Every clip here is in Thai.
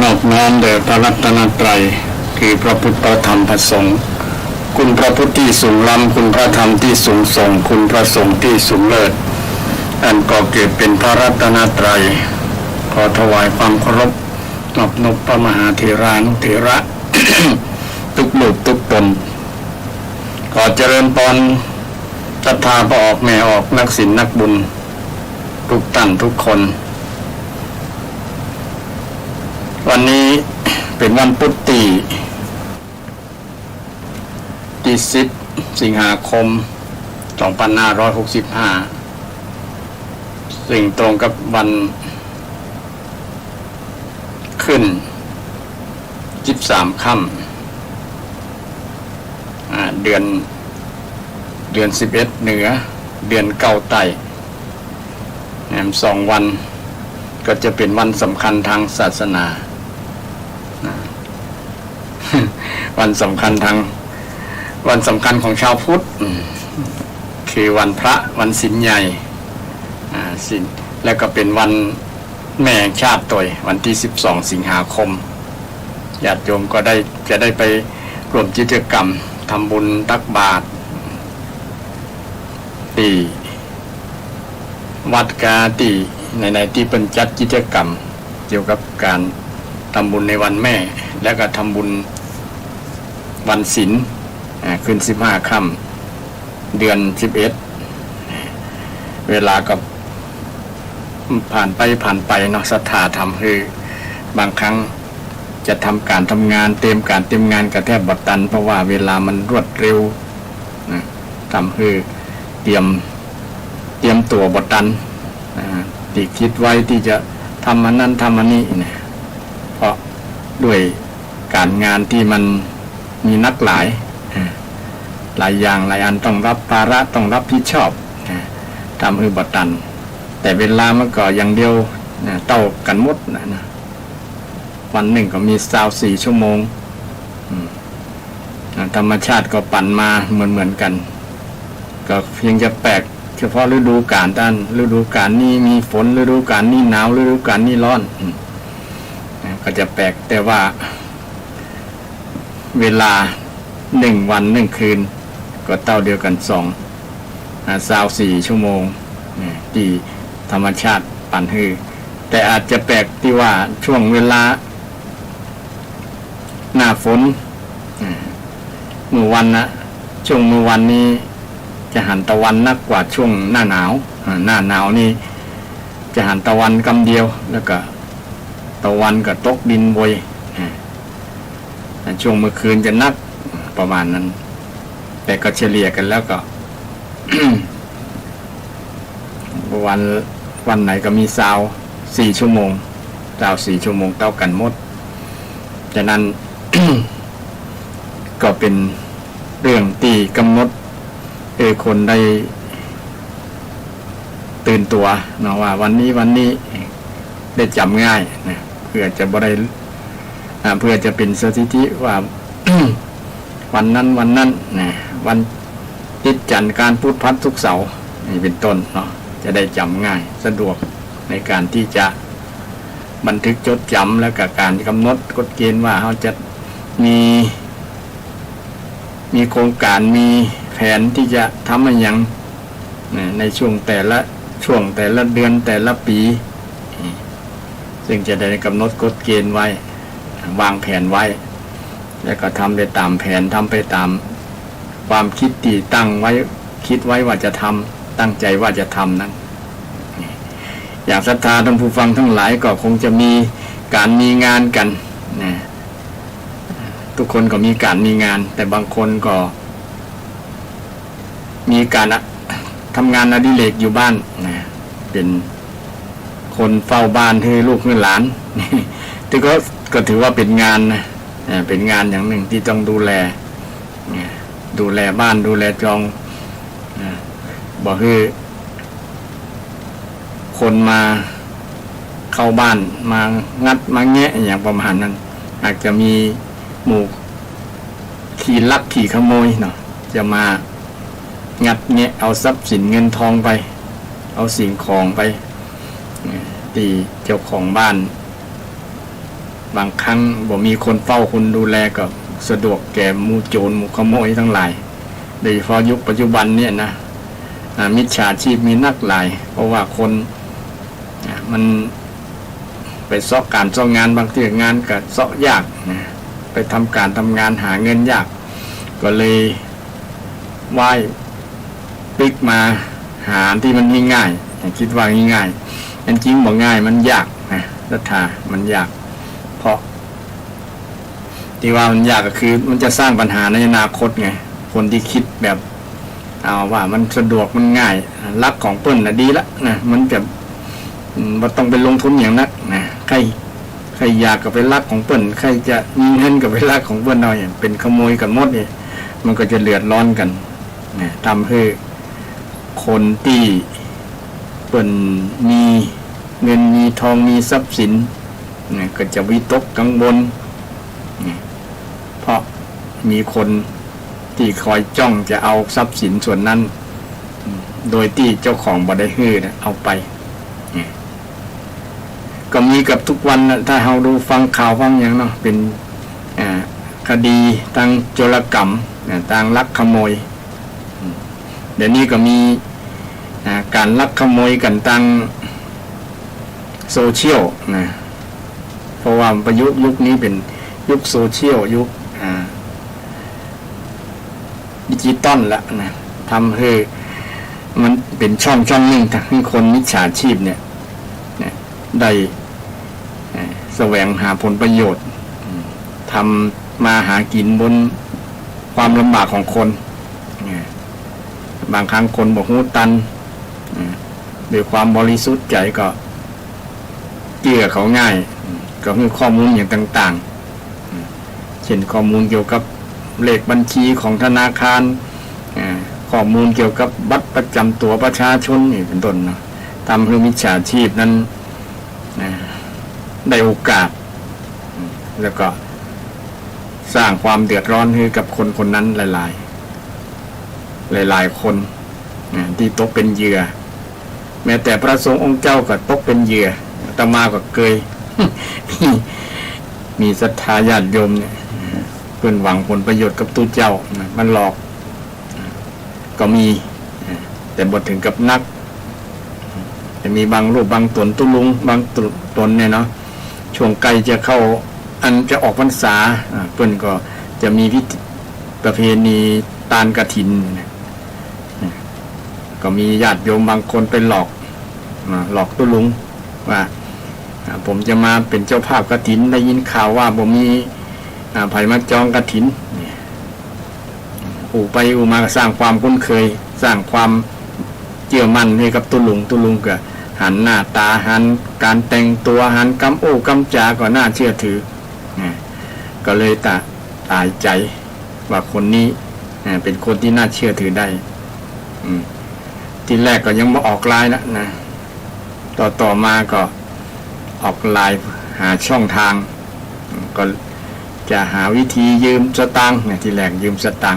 อบน้อมแด่พระรัตนตรัยคือพระพุทธพระธรรมพระสงฆ์คุณพระพุทธที่สูงล้ำคุณพระธรรมที่สูงส่งคุณพระสงฆ์ที่สูงเลิศอันก่อเกิดเป็นพระรัตนตรัยขอถวายความเคารพนอบน้อมพระมหาเถรานุเถระ ทุกลูกทุกตนขอเจริญพรศรัทธาพระออกแม่ออกนักศีลนักบุญทุกท่านทุกคนวันนี้เป็นวันพุธที่10 สิงหาคม 2565ซึ่งตรงกับวันขึ้น13 ค่ำเดือน11เหนือเดือนเก้าใต้2 วันก็จะเป็นวันสำคัญทางศาสนาวันสำคัญของชาวพุทธคือวันพระวันศีลใหญ่ศีลแล้วก็เป็นวันแม่แห่งชาติตัววันที่12 สิงหาคมญาติโยมก็จะได้ไปร่วมกิจกรรมทำบุญตักบาตรที่วัดกาติในที่เป็นจัดกิจกรรมเกี่ยวกับการทำบุญในวันแม่แล้วก็ทำบุญวันศีลขึ้น15 ค่ำเดือน11เวลาก็ผ่านไปเนาะศรัทธาทำคือบางครั้งจะทำการทำงานเตรียมงานกระแทบบัดตันเพราะว่าเวลามันรวดเร็วทำคือเตรียมตัวบัดตันที่คิดไว้ที่จะทำอันนั้นทำอันนี้เนี่ยเพราะด้วยการงานที่มันมีนักหลายอย่างหลายอันต้องรับภาระต้องรับผิดชอบทำให้บัดตันแต่เวลามันก็อย่างเดียวเท่ากันหมดนะวันหนึ่งก็มี24 ชั่วโมงธรรมชาติก็ปั่นมาเหมือนกันก็เพียงจะแปลกเฉพาะฤดูกาลฤดูกาลนี้มีฝนฤดูกาลนี้หนาวฤดูกาลนี้ร้อนก็จะแปลกแต่ว่าเวลา1 วัน 1 คืนก็เท่าเดียวกัน24 ชั่วโมงที่ธรรมชาติปั่นฮือแต่อาจจะแปลกที่ว่าช่วงเวลาหน้าฝนช่วงเมื่อวันนี้จะหันตะวันนักกว่าช่วงหน้าหนาวนี่จะหันตะวันกำเดียวแล้วก็ตะวันก็ตกดินโวยช่วงเมื่อคืนจะนักประมาณนั้นแต่ก็เฉลี่ยกันแล้วก็ วันไหนก็มี4 ชั่วโมง4 ชั่วโมงเท่ากันหมดฉะนั้น ก็เป็นเรื่องที่กำหนดคนได้ตื่นตัวเนาะว่าวันนี้ได้จำง่ายนะเพื่อจะบ่ได้เพื่อจะเป็นสถิติว่า วันนั้นนะวันติดจันทร์การพุธพัดทุกเสาร์นี่เป็นต้นเนาะจะได้จำง่ายสะดวกในการที่จะบันทึกจดจำแล้วก็การกำหนดกฎเกณฑ์ว่าเขาจะมีโครงการมีแผนที่จะทำอะไรอย่างในช่วงแต่ละเดือนแต่ละปีซึ่งจะได้กำหนดกฎเกณฑ์ไว้วางแผนไว้แล้วก็ทำไปตามแผนทำไปตามความคิดที่ตั้งไว้คิดไว้ว่าจะทำตั้งใจว่าจะทำนั้นอย่างศรัทธาท่านผู้ฟังทั้งหลายก็คงจะมีการมีงานกันนะทุกคนก็มีการมีงานแต่บางคนก็มีการทำงานอดิเรกอยู่บ้านนะเป็นคนเฝ้าบ้านให้ลูกให้หลานที่ก็ถือว่าเป็นงานนะเป็นงานอย่างหนึ่งที่ต้องดูแลบ้านดูแลจองบอกคือคนมาเข้าบ้านมางัดมาแงะอย่างประมาณนั้นอาจจะมีหมู่ขี่ลักขี่ขโมยเนาะจะมางัดแงะเอาทรัพย์สินเงินทองไปเอาสิ่งของไปที่เจ้าของบ้าน บางครั้งบ่มีคนเฝ้าคนดูแลก็สะดวกแก่หมู่โจรหมู่ขโมยทั้งหลายโดยเฉพาะยุคปัจจุบันเนี่ยนะมิจฉาชีพมีนักหลาย เพราะว่าคนมันไปเสาะการเสาะงานบางทีงานก็เสาะยากนะไปทำการทำงานหาเงินยากก็เลยว่ายปิกมาหาที่มันง่ายๆคิดว่าง่ายๆจริงบ่ง่ายมันยากนะรัฐามันยากเพราะที่ว่ามันยากก็คือมันจะสร้างปัญหาในอนาคตไงคนที่คิดแบบเอาว่ามันสะดวกมันง่ายรักของเปิ้นน่ะดีละนะมันจะบ่ต้องไปลงทุนอย่างนักนะใครอยากก็ไปรักของเปิ้นใครจะมีเงินก็ไปรักของเปิ้นเอาอย่างเป็นขโมยกันหมดนี่มันก็จะเดือดร้อนกันนะทำให้คนที่เปิ้นมีเงินมีทองมีทรัพย์สินนะก็จะวิตกกังวลนะเพราะมีคนที่คอยจ้องจะเอาทรัพย์สินส่วนนั้นโดยที่เจ้าของบ่ได้ฮื้อนะเอาไปก็มีกับทุกวันนะถ้าเราดูฟังข่าวฟังอย่างเนาะเป็นคดีทางโจรกรรมทางลักขโมยเดี๋ยวนี้ก็มีการลักขโมยกันทางโซเชียลนะเพราะว่าประยุคนี้เป็นยุคโซเชียลยุคดิจิตอลละนะทำให้มันเป็นช่องหนึ่งทั้งคนมิจฉาชีพเนี่ยได้แสวงหาผลประโยชน์ทำมาหากินบนความลำบากของคนบางครั้งคนบอกหูตันด้วยความบริสุทธิ์ใจก็เกี่ยเขาง่ายก็คือข้อมูลอย่างต่างๆเช่นข้อมูลเกี่ยวกับเลขบัญชีของธนาคารข้อมูลเกี่ยวกับบัตรประจำตัวประชาชนนี่เป็นต้นเนาะทำให้มิจฉาชีพนั้นได้โอกาสแล้วก็สร้างความเดือดร้อนให้กับคนคนนั้นหลายคนที่ตกเป็นเหยื่อแม้แต่พระสงฆ์องค์เจ้าก็ตกเป็นเหยื่ออาตมาก็เคย มีศรัทธาญาติโยมเนี่ยเพื่อนหวังผลประโยชน์กับตู้เจ้ามันหลอกก็มีแต่บ่ถึงกับนักจะมีบางรูปบางตนตุลุงบางตนเนี่ยเนาะช่วงใกล้จะเข้าอันจะออกพรรษาเพื่อนก็จะมีพิธีประเพณีตานกฐินก็มีญาติโยมบางคนไปหลอกตุลุงว่าผมจะมาเป็นเจ้าภาพกฐินได้ยินข่าวว่าผมมีไผมาจองกฐินอูไปอูมาสร้างความคุ้นเคยสร้างความเชื่อมั่นให้กับตุลุงก็หันหน้าตาหันการแต่งตัวหันกำโอ้กำจาก็น่าเชื่อถือก็เลยตายใจว่าคนนี้เป็นคนที่น่าเชื่อถือได้ทีแรกก็ยังไม่ออกไลน์นะต่อมาก็ออกไลน์หาช่องทางก็จะหาวิธียืมสตางค์ทีแรกยืมสตาง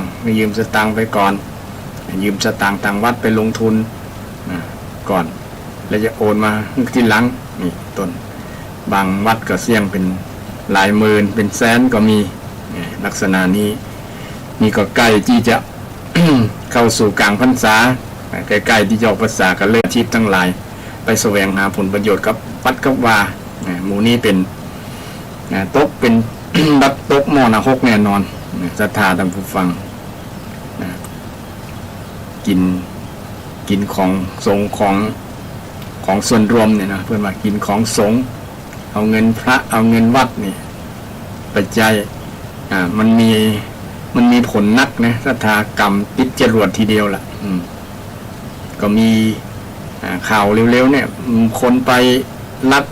ค์ไปก่อนยืมสตางค์ทางวัดไปลงทุนก่อนแล้วจะโอนมาทีหลังนี่ต้นบางวัดก็เสี่ยงเป็นหลายหมื่นเป็นแสนก็มีลักษณะนี้นี่ก็ใกล้ที่จะ เข้าสู่กลางพรรษาใกล้ๆที่จะออกพรรษาก็เลิกชีพทั้งหลายไปแสวงหาผลประโยชน์กับวัดกับวาหมู่นี้เป็นตกเป็น บัดตกมอนะ6แน่นอนศรัทธาท่านผู้ฟังกินของสงฆ์ของส่วนรวมเนี่ยนะเพื่อนว่ากินของสงฆ์เอาเงินพระเอาเงินวัดนี่ปัจจัยมันมีผลนักนะศรัทธากรรมติดจรวดทีเดียวล่ะก็มีข่าวเร็วๆเนี่ยคนไปลัก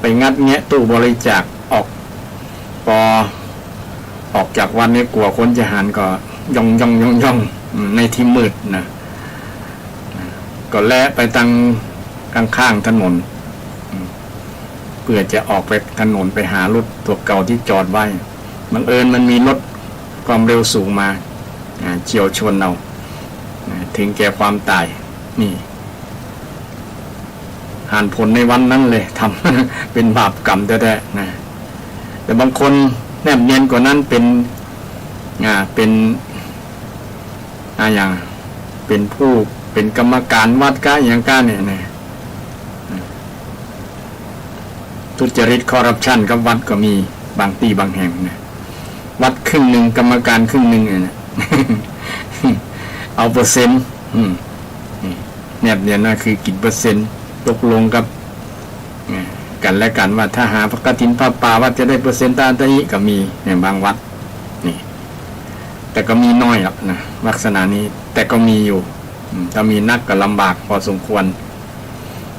ไปงัดแงะตู้บริจาคออกจากวันนี้กลัวคนจะหันก็ย่องในที่มืดนะก็แล่ไปตั้งข้างถนนเพื่อจะออกไปถนนไปหารถตัวเก่าที่จอดไว้บังเอิญมันมีรถความเร็วสูงมาเฉี่ยวชนเอาถึงแก่ความตายนี่ หานผลในวันนั้นเลยทำ เป็นบาปกรรมแท้ๆนะแต่บางคนแนบเนียนกว่านั้นเป็นอย่างเป็นผู้เป็นกรรมการวัดก้าอย่างก้าเนี่ยนะทุจริตคอร์รัปชันกับวัดก็มีบางที่บางแห่งนะวัดครึ่งหนึ่งกรรมการครึ่งหนึ่งเนี่ย เอาเปอร์เซ็นต์แนบเนียนนะคือกินเปอร์เซ็นต์ตกลงกับกันและกันว่าถ้าหาพระกฐินพระป่าวัดจะได้เปอร์เซ็นต์ตามนี้ก็มีในบางวัดนี่แต่ก็มีน้อยหรอกนะลักษณะนี้แต่ก็มีอยู่ถ้ามีนักก็ลำบากพอสมควร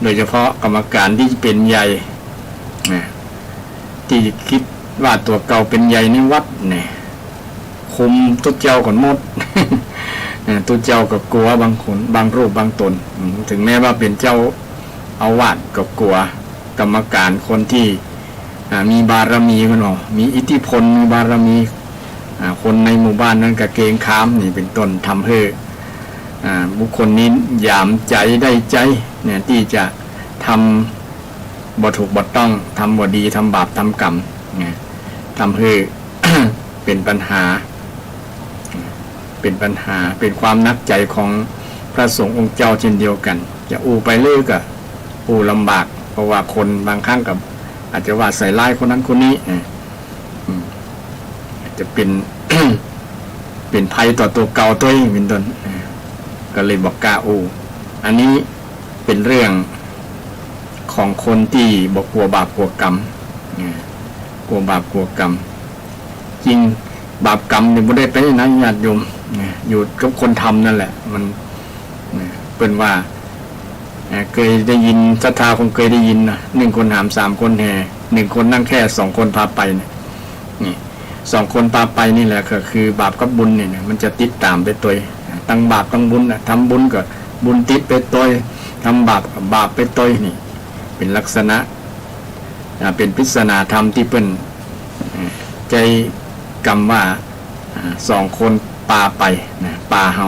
โดยเฉพาะกรรมการที่เป็นใหญ่ที่คิดว่าตัวเก่าเป็นใหญ่ในวัดเนี่ยคุมตุ๊เจ้าก่อนหมด ตุ๊เจ้าก็กลัวบางคนบางรูปบางตนถึงแม้ว่าเป็นเจ้าอาวาสก็กลัวกรรมการคนที่มีบารมีกันหรอมีอิทธิพลมีบารมีคนในหมู่บ้านนั้นก็เกรงขามนี่เป็นต้นทำให้บุคคลนี้หยามใจได้ใจเนี่ยที่จะทำบ่ถูกบ่ต้องทำบ่ดีทำบาปทำกรรมเนี่ยทำให้ เป็นปัญหาเป็นความนักใจของพระสงฆ์องค์เจ้าเช่นเดียวกันจะอูไปเรื่อยก็อูลำบากเพราะว่าคนบางครั้งกับอาจจะว่าใส่ร้ายคนนั้นคนนี้อาจจะเป็น เป็นภัยต่อตัวเก่าตัวเองเป็นต้นก็เลยบอกกล้าอูอันนี้เป็นเรื่องของคนที่บอกกลัวบาปกลัวกรรมกลัวบาปกลัวกรรมจริงบาปกรรมเนี่ยไม่ได้ไปไหนญาติโยมอยู่กับคนทำนั่นแหละมันเป็นว่าเคยได้ยินศรัทธาคงเคยได้ยินนะ1 คนหาม3 คนแห่1 คนนั่งแค่2 คนพาไปเนี่ยนี่2 คนพาไปนี่แหละก็คือบาปกับบุญเนี่ยมันจะติดตามไปตัวตั้งบาปตั้งบุญทำบุญก็บุญติดไปตัวทำบาปกับบาปไปตัวนี่เป็นลักษณะเป็นปริศนาธรรมที่เป็นใจกรรมว่า2 คนปาไปนะปาเฮา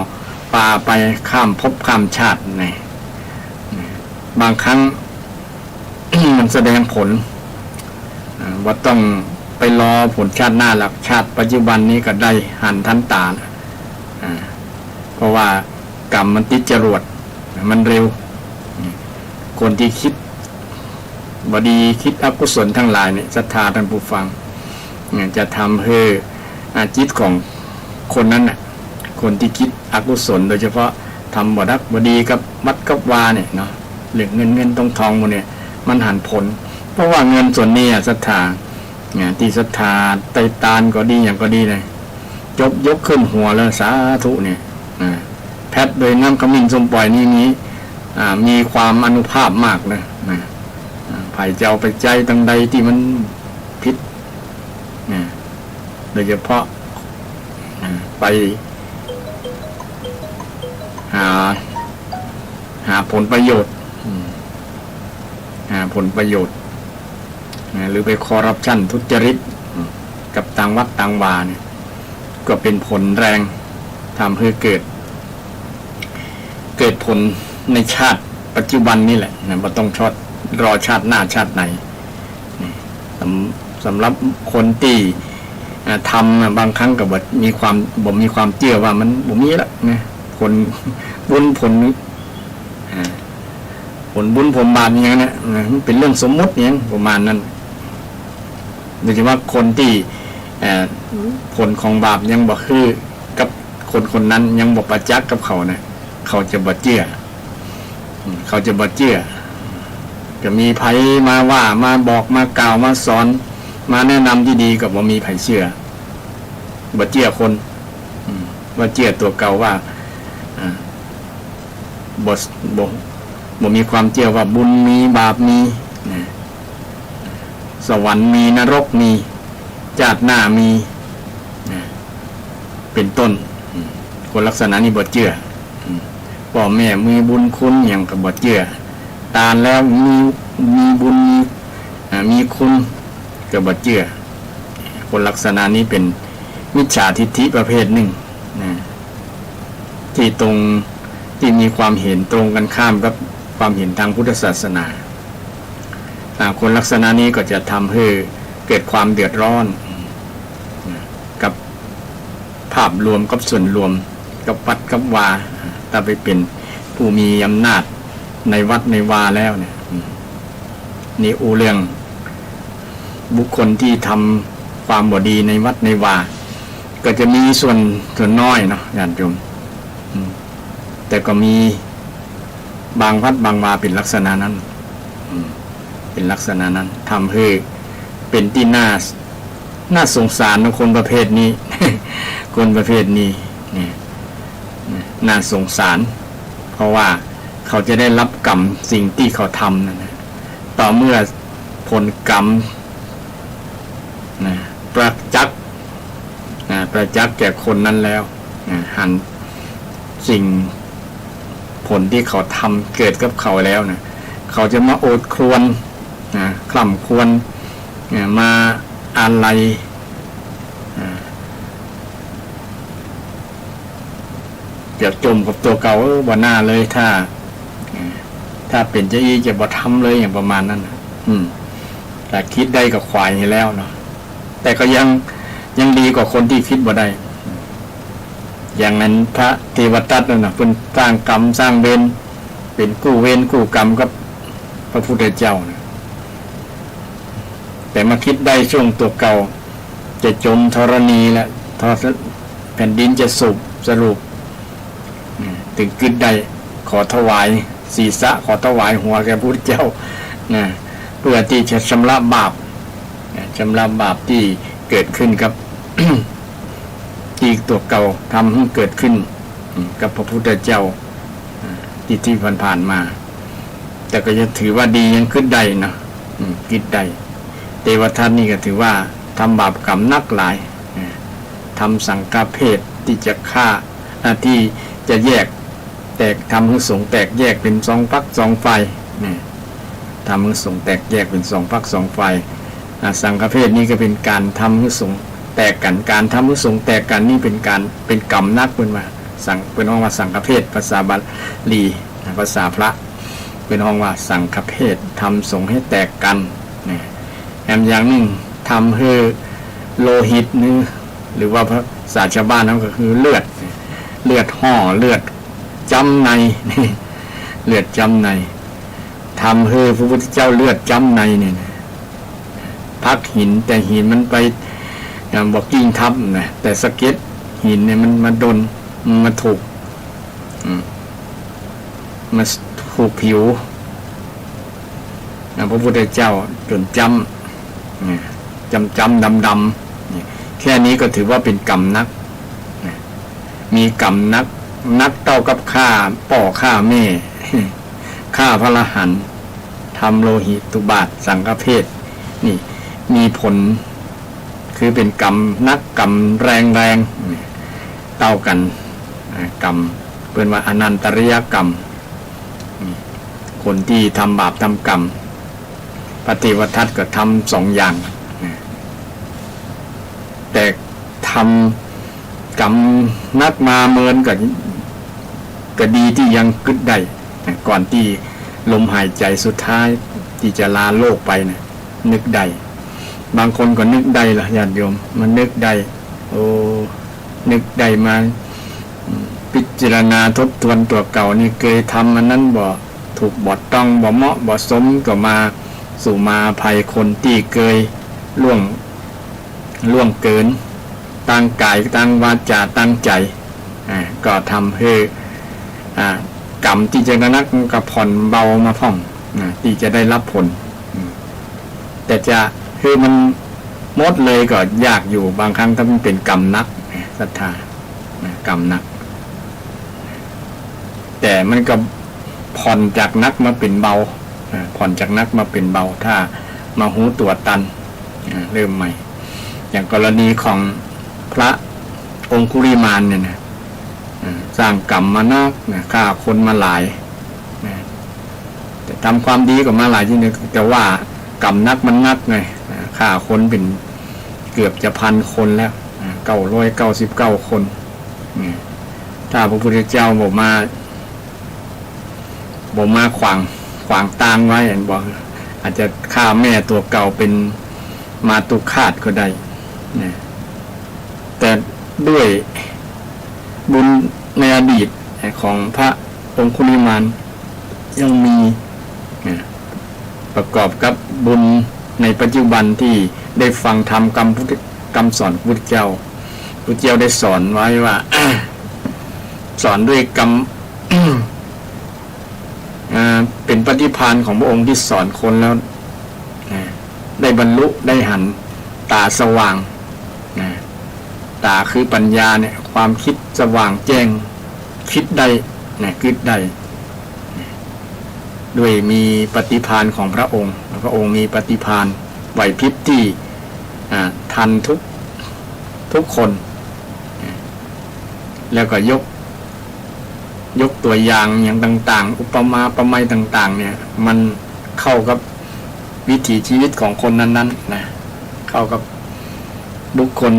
ปาไปข้ามภพข้ามชาตินะบางครั้ง มันแสดงผลว่าต้องไปรอผลชาติหน้าหลักชาติปัจจุบันนี้ก็ได้หันทันตาเพราะว่ากรรมมันติดจรวดมันเร็วคนที่คิดบดีคิดอกุศลทั้งหลายเนี่ยศรัทธาท่านผู้ฟังจะทำให้จิตของคนนั้นน่ะคนที่คิดอกุศลโดยเฉพาะทำบดีกับวัดกับวาเนี่ยเนาะเหลือเงินทองหมดเนี่ยมันหันผลเพราะว่าเงินส่วนนี้ศรัทธาที่ศรัทธาไตตานก็ดีอย่างก็ดีเลยยกขึ้นหัวแล้วสาธุเนี่ยแพทย์โดยน้ำขมิ้นส้มปล่อยนี่มีความอานุภาพมากนะไผ่จะเอาไปใจตั้งใดที่มันพิษโดยเฉพาะไปหาผลประโยชน์หรือไปคอร์รัปชันทุจริตกับต่างวัดต่างวาเนี่ยก็เป็นผลแรงทำให้เกิดผลในชาติปัจจุบันนี่แหละนะไม่ต้องรอชาติหน้าชาติไหนสำหรับคนที่ทำบางครั้งก็มีความเชื่อว่ามันบ่มีละนะผลบุญผลบุญผลบาปอย่างนี้นะมันเป็นเรื่องสมมติอย่างประมาณนั้นโดยเฉพาะคนที่ผลของบาปยังบ่คือกับคนนั้นยังบ่ประจักษ์กับเขานะเขาจะบ่เชื่อจะมีไผมาว่ามาบอกมากล่าวมาสอนมาแนะนำที่ดีก็บ่มีไผเชื่อบ่เชื่อคนว่าเชื่อตัวเก่าว่าบ่มีความเชื่อว่าบุญมีบาปมีสวรรค์มีนรกมีชาติหน้ามีเป็นต้นคนลักษณะนี้บ่เชื่อพ่อแม่มีบุญคุณอย่างก็บ่เชื่อตานแล้วมีบุญมีคุณก็บ่เชื่อคนลักษณะนี้เป็นมิจฉาทิฏฐิประเภทหนึ่งที่มีความเห็นตรงกันข้ามกับความเห็นทางพุทธศาสนา คนลักษณะนี้ก็จะทำให้เกิดความเดือดร้อนกับภาพรวมกับส่วนรวมกับวัดกับวาถ้าไปเป็นผู้มีอำนาจในวัดในวาแล้วเนี่ยนี่เรื่องบุคคลที่ทำความบดีในวัดในวาก็จะมีส่วนน้อยเนาะญาติโยมแต่ก็มีบางวัดบางวาเป็นลักษณะนั้นเป็นลักษณะนั้นทำให้เป็นที่น่าสงสารของคนประเภทนี้ คนประเภทนี้น่าสงสารเพราะว่าเขาจะได้รับกรรมสิ่งที่เขาทำนั่นนะต่อเมื่อผลกรรมประจักษ์แก่คนนั้นแล้วหันสิ่งผลที่เขาทำเกิดกับเขาแล้วนะเขาจะมาโอดครวญคล่ำครวญมาอะไรจะจมกับตัวเก่าบ่น่าเลยถ้าเป็นเจ้าอีจะบ่ทำเลยอย่างประมาณนั้นแต่คิดได้กับควายให้แล้วเนาะแต่ก็ยังดีกว่าคนที่คิดบ่ได้อย่างนั้นพระเทวทัตนั่นน่ะเพิ่นสร้างกรรมสร้างเวรเป็นกู้เวรกู้กรรมกับพระพุทธเจ้านะแต่มาคิดได้ช่วงตัวเก่าจะจมธรณีแล้วแผ่นดินจะสรุปถึงคิดได้ขอถวายศีรษะขอถวายหัวแก่พระพุทธเจ้าเพื่อที่จะชำระบาปที่เกิดขึ้นกับ ที่ตัวเก่าทำให้เกิดขึ้นกับพระพุทธเจ้าที่ผ่านมาแต่ก็จะถือว่าดียังขึ้นได้นะคิดได้เทวทัตนี่ก็ถือว่าทำบาปกรรมนักหลายทำสังฆเพศที่จะฆ่าที่จะแยกแตกทำให้สงฆ์แตกแยกเป็นสองพรรคสองฝ่ายทำให้สงฆ์แตกแยกเป็นสองพรรคสองฝ่ายสังฆเพศนี่ก็เป็นการทำให้สงฆ์แตกกันการทำให้สงฆ์แตกกันนี่เป็นกรรมนักเป็นว่าเป็นห้องว่าสังฆเพศภาษาบาลีภาษาพระเป็นห้องว่าสังฆเพศทำสงฆ์ให้แตกกันแอมอย่างหนึ่งทำให้โลหิตนี่หรือว่าภาษาชาวบ้านนั่นก็คือเลือดห่อเลือดจำในเลือดจำในทำให้พระพุทธเจ้าเลือดจำในเนี่ยพักหินแต่หินมันไปบอกกิ้งทับนะแต่สะเก็ดหินเนี่ยมันมาโดนมาถูกมาถูกผิวพระพุทธเจ้าจนจำดำแค่นี้ก็ถือว่าเป็นกรรมนักมีกรรมนักเต้ากับฆ่าป่อฆ่าแม่ฆ่าพระอรหันต์ทำโลหิตุบาทสังฆเพศนี่มีผลคือเป็นกรรมนักกรรมแรงเต้ากันกรรมเป็นว่าอนันตริยกรรมคนที่ทำบาปทำกรรมพระเทวทัตก็ทำสองอย่างแต่ทำกรรมนักมาเมินก็ดีที่ยังกึดได้ก่อนที่ลมหายใจสุดท้ายที่จะลาโลกไปนะนึกได้บางคนก็นึกได้ล่ะญาติโยมมันนึกได้นึกได้มาพิจารณาทบทวนตัวเก่านี่เคยทำมันนั้นบ่ถูกบ่ต้องบ่เหมาะบ่สมก็มาสู่มาภัยคนที่เคยล่วงเกินตั้งกายตั้งวาจาตั้งใจก็ทำให้กรรมที่จะนักก็ผ่อนเบามาพ่องที่จะได้รับผลแต่จะคือมันหมดเลยก็ยากอยู่บางครั้งถ้ามันเป็นกรรมนักศรัทธากรรมนักแต่มันก็ผ่อนจากนักมาเป็นเบาผ่อนจากนักมาเป็นเบาถ้ามาหูตัวตันเริ่มใหม่อย่างกรณีของพระองคุลิมานเนี่ยนะสร้างกรรมมานักฆ่าคนมาหลายแต่ทำความดีก็มาหลายที่นึงแต่ว่ากรรมนักมันนักไงฆ่าคนเป็นเกือบจะ1,000 คนแล้ว999 คนถ้าพระพุทธเจ้าบอกมาขวางตางไว้บอก อาจจะฆ่าแม่ตัวเก่าเป็นมาตุคาตก็ได้นะแต่ด้วยบุญในอดีตของพระองคุลิมานยังมีนะประกอบกับบุญในปัจจุบันที่ได้ฟังธรรมคำสอนพุทธเจ้าได้สอนไว้ว่า สอนด้วยกรรม เป็นปฏิภาณของพระองค์ที่สอนคนแล้วได้บรรลุได้หันตาสว่างตาคือปัญญาเนี่ยความคิดสว่างแจ้งคิดได้คิดได้ด้วยมีปฏิภาณของพระองค์มีปฏิภาณไหวพริบที่ทันทุกคนแล้วก็ยกตัวอย่างอย่างต่างๆอุปมาประไมยต่างๆเนี่ยมันเข้ากับวิถีชีวิตของคนนั้นๆนะเข้ากับบุคคล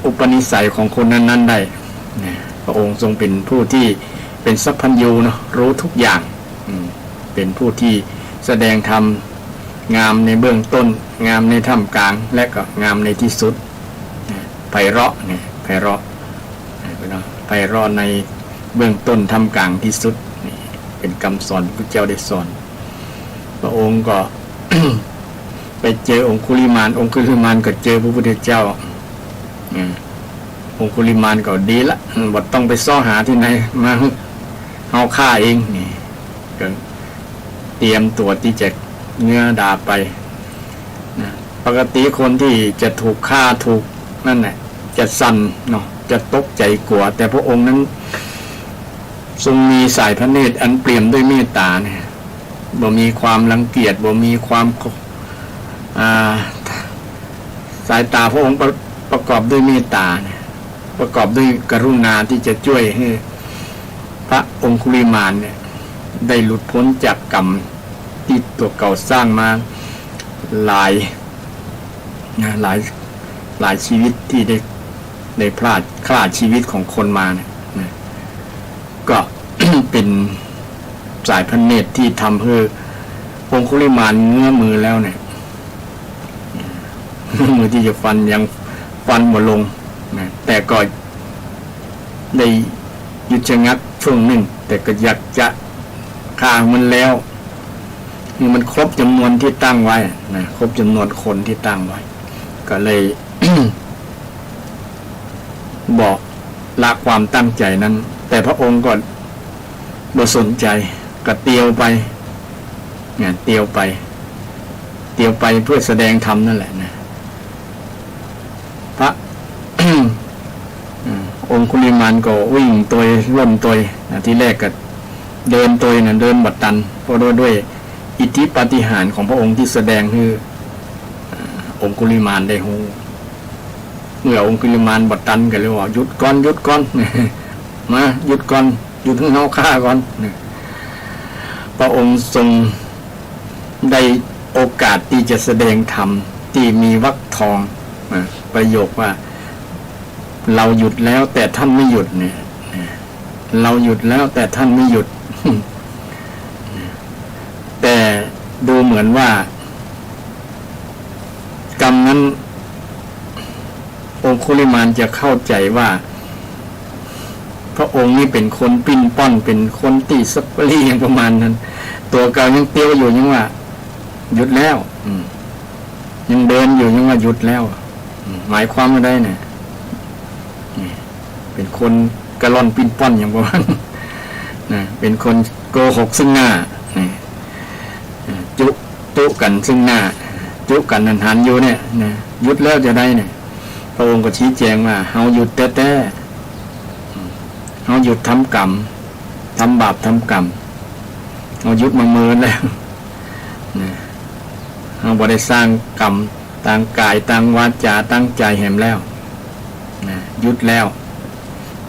อุปนิสัยของคนนั้นๆได้นะพระองค์ทรงเป็นผู้ที่เป็นสัพพัญญูเนาะรู้ทุกอย่างเป็นผู้ที่แสดงธรรมงามในเบื้องต้นงามในท่ามกลางและก็งามในที่สุดไพเราะเนี่ยไพเราะในเบื้องต้นท่ามกลางที่สุดนี่เป็นคำสอนพระเจ้าได้สอนพระองค์ก็ ไปเจอองคุลิมานก็เจอพระพุทธเจ้าองคุลิมานก็ดีละบ่ต้องไปซ้อหาที่ไหนมาเอาฆ่าเองนี่ก็เตรียมตัวที่จะเงื้อดาบไปนะปกติคนที่จะถูกฆ่าถูกนั่นแหละจะสั่นเนาะจะตกใจกลัวแต่พระองค์นั้นทรงมีสายพระเนตรอันเปี่ยมด้วยเมตตาเนี่ยบ่มีความรังเกียจบ่มีความสายตาพระองค์ประกอบด้วยเมตตาเนี่ยประกอบด้วยกรุณาที่จะช่วยให้พระองคุลิมานเนี่ยได้หลุดพ้นจากกรรมที่ตัวเก่าสร้างมาหลายชีวิตที่ได้พลาดฆ่าชีวิตของคนมาเนี่ยก็ เป็นสายพระเนตรที่ทำเพื่อองคุลิมานเงื้อมือแล้วเนี่ย มือที่จะฟันยังฟันหมดลงนะแต่ก็ได้หยุดชะงักช่วงหนึ่งแต่ก็อยากจะฆ่ามันแล้วนี่มันครบจำนวนที่ตั้งไว้นะครบจำนวนคนที่ตั้งไว้ก็เลย บอกละความตั้งใจนั้นแต่พระองค์ก็บ่สนใจก็เตียวไปเนี่ยเตียวไปเพื่อแสดงธรรมนั่นแหละนะพระ องคุลิมานก็วิ่งตัวล่มตัวที่แรกก็เดินตัวเดินบัดตันเพราะด้วยอิทธิปาฏิหาริย์ของพระองค์ที่แสดงคือองคุลิมานได้ฮู้เมื่อองคุลิมานบัดตันก็เลยว่าหยุดก่อนมาหยุดก่อนหยุดให้เฮาฆ่าก่อนพระองค์ทรงได้โอกาสที่จะแสดงธรรมที่มีวรรคทองประโยคว่าเราหยุดแล้วแต่ท่านไม่หยุดเนี่ยเราหยุดแล้วแต่ท่านไม่หยุด แต่ดูเหมือนว่ากรรมนั้นองคุลิมานจะเข้าใจว่าพระองค์นี่เป็นคนปิ้นป้อนเป็นคนตีสัปรีอย่างประมาณนั้นตัวเก่ายังเตี้ยวอยู่ยังว่าหยุดแล้วยังเดินอยู่ยังว่าหยุดแล้วหมายความว่าได้เนี่ยเป็นคนกระล่อนปิ้นป้อนอย่างประมาณนะเป็นคนโกหกซึ่งหน้าจุกันซึ่งหน้าจุกันนันหันอยู่เนี่ยนะหยุดแล้วจะได้เนี่ยพระองค์ก็ชี้แจงว่าเฮาหยุดแต่เฮาหยุดทำกรรมทำบาปทำกรรมเฮาหยุดมาเมินแล้วนะเฮาบ่ได้สร้างกรรมต่างกายต่างวาจาตั้งใจแห่มแล้วนะหยุดแล้ว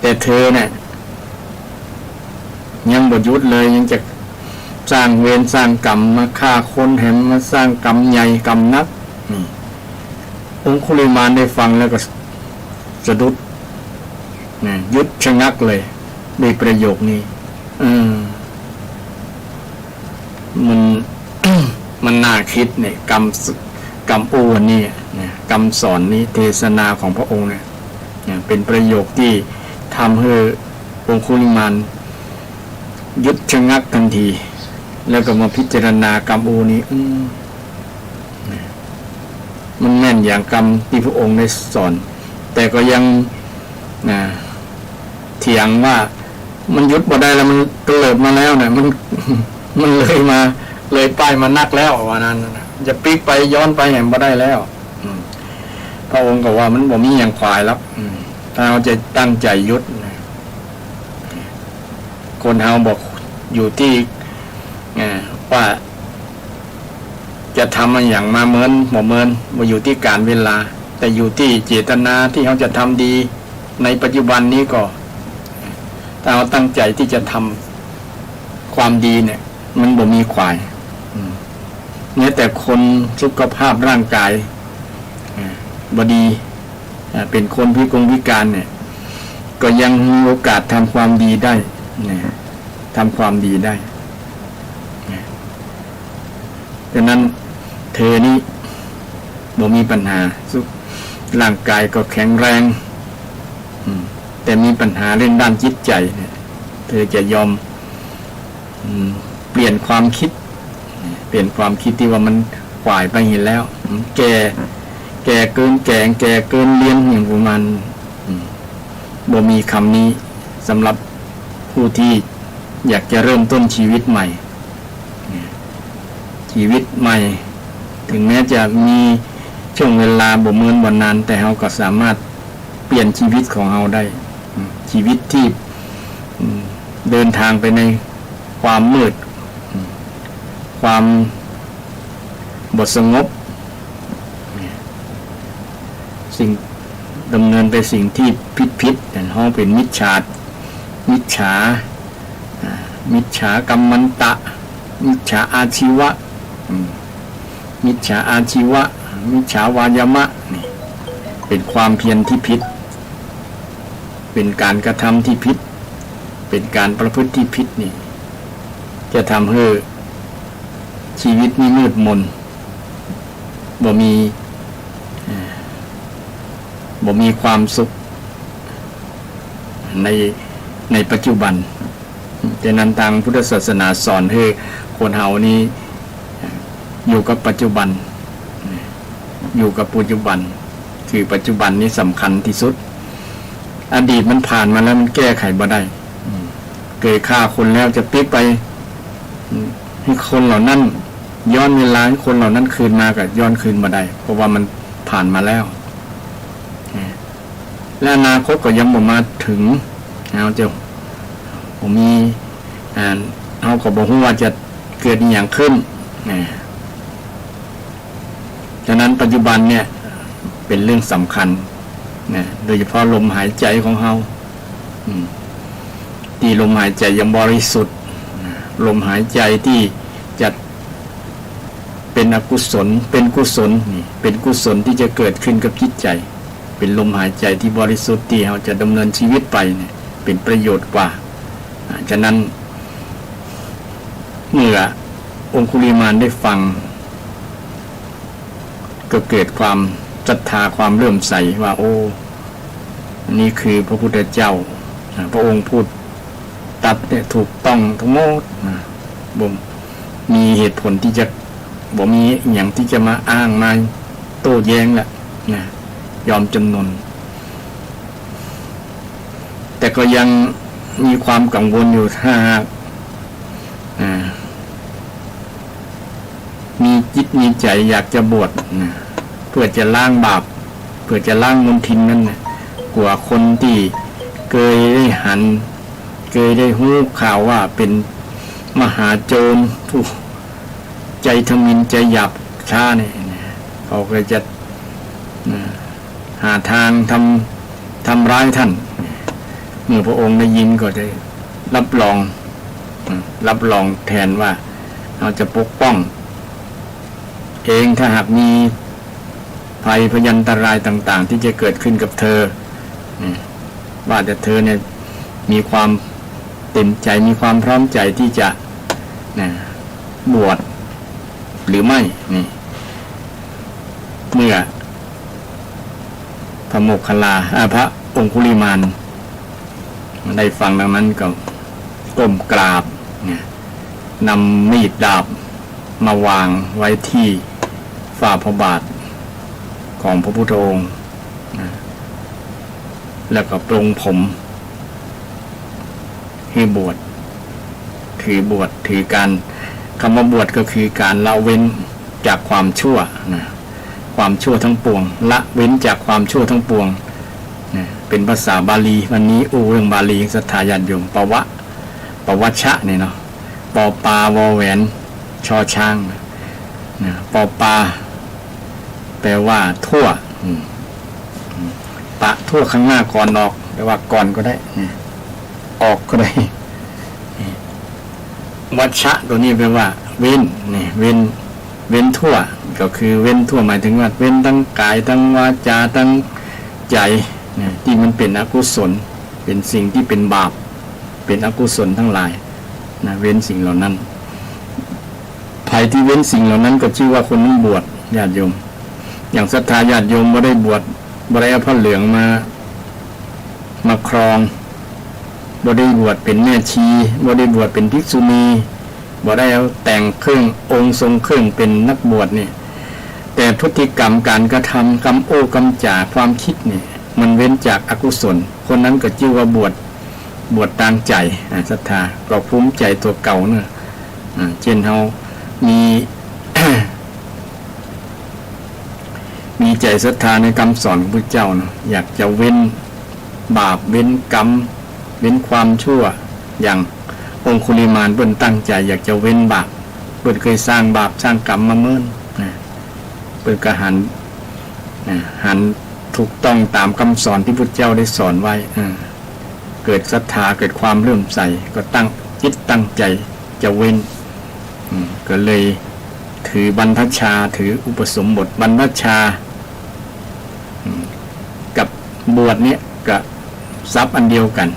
แต่เธอเนี่ยยังบ่หยุดเลยยังจะสร้างเวรสร้างกรรมมาฆ่าคนแห่มมาสร้างกรรมใหญ่กรรมนักนี่องคุลิมานได้ฟังแล้วก็สะดุดนะหยุดชะงักเลยด้วยประโยคนี้มัน มันน่า คิดเนี่ยกรรมอูนี่เนี่ยคำสอนนี้เทศนาของพระองค์เนี่ยเป็นประโยคที่ทำให้องคุลิมานหยุดชะงักทันที แล้วก็มาพิจารณากรรมอูนี้มันแม่นอย่างกรรมที่พระองค์ได้สอนแต่ก็ยังเถียงว่ามันหยุดบ่ได้แล้วมันเกิดมาแล้วเนี่ยมันเลยไปมานักแล้วว่านั้นจะพลิกไปย้อนไปแห่งบ่ได้แล้วพระองค์ก็ว่ามันบ่มีอย่างควายแล้วถ้าเราจะตั้งใจหยุดคนเฮาบอกอยู่ที่ว่าจะทำอย่างมาเมินบ่เมินบ่อยู่ที่การเวลาแต่อยู่ที่เจตนาที่เขาจะทำดีในปัจจุบันนี้ก็ถ้าเราตั้งใจที่จะทำความดีเนี่ยมันบ่มีควายเนี่ยแต่คนสุขภาพร่างกายบดีเป็นคนพิการเนี่ยก็ยังมีโอกาสทำความดีได้ทำความดีได้ดังนั้นเธอนี่บ่มีปัญหาร่างกายก็แข็งแรงแต่มีปัญหาเรื่องด้านจิตใจเนี่ยเธอจะยอมเปลี่ยนความคิดที่ว่ามันขวายไปเห็นแล้วแก่เกินแก่เกินเลี้ยงอย่างประมาณบ่มีคำนี้สำหรับผู้ที่อยากจะเริ่มต้นชีวิตใหม่ถึงแม้จะมีช่วงเวลาบ่เหมือนวันนั้นแต่เราก็สามารถเปลี่ยนชีวิตของเราได้ชีวิตที่เดินทางไปในความมืดความบทสงบสิ่งดำเนินไปสิ่งที่ผิดแต่ห้องเป็นมิจฉากรรมันตะมิจฉาอาชีวะมิจฉาวายามะนี่เป็นความเพียรที่ผิดเป็นการกระทำที่ผิดเป็นการประพฤติที่ผิดนี่จะทำให้ชีวิตนี้มืดมนบ่มีความสุขในปัจจุบันดังนั้นทางพุทธศาสนาสอนให้คนเฮานี้อยู่กับปัจจุบันคือปัจจุบันนี้สำคัญที่สุดอดีตมันผ่านมาแล้วมันแก้ไขบ่ได้เกิดฆ่าคนแล้วจะพลิกไปให้คนเหล่านั้นย้อนเวลาให้คนเหล่านั้นคืนมากับย้อนคืนมาได้เพราะว่ามันผ่านมาแล้วและอนาคตก็ยังบ่มาถึงเอาเจ้าผมมีเอาก็บอกว่าจะเกิดอย่างขึ้นฉะนั้นปัจจุบันเนี่ยเป็นเรื่องสำคัญโดยเฉพาะลมหายใจของเราที่ลมหายใจยังบริสุทธิ์ลมหายใจที่จะเป็นอกุศลเป็นกุศลนี่เป็นกุศลที่จะเกิดขึ้นกับจิตใจเป็นลมหายใจที่บริสุทธิ์ที่เราจะดำเนินชีวิตไปเนี่ยเป็นประโยชน์กว่าฉะนั้นเมื่อองคุลิมานได้ฟังก็เกิดความศรัทธาความเลื่อมใสว่าโอ้นี่คือพระพุทธเจ้าพระองค์พูดตัดเนี่ยถูกต้องทั้งหมดบ่มีเหตุผลที่จะบ่มีอย่างที่จะมาอ้างมาโต้แย้งแหละยอมจำนนแต่ก็ยังมีความกังวลอยู่ถ้ามีจิตมีใจอยากจะบวชเพื่อจะล้างบาปเพื่อจะล้างมลทินนั่นนะกว่าคนที่เคยได้หู้ข่าวว่าเป็นมหาโจรผู้ใจทมิฬใจหยาบช้าเนี่ยเขาก็จะหาทางทำร้ายท่านเมื่อพระองค์ได้ยินก็ได้รับรองแทนว่าเราจะปกป้องเองถ้าหากมีภัยพยันตรายต่างๆที่จะเกิดขึ้นกับเธอว่าแต่เธอเนี่ยมีความเต็มใจมีความพร้อมใจที่จะบวช หรือไม่นี่เมื่อพระโมคคัลลาพระองคุลิมานได้ฟังดังนั้นก็ก้มกราบเนี่ยนำมีดดาบมาวางไว้ที่ฝ่าพระบาทของพระพุทธองค์แล้วก็ปรงผมให้บวชถือการคำว่าบวชก็คือการละเว้นจากความชั่วนะความชั่วทั้งปวงละเว้นจากความชั่วทั้งปวงนะเป็นภาษาบาลีวันนี้เรื่องบาลีศรัทธาญาติโยมปวัชชะเนี่ยเนาะปอปาวอแหวนชอช้างนะปอปาแปลว่าทั่วปะทั่วข้างหน้าก่อนออกแปลว่าก่อนก็ได้ออกก็ได้วัชชะตัวนี้แปลว่าเว้นนี่เว้นทั่วก็คือเว้นทั่วหมายถึงว่าเว้นทั้งกายทั้งวาจาทั้งใจที่มันเป็นอกุศลเป็นสิ่งที่เป็นบาปเป็นอกุศลทั้งหลายนะเว้นสิ่งเหล่านั้นใครที่เว้นสิ่งเหล่านั้นก็ชื่อว่าคนนั้นบวชญาติโยมอย่างศรัทธาญาติโยมบ่ได้บวชบ่ได้เอาผ้าเหลืองมาครองบ่ได้บวชเป็นแม่ชีบ่ได้บวชเป็นภิกษุณีบ่ได้เอาแต่งเครื่ององค์ทรงเครื่องเป็นนักบวชนี่แต่พฤติกรรมการกระทำคำโอ้คำจ่าความคิดนี่มันเว้นจากอกุศลคนนั้นก็ชื่อว่าบวชตามใจศรัทธาก็ภูมิใจตัวเก่าเนี่ยเช่นเฮามี มีใจศรัทธาในคำสอนของพระเจ้านะอยากจะเว้นบาปเว้นกรรมเว้นความชั่วอย่างองคุลิมานเพิ่นตั้งใจอยากจะเว้นบาปเพิ่นเคยสร้างบาปสร้างกรรมมาเมื่อนะเพิ่นก็หันถูกต้องตามคำสอนที่พระเจ้าได้สอนไว้เกิดศรัทธาเกิดความเลื่อมใสก็ตั้งจิตตั้งใจจะเว้นก็เลยถือบรรพชาถืออุปสมบทบรรพชากับบวชเนี้ยก็ทรัพย์อันเดียวกัน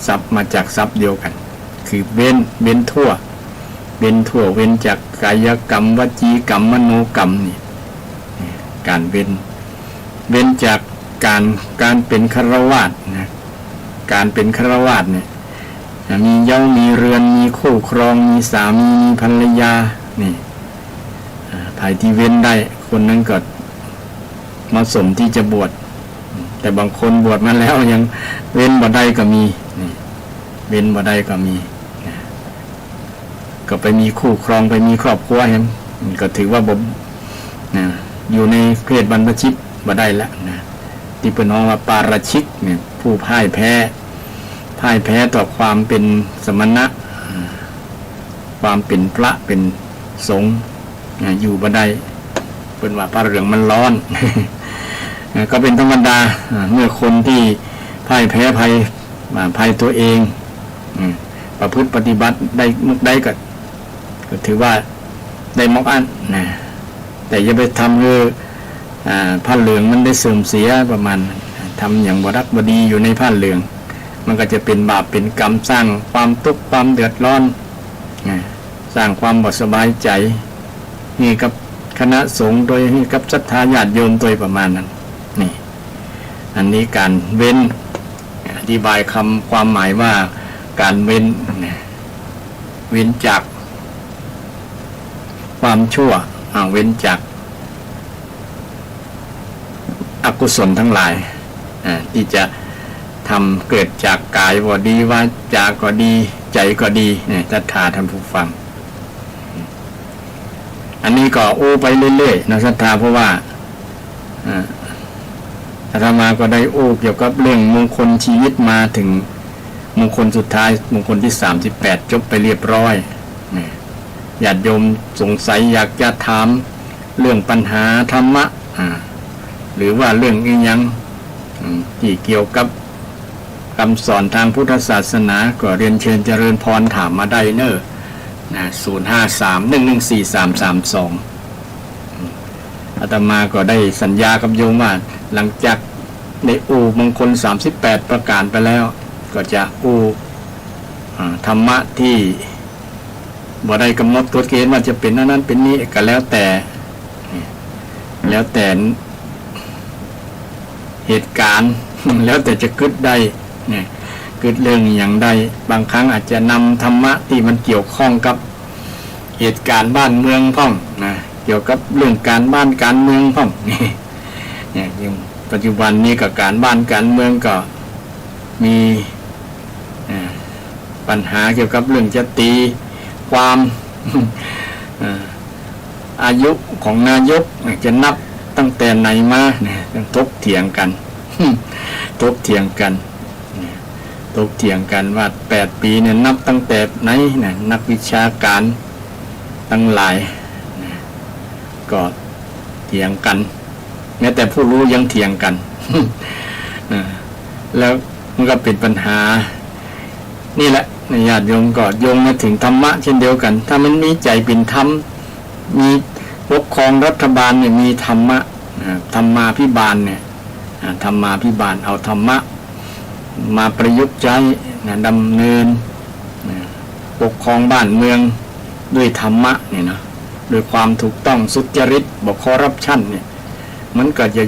ทรัพย์มาจากทรัพย์เดียวกันคือเว้นทั่วเว้นจากกายกรรมวจีกรรมมโนกรรมนี่การเว้นจากการเป็นฆราวาสนะการเป็นฆราวาสเนี่ยมีเย้ามีเรือนมีคู่ครองมีสามีมีภรรยานี่ภายที่เว้นได้คนนั้นก็เหมาะสมที่จะบวชแต่บางคนบวชมาแล้วยังเว้นบ่ได้ก็มีเว้นบ่ได้ก็มีก็ไปมีคู่ครองไปมีครอบครัวเห็นก็ถือว่าบ่อยู่ในเพศบรรพชิตบ่ได้แล้วนะที่เป็นน้องว่าปาราชิกเนี่ยผู้พ่ายแพ้ต่อความเป็นสมณะความเป็นพระเป็นสงฆ์อยู่บ่ได้เป็นว่าพระเหลืองมันร้อน ก็เป็นธรรมดาเมื่อคนที่พ่ายแพ้ภัยตัวเองประพฤติปฏิบัติได้ก็ถือว่าได้มอกอันนะแต่อย่าไปทำให้ผ้าเหลืองมันได้เสื่อมเสียประมาณทำอย่างบรักบดีอยู่ในผ้าเหลืองมันก็จะเป็นบาปเป็นกรรมสร้างความทุกข์ความเดือดร้อนสร้างความบ่สบายใจนี่กับคณะสงฆ์โดยให้กับศรัทธาญาติโยมโดยประมาณนั้นนี่อันนี้การเว้นอธิบายความหมายว่าการเว้นจากความชั่วเว้นจากอกุศลทั้งหลายที่จะทำเกิดจากกายก็ดีวาจาก็ดีใจก็ดีเนี่ยศรัทธาท่านผู้ฟังอันนี้ก็โอ้ไปเรื่อยๆนะศรัทธาเพราะว่าอาตมาก็ได้โอ้เกี่ยวกับเรื่องมงคลชีวิตมาถึงมงคลสุดท้ายมงคลที่38จบไปเรียบร้อยญาติโยมสงสัยอยากจะถามเรื่องปัญหาธรรมะหรือว่าเรื่องอีหยังที่เกี่ยวกับคำสอนทางพุทธศาสนาก็เรียนเชิญเจริญพรถามมาได้เนอะ053114332อาตมาก็ได้สัญญากับโยมว่าหลังจากได้มงคล38ประการไปแล้วก็จะธรรมะที่ บ่ได้กำหนดกฎเกณฑ์ว่าจะเป็นนั้นเป็นนี้ก็แล้วแต่เหตุการณ์ แล้วแต่จะกึศได้เนี่ยกึศเรื่องอย่างใดบางครั้งอาจจะนำธรรมะที่มันเกี่ยวข้องกับเหตุการณ์บ้านเมืองพ่องนะเกี่ยวกับเรื่องการบ้านการเมืองพ่องนี่เนี่ยอย่างปัจจุบันนี้กับการบ้านการเมืองก็มีปัญหาเกี่ยวกับเรื่องจะตีความ อายุของนายกจะนับตั้งแต่ไหนมาเนี่ยทบเถียงกัน ทบเถียงกันว่า8 ปีเนี่ยนับตั้งแต่ไหนเนี่ยนักวิชาการทั้งหลายก็เถียงกันแม้แต่ผู้รู้ยังเถียงกัน แล้วมันก็เป็นปัญหานี่แหละญาติโยมก็โยงมาถึงธรรมะเช่นเดียวกันถ้ามันมีใจเป็นธรรมมีปกครองรัฐบาลเนี่ยมีธรรมะธรรมาภิบาลเนี่ยธรรมาภิบาลเอาธรรมะมาประยุกต์ใช้ดำเนินปกครองบ้านเมืองด้วยธรรมะเนี่ยนะโดยความถูกต้องสุจริตบ่คอร์รัปชันเนี่ยมันก็จะ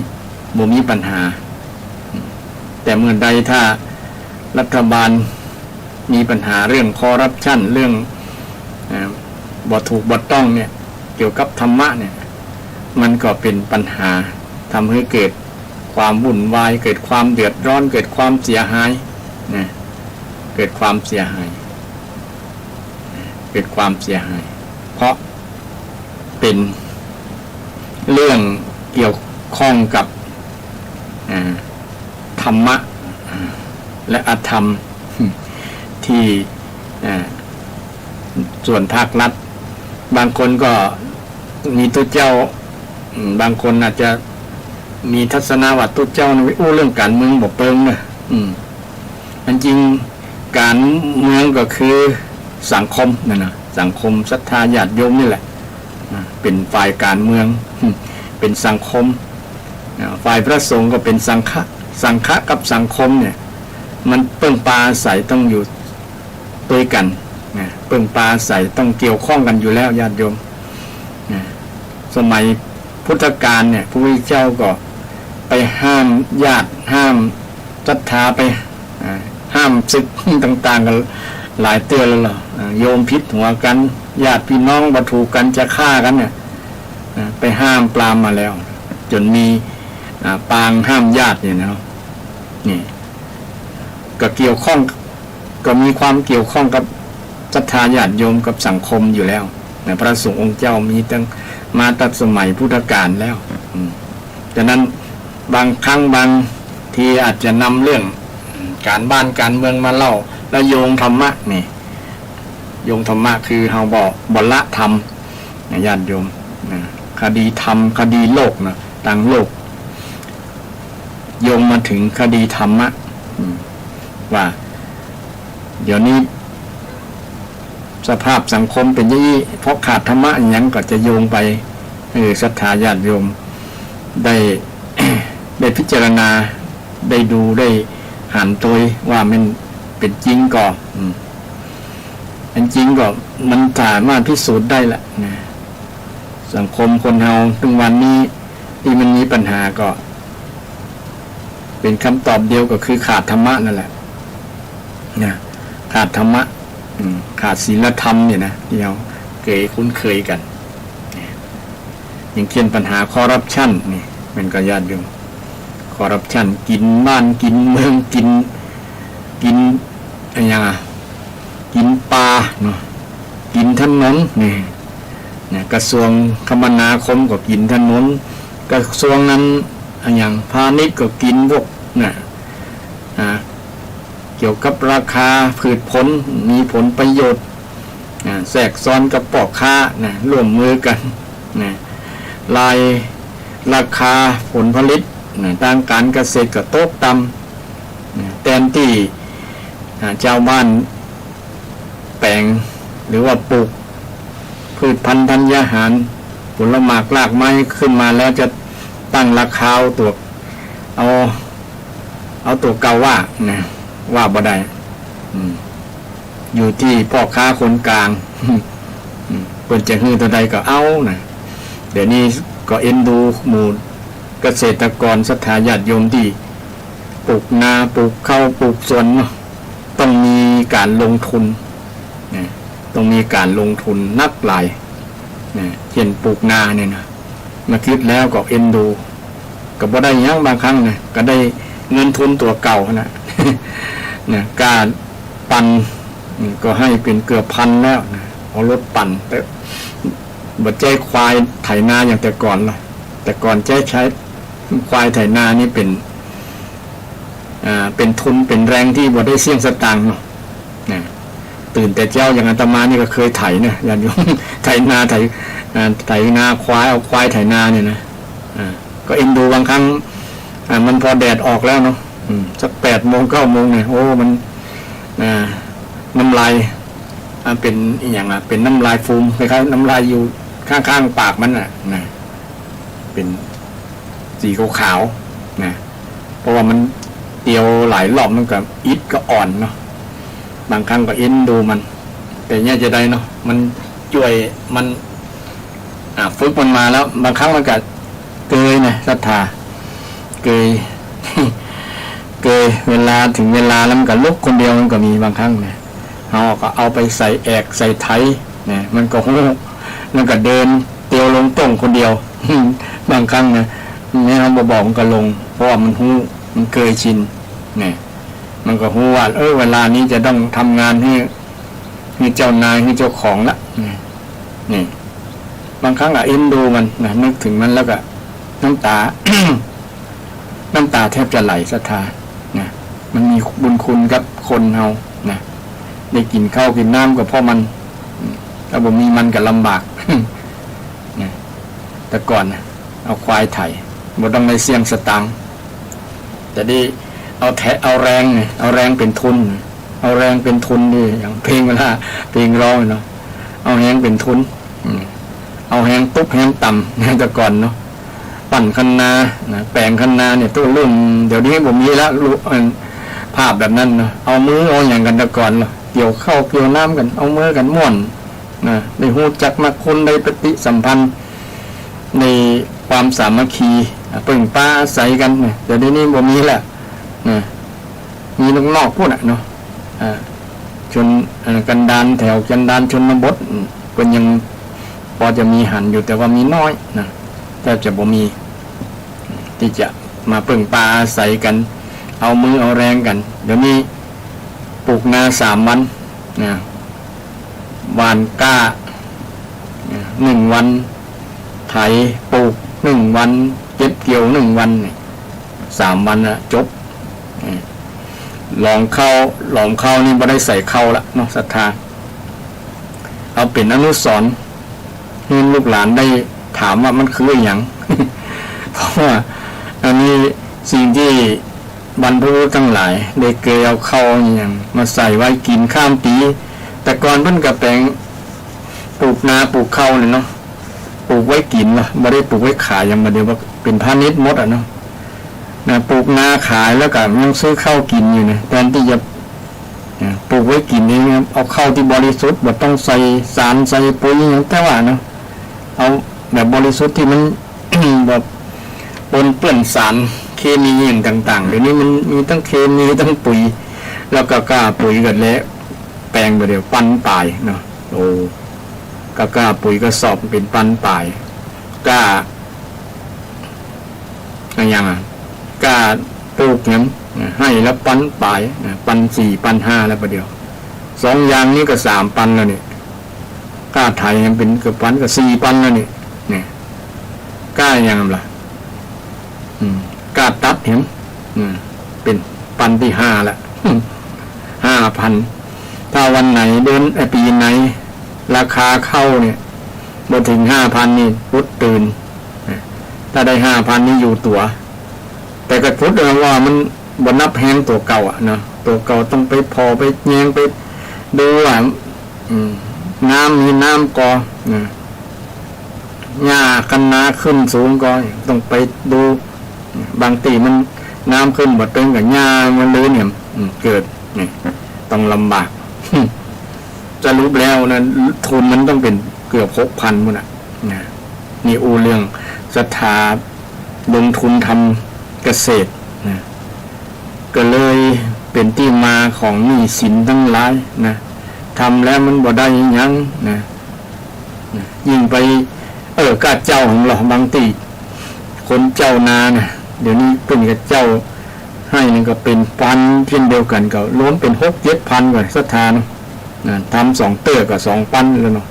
บ่มีปัญหาแต่เมื่อใดถ้ารัฐบาลมีปัญหาเรื่องคอร์รัปชันเรื่องบ่ถูกบ่ต้องเนี่ยเกี่ยวกับธรรมะเนี่ยมันก็เป็นปัญหาทำให้เกิดความวุ่นวายเกิดความเดือดร้อนเกิดความเสียหายนะเกิดความเสียหายเพราะเป็นเรื่องเกี่ยวข้องกับธรรมะและอธรรมที่ส่วนภาครัฐบางคนก็มีตัวเจ้าบางคนอาจจะมีทัศนาว่าตัวเจ้าเรื่องการเมืองบ่เปิงนะอันจริงการเมืองก็คือสังคมนั่นนะสังคมศรัทธาญาติโยมนี่แหละเป็นฝ่ายการเมืองเป็นสังคมฝ่ายพระสงฆ์ก็เป็นสังฆะกับสังคมเนี่ยมันเปิ้งปลาใสต้องอยู่ด้วยกันเปิ้งปลาใสต้องเกี่ยวข้องกันอยู่แล้วญาติโยมสมัยพุทธกาลเนี่ยพระพุทธเจ้าก็ไปห้ามญาติห้ามศรัทธาไปห้ามศึกต่างๆกันหลายเตือนแล้วเหรอโยมพิษหัวกันญาติพี่น้องบรรทุกันจะฆ่ากันเนี่ยไปห้ามปรามมาแล้วจนมีปางห้ามญาติเนี่ยนะนี่ก็เกี่ยวข้องก็มีความเกี่ยวข้องกับศรัทธาญาติโยมกับสังคมอยู่แล้วพระสงฆ์องค์เจ้ามีตั้งมาตั้งสมัยพุทธกาลแล้วดังนั้นบางครั้งบางทีอาจจะนำเรื่องการบ้านการเมืองมาเล่าแล้วโยงธรรมะนี่โยงธรรมะคือเฮาบ่ละธรรมญาติโยมคดีธรรมคดีโลกนะต่างโลกโยงมาถึงคดีธรรมะว่าเดี๋ยวนี้สภาพสังคมเป็นอย่างนี้เพราะขาดธรรมะอย่างนั้นก็จะโยงไปศรัทธาญาติโยมได้ ได้พิจารณาได้ดูได้หันตัวว่ามันเป็นจริงก็เป็นจริงก็มันสามารถพิสูจน์ได้แหละนะสังคมคนเราถึงวันนี้ที่มันมีปัญหาก็เป็นคำตอบเดียวก็คือขาดธรรมะนั่นแหละนะขาดธรรมะขาดศีลธรรมเนี่ยนะที่เราคุ้นเคยกันอย่างเช่นปัญหาคอร์รัปชันนี่มันก็ญาติโยมคอร์รัปชันกินบ้านกินเมืองกินอะไรอย่างกินปลาเนาะกินถนนนี่กระทรวงคมนาคมก็กินถนนกระทรวงนั้นอย่างพาณิชย์ก็กินพวกเนี่ยเกี่ยวกับราคาพืชผลมีผลประโยชน์แทรกซ้อนกับพ่อค้าร่วมมือกันรายราคาผลผลิตทางการเกษตรก็ตกต่ำแทนที่เจ้าบ้านแปลงหรือว่าปลูกพืชพันธุ์ธัญญาหารผลไม้รากไม้ขึ้นมาแล้วจะตั้งราคาเอาตัวเก่าว่าบ่ได้อยู่ที่พ่อค้าคนกลาง เปิดจะฮือตัวใดก็เอานะเดี๋ยวนี้ก็เอ็นดูหมู่เกษตรกรศรัทธาญาติโยมที่ปลูกนาปลูกข้าวปลูกสวนต้องมีการลงทุนนะต้องมีการลงทุนนักหลายนะเช่นปลูกนาเนี่ยนะมาคิดแล้วก็เอ็นดูก็บ่ได้ยังบางครั้งนะก็ได้เงินทุนตัวเก่านะนะการปั่นก็ให้เป็นเกือบพันแล้วนะเอารถปั่นแต่บ่ใจควายไถนาอย่างแต่ก่อนละแต่ก่อนใช้ควายไถนานี่เป็นทุนเป็นแรงที่บ่ได้เสี่ยงสตางค์เนาะนะตื่นแต่เจ้าอย่างอาตมานี่ก็เคยไถนะอย่างไถนาไถนาควายเอาควายไถนาเนี่ยนะก็เอ็นดูบางครั้งมันพอแดดออกแล้วเนาะสัก8 โมง 9 โมงเนี่ยโอ้มันน้ำลายเป็นอย่างเป็นน้ำลายฟูมคล้ายๆน้ำลายอยู่ข้างๆปากมันนะเป็นสีขาวๆนะเพราะว่ามันเตียวหลายรอบมันกับอิฐก็อ่อนเนาะบางครั้งก็เอ็นดูมันแต่เนี่ยจะได้เนาะมันช่วยมันฝึกมันมาแล้วบางครั้งมันก็เกยนะศรัทธาเกย เวลาถึงเวลาแล้วมันก็ลุกคนเดียวมันก็มีบางครั้งนะเราก็เอาไปใส่แอกใส่ไถนะมันก็หูมันก็เดินเตียวลงต้งคนเดียว บางครั้งนะแม่เราบอกมันก็ลงเพราะว่ามันหูมันเคยชินเนี่ยมันก็หูว่าเวลานี้จะต้องทำงานให้เจ้านายให้เจ้าของละนี่บางครั้งเอ็นดูมันนะนึกถึงมันแล้วก็น้ำตา น้ำตาแทบจะไหลศรัทธานะมันมีบุญคุณกับคนเฮานะได้กินข้าวกินน้ำกับพ่อมันถ้าบ่มีมันก็ลำบาก นะแต่ก่อนนะเอาควายไถบ่ต้องในเสี่ยงสตังค์แต่ได้เอาแรงไงเอาแรงเป็นทุนเอาแรงเป็นทุนดิอย่างเพลงเวลาเพลงร้องเนาะเอาแรงเป็นทุนเอาแรงตุ๊บแรงต่ำนะแต่ก่อนเนาะปั่นคันนาแปลงคันนาเนี่ยตัวรุ่นเดี๋ยวนี้ผมมีแล้วภาพแบบนั้นเนาะเอามือเอาอย่างกันแต่ก่อนเนาะเกี่ยวข้าวเกี่ยวน้ำกันเอามือกันม่วนนะได้ฮู้จักมาคนได้ปฏิสัมพันธ์ในความสามัคคีปึ่งป้าอาศัยกันเนี่ยเดี๋ยวนี้ผมมีแหละนะมีนอกๆพูดเนาะชนกันดานแถวกันดานชนบทก็ยังพอจะมีหันอยู่แต่ว่ามีน้อยนะแทบจะบ่มีที่จะมาปึ่งปลาอาศัยกันเอามือเอาแรงกันเดี๋ยวนี้ปลูกนา3 วันนะหว่านก้า1 วันไถปลูก1 วันเก็บเกี่ยว1 วัน3 วันจบลองเข้านี่บ่ได้ใส่เข้าละเนาะศรัทธาเอาเป็นอนุสรณ์ให้ลูกหลานได้ถามว่ามันคืออย่าง เพราะว่าอันนี้สิ่งที่บรรพบุรุษทั้งหลายได้เกยเอาเข้าอย่างมาใส่ไว้กินข้ามปีแต่ก่อนเพิ่นก็แปลงปลูกนาปลูกข้าวเนี่ยเนาะปลูกไว้กินเนาะไม่ได้ปลูกไว้ขายอย่างมาเดียวว่าเป็นพาณิชย์หมดเนาะนะปลูกนาขายแล้วก็ยังซื้อข้าวกินอยู่นะแทนที่จะปลูกไว้กินนี่เอาข้าวที่บริสุทธิ์บ่ต้องใส่สารใส่ปุ๋ยอย่างแต่ว่าเนาะเอาแบบบริสุทธิ์ที่มัน แบบปนเปื้อนสารเคมีอย่างต่างๆเดี๋ยวนี้มันมีทั้งเคมีทั้งปุ๋ยแล้วก็กล้าปุ๋ยกันแล้วแปลงไปเดี๋ยวปั้นปลายเนาะโอ้ก็กล้าปุ๋ยก็สอบเป็นปั้นปลายกล้าอะไรอย่างกล้าปลูกงั้นให้แล้วปั้นปลายปั้น4ปั้น5แล้วประเดี๋ยว2 อย่างนี้ก็3 ปั้นแล้วนี่กล้าไทยมันเป็นกับปั้นก็4 ปั้นแล้วนี่กล้าอย่างไรล่ะกล้าตัดเห็นเป็นปั้นที่5ละ5,000ถ้าวันไหนเดือนปีไหนราคาเข้าเนี่ยบ่ถึง 5,000 นี่พุทธตื่นถ้าได้ 5,000 นี่อยู่ตัวแต่ก็พุทธว่ามันบ่นับแฮงตัวเก่าเนาะตัวเก่าต้องไปพอไปแยงไปดูว่าน้ำมีน้ำกอหญ้าคันนาขึ้นสูงก็ต้องไปดูบางทีมันน้ำขึ้นบ่เต็มกับหญ้ามันเลยเนี่ยเกิดนี่ต้องลำบาก จะรู้แล้วนะทุนมันต้องเป็นเ กือบ6,000มื้อน่ะนะนี่อูเรื่องศรัทธาลงทุนทำเกษตรนะก็เลยเป็นที่มาของหนี้สินทั้งหลายนะทำแล้วมันบ่ได้หยังนะยิ่งไปกาเจ้าของเราบางทีคนเจ้านานะเดี๋ยวนี้เป็นกับเจ้าให้นี่ก็เป็นพันเช่นเดียวกันก็ล้วนเป็น6-7,000ก่อนศรัทธานะทำ2เตื้อก็2,000แล้วเนาะ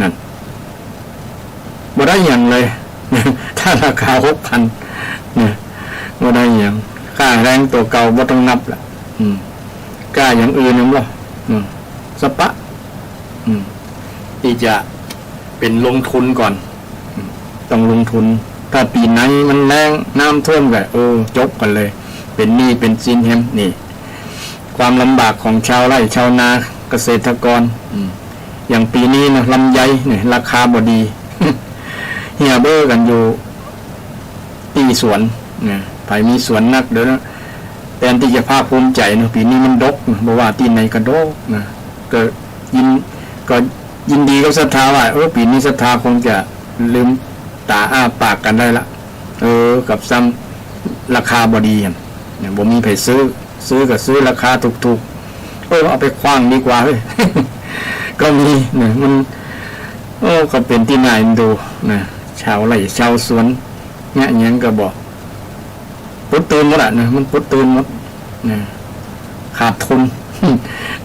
นั่นบ่ได้อย่างเลยถ้าราคา6,000เนี่ยบ่ได้อย่างค่าแรงตัวเก่าบ่ต้องนับละกล้าอย่างอื่นนำบ่สปะที่จะเป็นลงทุนก่อนต้องลงทุนถ้าปีไหนมันแรงน้ำท่วมก็จบกันเลยเป็นหนี้เป็นสินแฮมนี่ความลำบากของชาวไร่ชาวนาเกษตรกรอย่างปีนี้นะลำไยเนี่ยราคาบ่ดี เฮียเบ้อกันอยู่ตีสวนเนี่ยไผมีสวนนักเดี๋ยวนะแทนที่จะภาคภูมิใจนะปีนี้มันดกบ่ว่าที่ไหนก็ดกนะก็ยินดีกับศรัทธาว่าปีนี้ศรัทธาคงจะลืมตาอ้าปากกันได้ละกับซ้ำราคาบ่ดีเนี่ยบ่มีไผซื้อก็ซื้อราคาถูกๆเอาไปคว้างดีกว่าเฮ้ย ก็มีเนี่ยมันก็เป็นที่น่าเอ็นดูนะชาวไร่ชาวสวนเนี่ยหยังก็บอกปุ๊บตื่นหมดอ่ะนะมันปุ๊บตื่นหมดนะขาดทุน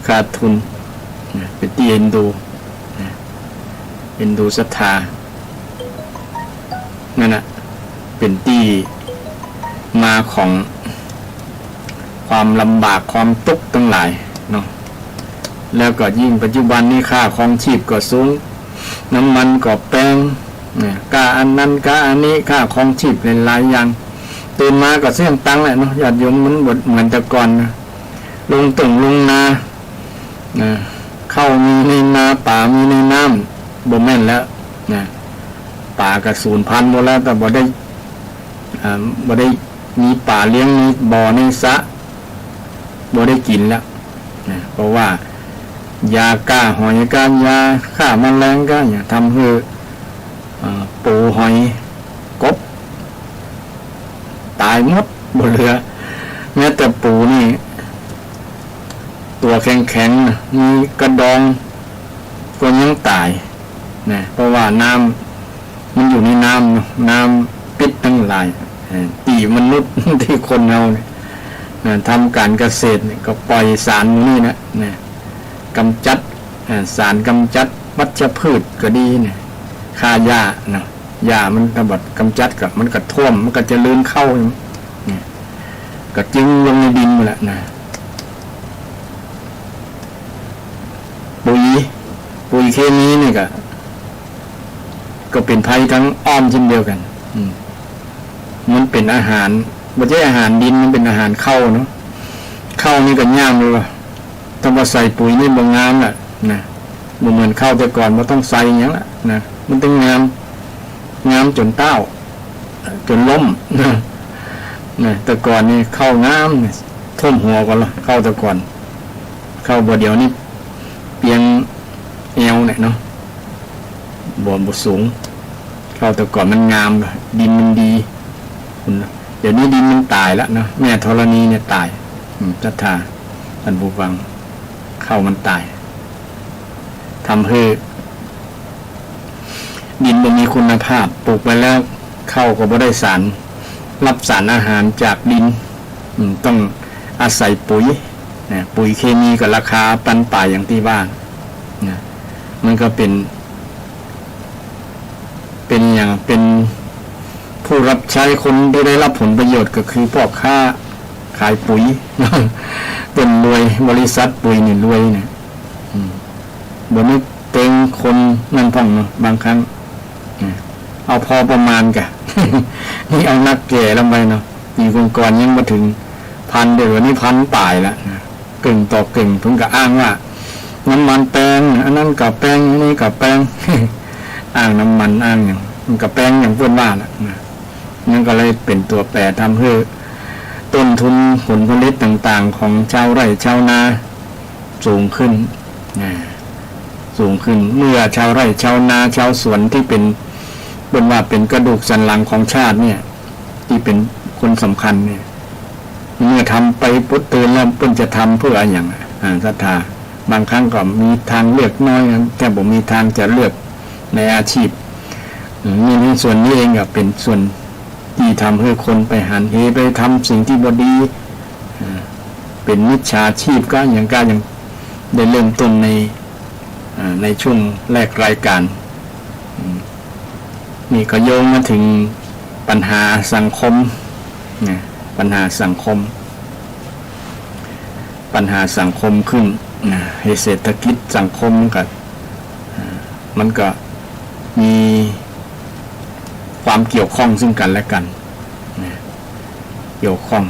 ขาดทุนนะเป็นที่เอ็นดูนะเอ็นดูศรัทธานั่นน่ะเป็นที่มาของความลำบากความทุกข์ทั้งหลายเนาะแล้วก็ยิ่งปัจจุบันนี้ค่าครองชีพก็สูงน้ำมันก็แพงกาอันนั้นกาอันนี้ค่าครองชีพหลายอย่างตื่นมาก็เสี่ยงตังแหละเนาะญาติโยมมันเหมือนแต่ก่อนนะลงนาเข้ามีในนาป่ามีในน้ำบ่แม่นแล้วนะป่าก็สูญพันธุ์หมดแล้วแต่บ่ได้มีป่าเลี้ยงมีบ่อในสระบ่ได้กินแล้วนะเพราะว่ายาฆ่าหอยยาฆ่าแมลงก็อย่าทำให้ปูหอยกบตายหมดบ่เหลือแม้แต่ปูนี่ตัวแข็งๆมีกระดองก็ยังตายนะเพราะว่าน้ำมันอยู่ในน้ำปิดทั้งหลายตีมนุษย์ที่คนเราเนี่ยทำการเกษตรก็ปล่อยสารนี่นะกำจัดสารกำจัดวัชพืชก็ดีเนี่ยฆ่าหญ้าเนาะหญ้ามันกำบัดกำจัดกับมันก็ท่วมมันก็จะลื่นเข้าเนี่ยก็จึงลงในดินหมดแหละนะปุ๋ยเคมีนี่ก็เป็นภัยทั้งอ้อมเช่นเดียวกันมันเป็นอาหารไม่ใช่อาหารดินมันเป็นอาหารเข้าเนาะเข้านี่ก็ย่ามเลยว่ะถ้ามาใส่ปุ๋ยนี่บ่งามล่ะนะบ่เหมือนข้าวแต่ก่อนบ่ต้องใส่หยังล่ะนะมันต้องงามจนเต้าจนล้มนะแต่ก่อนนี่ข้าวงามท่วมหัวก่อนละข้าวแต่ก่อนข้าวบ่เดียวนี่เพียงเอวเนี่ยเนาะบ่สูงข้าวแต่ก่อนมันงามดินมันดีเดี๋ยวนี้ดินมันตายแล้วเนาะแม่ธรณีเนี่ยตายศรัทธาท่านผู้ฟังเข้ามันตายทำให้ดินบ่มีคุณภาพปลูกไปแล้วเข้าก็บ่ได้สารรับสารอาหารจากดินต้องอาศัยปุ๋ยปุ๋ยเคมีกับราคาปันป่ายอย่างที่ว่ามันก็เป็นอย่างเป็นผู้รับใช้คนที่ได้รับผลประโยชน์ก็คือพ่อค้าขายปุ๋ยเป็นรวยบริษัทปุ๋ยนี่รวยเนี่ยบ่นึกเต็งคนนั่นพ่องเนาะบางครั้งเอาพอประมาณกะ นี่เอานักแก่ลงไปเนาะมีองค์กรยังมาถึง1,000เดี๋ยวนี้1,000ป่ายละกึ่งต่อกึ่งเพิ่งก็อ้างว่าน้ำมันแปลงอันนั้นกับแปลงนี่กับแปลง อ้างน้ำมันอ้างอย่างมันกับแปลงอย่างเพื่อนบ้านละนั่นก็เลยเป็นตัวแปรทำให้ต้นทุนผลผลิตต่างๆของชาวไร่ชาวนาสูงขึ้น สูงขึ้นเมื่อชาวไร่ชาวนาชาวสวนที่เป็นว่าเป็นกระดูกสันหลังของชาติเนี่ยที่เป็นคนสำคัญเนี่ยเมื่อทำไปปุ๊บตื่นแล้วปุ่นจะทำเพื่ออย่างศรัทธาบางครั้งก็มีทางเลือกน้อยนะแต่ผมมีทางจะเลือกในอาชีพมีในส่วนนี้เองก็เป็นส่วนที่ทำให้คนไปหันเหไปทำสิ่งที่บดีเป็นมิจฉาชีพก็อย่างได้เริ่มต้นในช่วงแรกรายการนี่ก็โยงมาถึงปัญหาสังคมปัญหาสังคมขึ้นให้เศรษฐกิจสังคมมันก็มีความเกี่ยวข้องซึ่งกันและกันเกี่ยวข้อง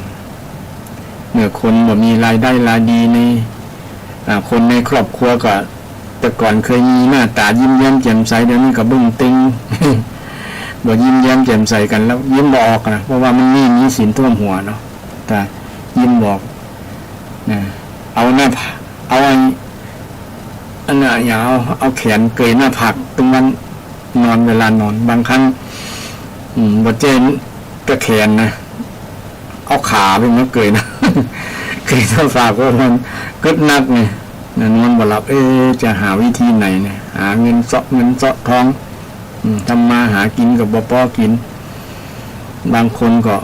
เมื่อคนมีรายได้รายดีในคนในครอบครัวก็แต่ก่อนเคยมีหน้าตายิ้มแย้มแจ่มใสเดี๋ยวนี้ก็บึ้งตึง บ่ยิ้มแย้มแจ่มใสกันแล้วยิ้มบอกนะเพราะว่ามันมีสินท่วมหัวเนาะแต่ยิ้มบอกเอาหน้าเอาอันน่ะอย่าเอาแขนเกยหน้าผากตรงนั้นนอนเวลานอนบางครั้งบ่เจนกระแขนนะเอาขาไปมันเกยนะ เกยหน้าผากก็มันกึดนักเนี่ยนอนบ่หลับจะหาวิธีไหนเนี่ยหาเงินเสาะทองทำมาหากินกับบ่พอกินบางคนก็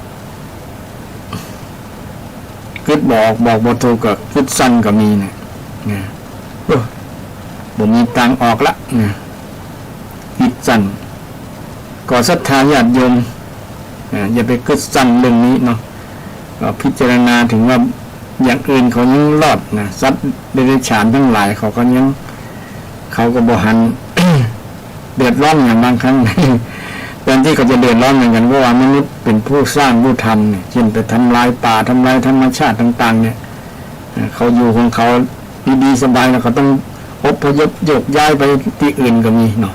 กึดบอกบ่ถูกก็กึดสั้นก็มีเนี่ยบ่มีตังออกละกึดสั้นก็ศรัทธาญาติโยมอย่าไปกึดสั้นเรื่องนี้เนาะก็พิจารณาถึงว่าอย่างอื่นเขายังรอดนะสัตว์เดรัจฉานทั้งหลายเขาก็บ่หัน เดือดร้อนอย่างบางครั้ง แทนที่เขาจะเดือดร้อนเหมือนกันเพราะว่ามนุษย์เป็นผู้สร้างผู้ทำเนี่ยเช่นไปทำลายป่าทำลายธรรมชาติต่างๆเนี่ยเขาอยู่ของเขาดีๆสบายแล้วเขาต้องอพยพโยกย้ายไปที่อื่นก็มีเนาะ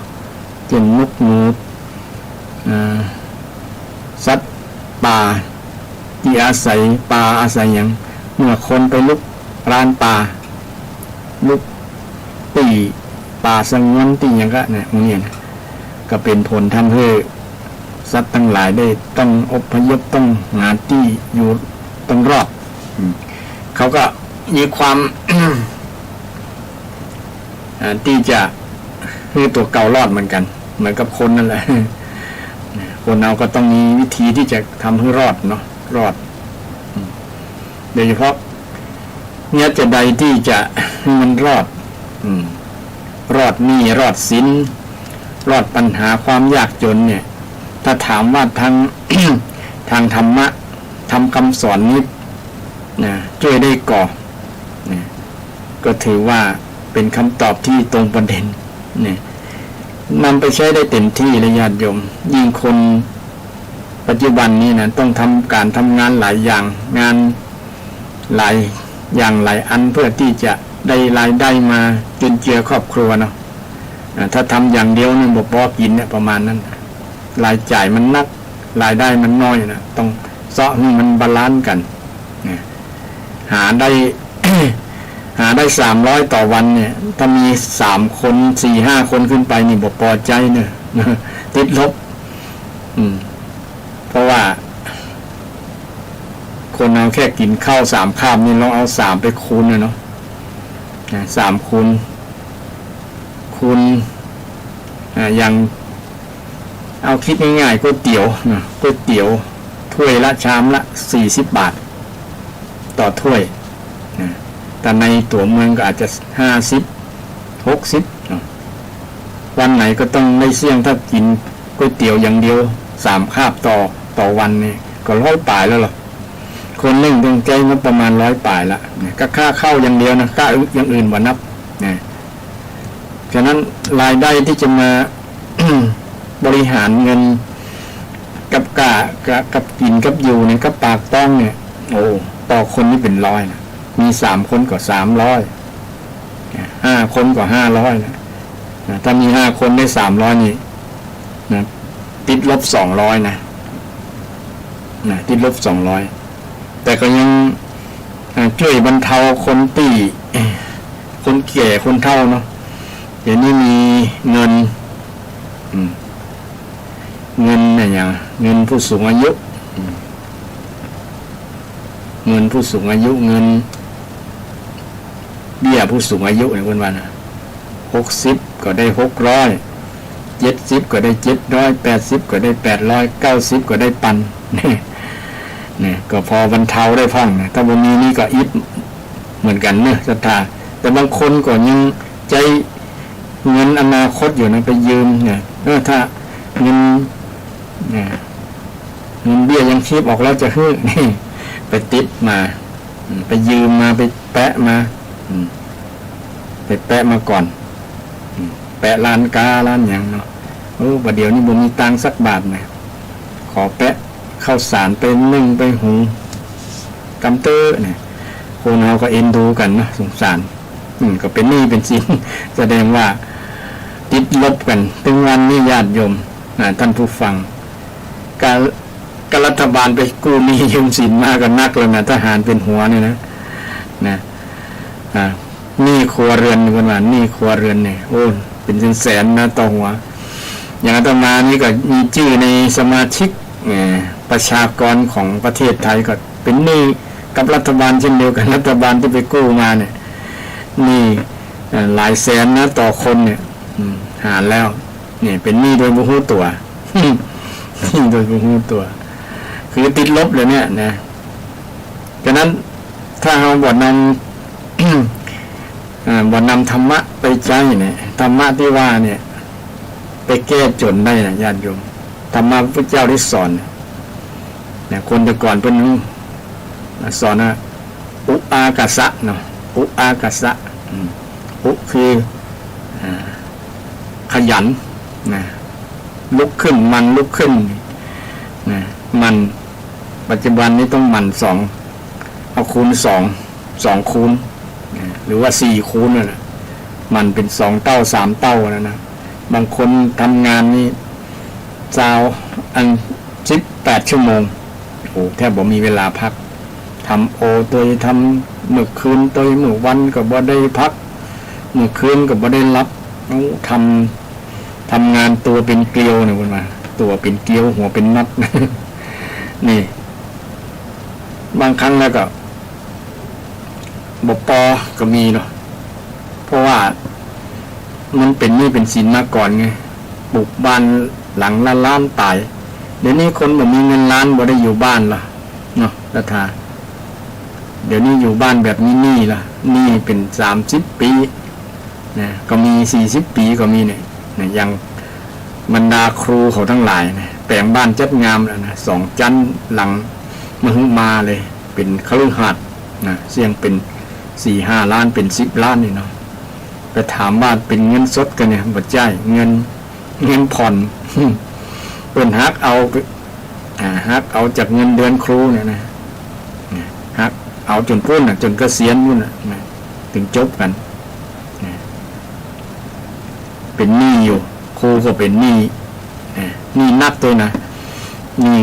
เช่นนกหนูสัตว์ป่าที่อาศัยป่าอาศัยอย่างเมื่อคนไปลุกรานป่าลุกตีป่าสงวนตีอย่างก็เนี่ยนะก็เป็นผลทำให้สัตว์ทั้งหลายได้ต้องอพยพต้องหาที่อยู่ต้องรอดเขาก็มีความ ที่จะให้ตัวเก่ารอดเหมือนกันเหมือนกับคนนั่นแหละ คนเราก็ต้องมีวิธีที่จะทำให้รอดเนาะรอดโดยเฉพาะเนี่ยจะใดที่จะให้มันรอดรอดหนี้รอดสินรอดปัญหาความยากจนเนี่ยถ้าถามว่าทาง ทางธรรมะทำคำสอนนี้นะช่วยได้ก่อนะก็ถือว่าเป็นคำตอบที่ตรงประเด็นเนี่ยนำไปใช้ได้เต็มที่เลยญาติโยมยิ่งคนปัจจุบันนี้นะต้องทำการทำงานหลายอย่างงานหลายอย่างหลายอันเพื่อที่จะได้รายได้มาจุนเจือครอบครัวเนาะถ้าทำอย่างเดียวเนี่ยบ่พอกินเนี่ยประมาณนั้นรายจ่ายมันนักรายได้มันน้อยนะต้องเสาะให้มันบาลานซ์กันหาได้ หาได้300ต่อวันเนี่ยถ้ามี3คน4-5คนขึ้นไปนี่บ่พอใจเนี่ยติดลบเพราะว่าคนเอาแค่กินข้าว3 คาบนี่เราเอา3ไปคูณเนาะ3คูณอย่างเอาคิดง่ายๆก๋วยเตี๋ยวถ้วยละชามละ40 บาทต่อถ้วยแต่ในตัวเมืองก็อาจจะ50-60วันไหนก็ต้องได้เสี่ยงถ้ากินก๋วยเตี๋ยวอย่างเดียว3 คาบต่อวันนี่ก็100 ปลายแล้วหรอคนหนึ่งต้องใจงบประมาณ100 ปลายละก็ค่าเข้าอย่างเดียวนะค่าอย่างอื่นบ่นับฉะนั้นรายได้ที่จะมา บริหารเงินกับกินกับอยู่เนี่ยกับปากต้องเนี่ยโอ้ต่อคนนี่เป็น100นะมี3 คนก็300 5 คนก็500นะถ้ามี5 คนได้300นี่นะติดลบ200นะติดลบ200แต่ก็ยังช่วยบรรเทาคนตีคนแก่คนเฒ่าเนาะ เดี๋ยวนี้มีเงินเงินเนี่ยอย่างเงินผู้สูงอายุเงินผู้สูงอายุเงินเบี้ยผู้สูงอายุในวัน60ก็ได้600 70ก็ได้700 80ก็ได้800 90ก็ได้1,000นี่ก็พอบรรเทาได้พังนะถ้าบ่มีนี่ก็อิดเหมือนกันเนอะศรัทธาแต่บางคนก็ยังใจเงินอนาคตอยู่นะไปยืมเนี่ยถ้าเงินเบี้ยยังชีพออกแล้วจะฮื้อนี่ไปติดมาไปยืมมาไปแปะมาไปแปะมาก่อนแปะร้านการ้านอย่างเนาะประเดี๋ยวนี้บ่มีตังค์สักบาทนะขอแปะข้าวสารไปนึ่งไปหุงกำเตอร์เนี่ยคนเราก็เอ็นดูกันเนาะสงสารก็เป็นหนี้เป็นสินแสดงว่าติดลบกันถึงวันนี้ญาติโยมท่านผู้ฟังการรัฐบาลไปกู้หนี้ยืมสินมากันนักเลยนะทหารเป็นหัวเนี่ยนะหนี้ครัวเรือนวันหนี้ครัวเรือนเนี่ยโอ้เป็นแสนนะต่อหัวอย่างอาตมานี่ก็มีชื่อในสมาชิกประชากรของประเทศไทยก็เป็นหนี้กับรัฐบาลเช่นเดียวกันรัฐบาลที่ไปกู้มาเนี่ยหนี้หลายแสนนะต่อคนเนี่ยหารแล้วเนี่ยเป็นหนี้โดยบ่ฮู้ตัวโดยบ่ฮู้ตัวคือติดลบเลยเนี่ยนะฉะนั้นถ้าเราบ่นำธรรมะไปใจเนี่ยธรรมะที่ว่าเนี่ยไปแก้จนได้นะญาติโยมธรรมะพระเจ้าได้สอนเนี่ยคนแต่ก่อนเพิ่นสอนนะอุอากาสะเนาะอุอากาสะอุคือขยันนะลุกขึ้นมันลุกขึ้นนะมันปัจจุบันนี้ต้องมัน2เอาคูณ2คูณหรือว่า4คูณนั่นแหละมันเป็น2เต้า3เต้าแล้วนะบางคนทำงานนี่18 ชั่วโมงโอ้แทบบ่มีเวลาพักทำโอตัวทำเมื่อคืนตัวเมื่อวันก็บ่ได้พักเมื่อคืนก็บ่ได้รับทำงานตัวเป็นเกลียวเนี่ยคุณมาตัวเป็นเกลียวหัวเป็นน็อตนี่บางครั้งแล้วก็บ่ปอก็มีเนาะเพราะว่ามันเป็นนี่เป็นสินมาก่อนไงปลูกบ้านหลังละล้านตายเดี๋ยวนี้คนบ่มีเงินล้านบ่ได้อยู่บ้านละเนาะรัฐาเดี๋ยวนี้อยู่บ้านแบบนี้นี่ละนี่เป็น30 ปีนะก็มี40 ปีก็มีเนี่ยอย่างบรรดาครูเขาทั้งหลายนะแปลงบ้านจัดงามแล้วนะ2 ชั้นหลังมหึมาเลยเป็นคฤหาสน์นะเสี่ยงเป็น4-5 ล้านเป็น10 ล้านนี่เนาะไปถามว่าเป็นเงินสดกันเนี่ยบ่จ่ายเงินผ่อนเพิ่นฮักเอาจากเงินเดือนครูเนี่ยนะฮักเอาจนพุ่นน่ะจนเกษียณพุ่นน่ะถึงจบกันเป็นหนี้อยู่ครูก็เป็นหนี้นักตัวนะหนี้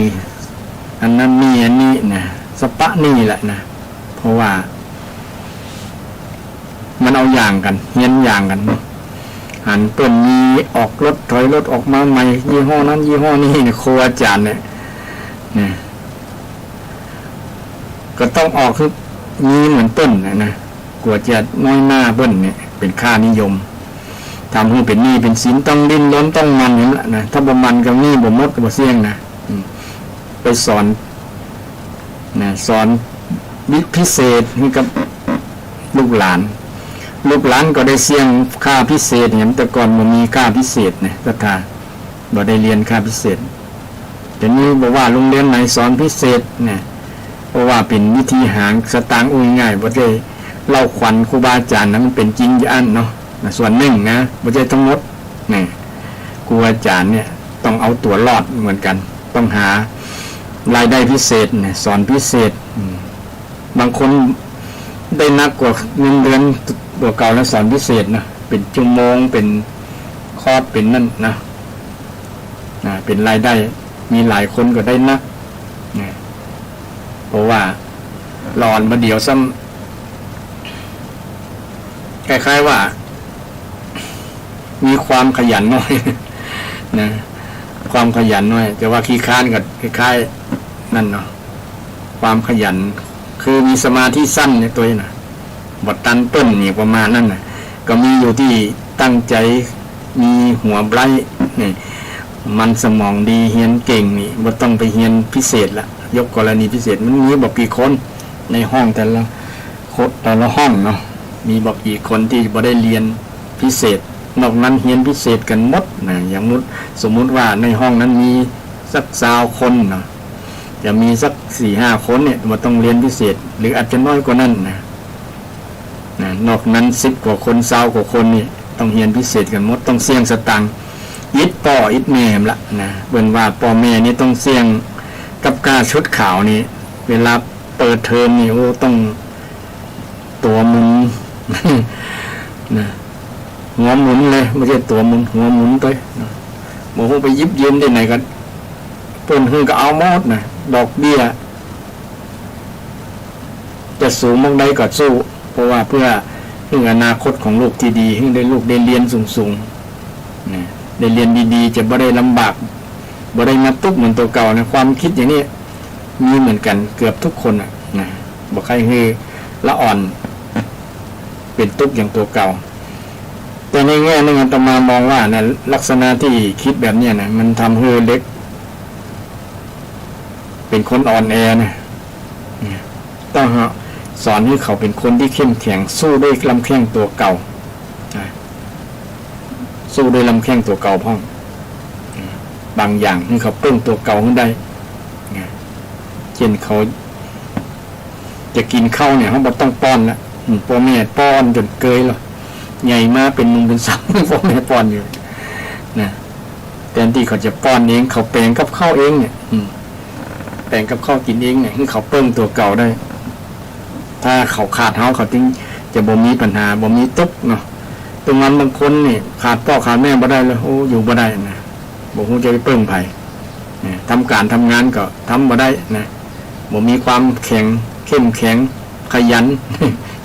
อันนั้นหนี้อันนี้นะสปะหนี้แหละนะเพราะว่ามันเอาอย่างกันเฮียนอย่างกันหันเปิ้นมีออกรถถอยรถออกมาใหม่ยี่ห้อนั้นยี่ห้อนี้เนี่ยครูอาจารย์เนี่ยก็ต้องออกคือมีเหมือนเปิ้นนะกลัวจะน้อยหน้าเปิ้นเนี่ยเป็นค่านิยมทำให้เป็นหนี้เป็นสินต้องดิ้นรนต้องมันอย่างนั้นนะถ้าบ่มันกับหนี้บ่หมดบ่เสี่ยงนะไปสอนวิทย์พิเศษให้กับลูกหลานก็ได้เสี่ยงค่าพิเศษอย่างแต่ก่อนมันมีค่าพิเศษนะก็ท่าบ่ได้เรียนค่าพิเศษเดี๋ยวนี้บอกว่าโรงเรียนไหนสอนพิเศษเนี่ยเพราะว่าเป็นวิธีหาสตางค์ง่ายบ่ได้เล่าขวัญครูบาอาจารย์นั้นมันเป็นจริงอันเนาะส่วนหนึ่งนะบ่ใช่ทั้งหมดนี่ครูอาจารย์เนี่ยต้องเอาตัวรอดเหมือนกันต้องหารายได้พิเศษเนี่ยสอนพิเศษบางคนได้นักกว่าเงินเดือนตัวเก่าแล้วสอนพิเศษนะเป็นชั่วโมงเป็นคอร์สเป็นนั่นนะเป็นรายได้มีหลายคนก็ได้นักเพราะว่าหลอนมาเดี๋ยวซ้ำคล้ายๆว่า มีความขยันน้อย นะความขยันน้อยแต่ว่าขี้ค้านกับคล้ายๆนั่นเนาะความขยันคือมีสมาธิสั้นในตัวน่ะบทตันต้นนี่ประมาณนั้นน่ะก็มีอยู่ที่ตั้งใจมีหัวไบรท์นี่มันสมองดีเฮียนเก่งนี่บ่ต้องไปเฮียนพิเศษละยกกรณีพิเศษมันมีบอกกี่คนในห้องแต่ละห้องเนาะมีบอกกี่คนที่บ่ได้เรียนพิเศษนอกนั้นเรียนพิเศษกันหมดนะอย่างสมมุติว่าในห้องนั้นมีสัก20 คนเนาะจะมีสัก4-5 คนเนี่ยบ่ต้องเรียนพิเศษหรืออาจจะน้อยกว่านั้นนะนอกนั้น10 กว่าคน20 กว่าคนนี่ต้องเรียนพิเศษกันหมดต้องเสี่ยงสตังค์อิดพ่ออิดแม่ละนะเบิ่นว่าพ่อแม่นี่ต้องเสี่ยงกับกาชุดขาวนี่เวลาเปิดเทอมนี่โอ้ต้องตัวหมุน นะหัวหมุนเลยไม่ใช่ตัวหมุนหัวหมุนตัวบ่ฮู้ไปยิบยืมได้ไหนกันเพิ่นก็เอาหมดนะดอกเบี้ยจะสูงมากใดก็สู้เพราะว่าเพื่ออนาคตของลูกที่ดีให้ได้ลูกได้เรียนสูงๆนะได้เรียนดีๆจะบ่ได้ลำบากบ่ได้มาตุกเหมือนตัวเก่านะความคิดอย่างนี้มีเหมือนกันเกือบทุกคนนะบ่ใครให้ละอ่อนเป็นตุกอย่างตัวเก่าแต่ในแง่นึงอาตมามองว่านะลักษณะที่คิดแบบนี้นะมันทำให้เล็กเป็นคนอ่อนแอนะต้องสอนให้เขาเป็นคนที่เข้มแข็งสู้ด้วยลำแข้งตัวเก่าสู้ด้วยลำแข้งตัวเก่าพ่องบางอย่างให้เขาเปิ้งตัวเก่าขึ้นได้เช่นเขาจะกินข้าวเนี่ยเขาบอกต้องป้อนนะพ่อแม่ป้อนจนเกยหรอใหญ่มาเป็นมุมเป็นสังพ่อแม่ป้อนอยู่นะแทนที่เขาจะป้อนเองเขาแปลงกับข้าวเองเนี่ยแปลงกับข้าวกินเองเนี่ยให้เขาเปิ้งตัวเก่าได้ถ้าเขาขาดเขาถึงจะบ่มีปัญหาบ่มีตุ๊กเนาะตรงนั้นบางคนนี่ขาดพ่อขาดแม่บ่ได้เลยโอ้อยู่บ่ได้นะบ่ฮู้จะไปเปิ้งไผทำการทำงานก็ทำบ่ได้นะบ่มีความเข้มแข็งขยัน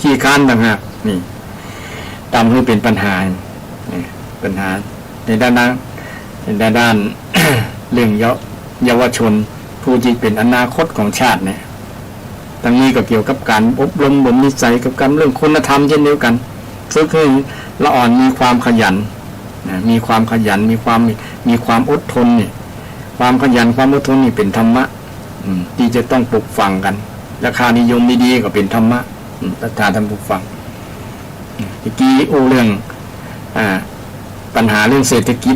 ขี้ค้านต่างหากนี่ตามให้เป็นปัญหาปัญหาในด้าน เรื่องเยาวชนผู้ที่เป็นอนาคตของชาติเนี่ยทั้งนี้ก็เกี่ยวกับการอบรมบ่มนิสัยกับการเรื่องคุณธรรมเช่นเดียวกันฝึกให้ละอ่อนมีความขยันมีความขยันมีความอดทนนี่ความขยันความอดทนนี่เป็นธรรมะที่จะต้องปลูกฝังกันราคานิยมดีๆก็เป็นธรรมะรัฐาท่านปลูกฝังเมื่อกี้เรื่องปัญหาเรื่องเศรษฐกิจ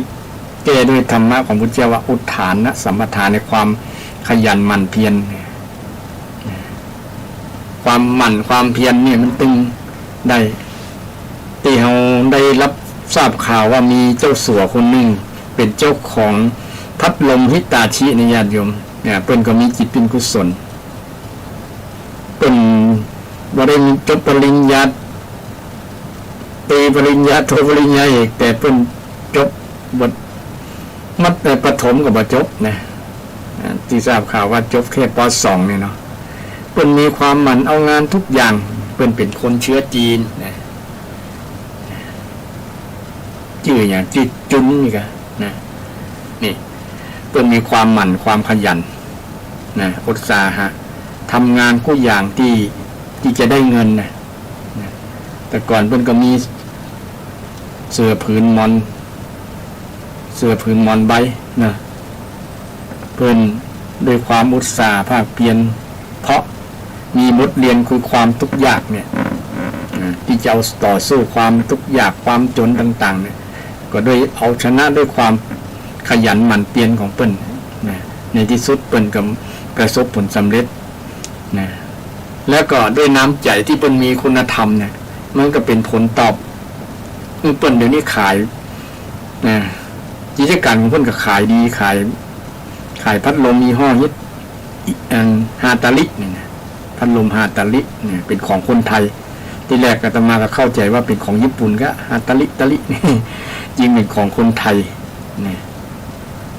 แก้ด้วยธรรมะของพุทธเจ้าว่าอุทธานนะสัมปทานในความขยันหมั่นเพียรความหมั่นความเพียรเนี่ยมันตึงได้ที่เราได้รับทราบข่าวว่ามีเจ้าสัวคนหนึ่งเป็นเจ้าของพัดลมฮิตาชิในญาติโยมเนี่ยเพิ่นก็มีจิตเป็นกุศลเพิ่นบ่ได้จบปริญญาตรีปริญญาโทปริญญาเอกแต่เพิ่นจบบทมัธยมประถมก็บ่จบนะที่ทราบข่าวว่าจบแค่ป.2 นี่เนาะเพิ่นมีความหมั่นเอางานทุกอย่างเพิ่นเป็นคนเชื้อจีนนะชื่ออย่างชื่อจุนนี่ก็นะนี่เพิ่นมีความหมั่นความขยันนะอุตสาหะทำงานทุกอย่างที่จะได้เงินนะแต่ก่อนเพิ่นก็มีเสื้อผืนมอนใบนะเพิ่นด้วยความอุตสาหะภาคเพียรเพราะมีบทเรียนคือความทุกข์ยากเนี่ยที่จะเอาต่อสู้ความทุกข์ยากความจนต่างๆเนี่ยก็ด้วยเอาชนะด้วยความขยันหมั่นเพียรของเพิ่นนะในที่สุดเพิ่นก็ประสบผลสำเร็จนะแล้วก็ด้วยน้ำใจที่เพิ่นมีคุณธรรมเนี่ยมันก็เป็นผลตอบเพิ่นเดี๋ยวนี้ขายนะกิจการของเพิ่นก็ขายดีขายพัดลมมีห้อฮิตฮาตาลิเนี่ยนะพัดลมฮาตาลิเนี่ยเป็นของคนไทยที่แรกอาตมาก็เข้าใจว่าเป็นของญี่ปุ่นก็ฮาตาลินี่จริงเป็นของคนไทยเนี่ย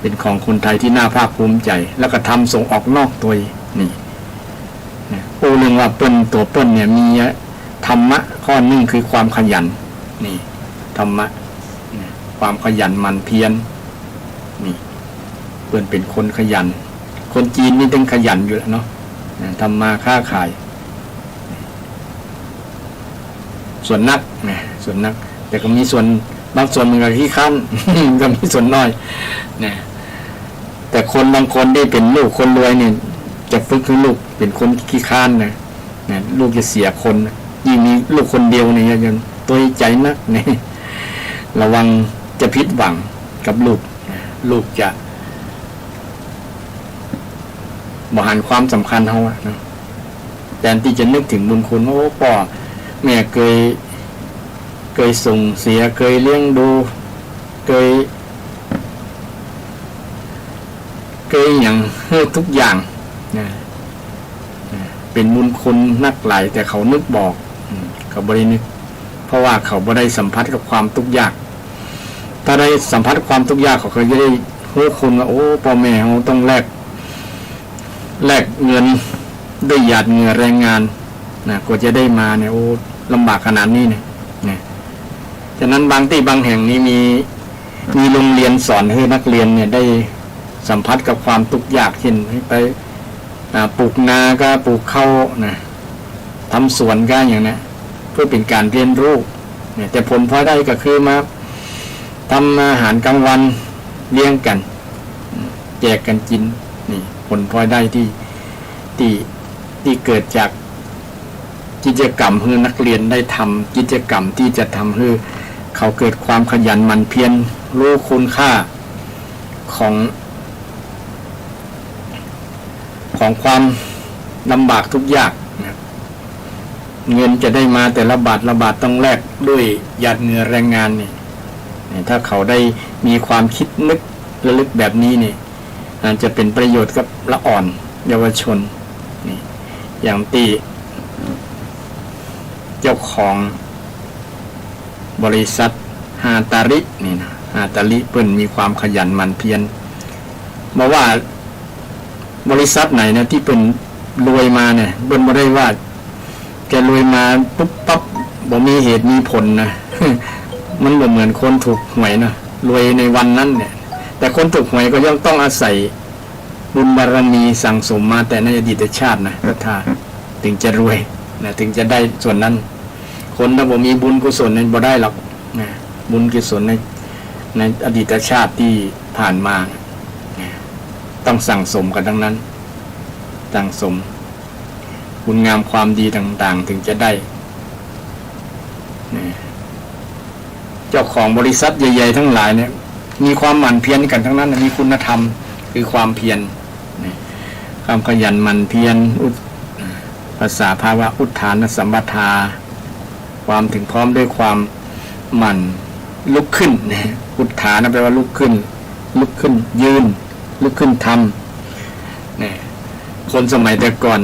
เป็นของคนไทยที่น่าภาคภูมิใจแล้วก็ทำส่งออกนอกตัวนี่เรื่องว่าเปิ้นเนี่ยมีธรรมะข้อหนึ่งคือความขยันนี่ธรรมะ ความขยันหมั่นเพียรนี่เพื่อนเป็นคนขยันคนจีนนี่ต้องขยันอยู่แล้วเนาะทำมาค้าขายส่วนนักนะส่วนนักแต่ก็มีส่วนบางส่วนมันก็ขี้ข้าน ก็มีส่วนน้อยนะแต่คนบางคนที่เป็นลูกคนรวยเนี่ยจะฝึกให้ลูกเป็นคนขี้ข้านนะลูกจะเสียคนยิ่งมีลูกคนเดียวเนี่ยยังตัวใจนักเนี่ยระวังจะผิดหวังกับลูกลูกจะบริหารความสำคัญเขาอะนะแทนที่จะนึกถึงบุญคุณโอ้พ่อแม่เคยส่งเสียเคยเลี้ยงดูเคยอย่างทุกอย่างนะเป็นบุญคุณนักหลายแต่เขานึกบอกเขาบ่ได้นึกเพราะว่าเขาบ่ได้สัมผัสกับความทุกข์ยากถ้าได้สัมผัสความทุกข์ยากเขาจะได้รู้คุณว่าโอ้พ่อแม่เขาต้องแลกเงินด้วยหยาดเหงื่อแรงงานนะกว่าจะได้มาเนี่ยโอ้ลำบากขนาดนี้เนี่ยฉะนั้นบางที่บางแห่งนี้มีโรงเรียนสอนให้นักเรียนเนี่ยได้สัมผัสกับความทุกข์ยากเช่นไปปลูกนาก็ปลูกข้าวนะทำสวนก็อย่างนี้เพื่อเป็นการเรียนรู้เนี่ยแต่ผลพลอยได้ก็คือมาทำอาหารกลางวันเลี้ยงกันแจกกันกินนี่ผลพลอยได้ที่เกิดจากกิจกรรมให้นักเรียนได้ทำกิจกรรมที่จะทำให้เขาเกิดความขยันหมั่นเพียรรู้คุณค่าของความลำบากทุกยากเงินจะได้มาแต่ละบาทต้องแลกด้วยหยาดเหงื่อแรงงานนี่ถ้าเขาได้มีความคิดนึกระลึกแบบนี้นี่จะเป็นประโยชน์กับละอ่อนเยาวชนนี่อย่างที่เจ้าของบริษัทฮาตารินี่นะฮาตาริเพิ่นมีความขยันหมั่นเพียรมาว่าบริษัทไหนนะที่เป็นรวยมาเนี่ยเพิ่นบ่ได้ว่าแกรวยมาปุ๊บปั๊บบ่มีเหตุมีผลนะ มันบ่เหมือนคนถูกหวยนะรวยในวันนั้นเนี่ยแต่คนถูกหวยก็ยังต้องอาศัยบุญบารมีสั่งสมมาแต่ในอดีตชาตินะถ้าถึงจะรวยนะถึงจะได้ส่วนนั้นคนถ้าบ่มีบุญกุศลนั้นบ่ได้หรอกนะบุญกุศลในอดีตชาติที่ผ่านมาต้องสั่งสมกันทั้งนั้นสั่งสมคุณงามความดีต่างๆถึงจะได้เจ้าของบริษัทใหญ่ๆทั้งหลายเนี่ยมีความหมั่นเพียรกันทั้งนั้นมีคุณธรรมคือความเพียรความขยันหมั่นเพียรภาษาภาวะอุทธานสัมปทาความถึงพร้อมด้วยความหมั่นลุกขึ้นอุทธานแปลว่าลุกขึ้นยืนลุกขึ้นทำเนี่ยคนสมัยแต่ก่อน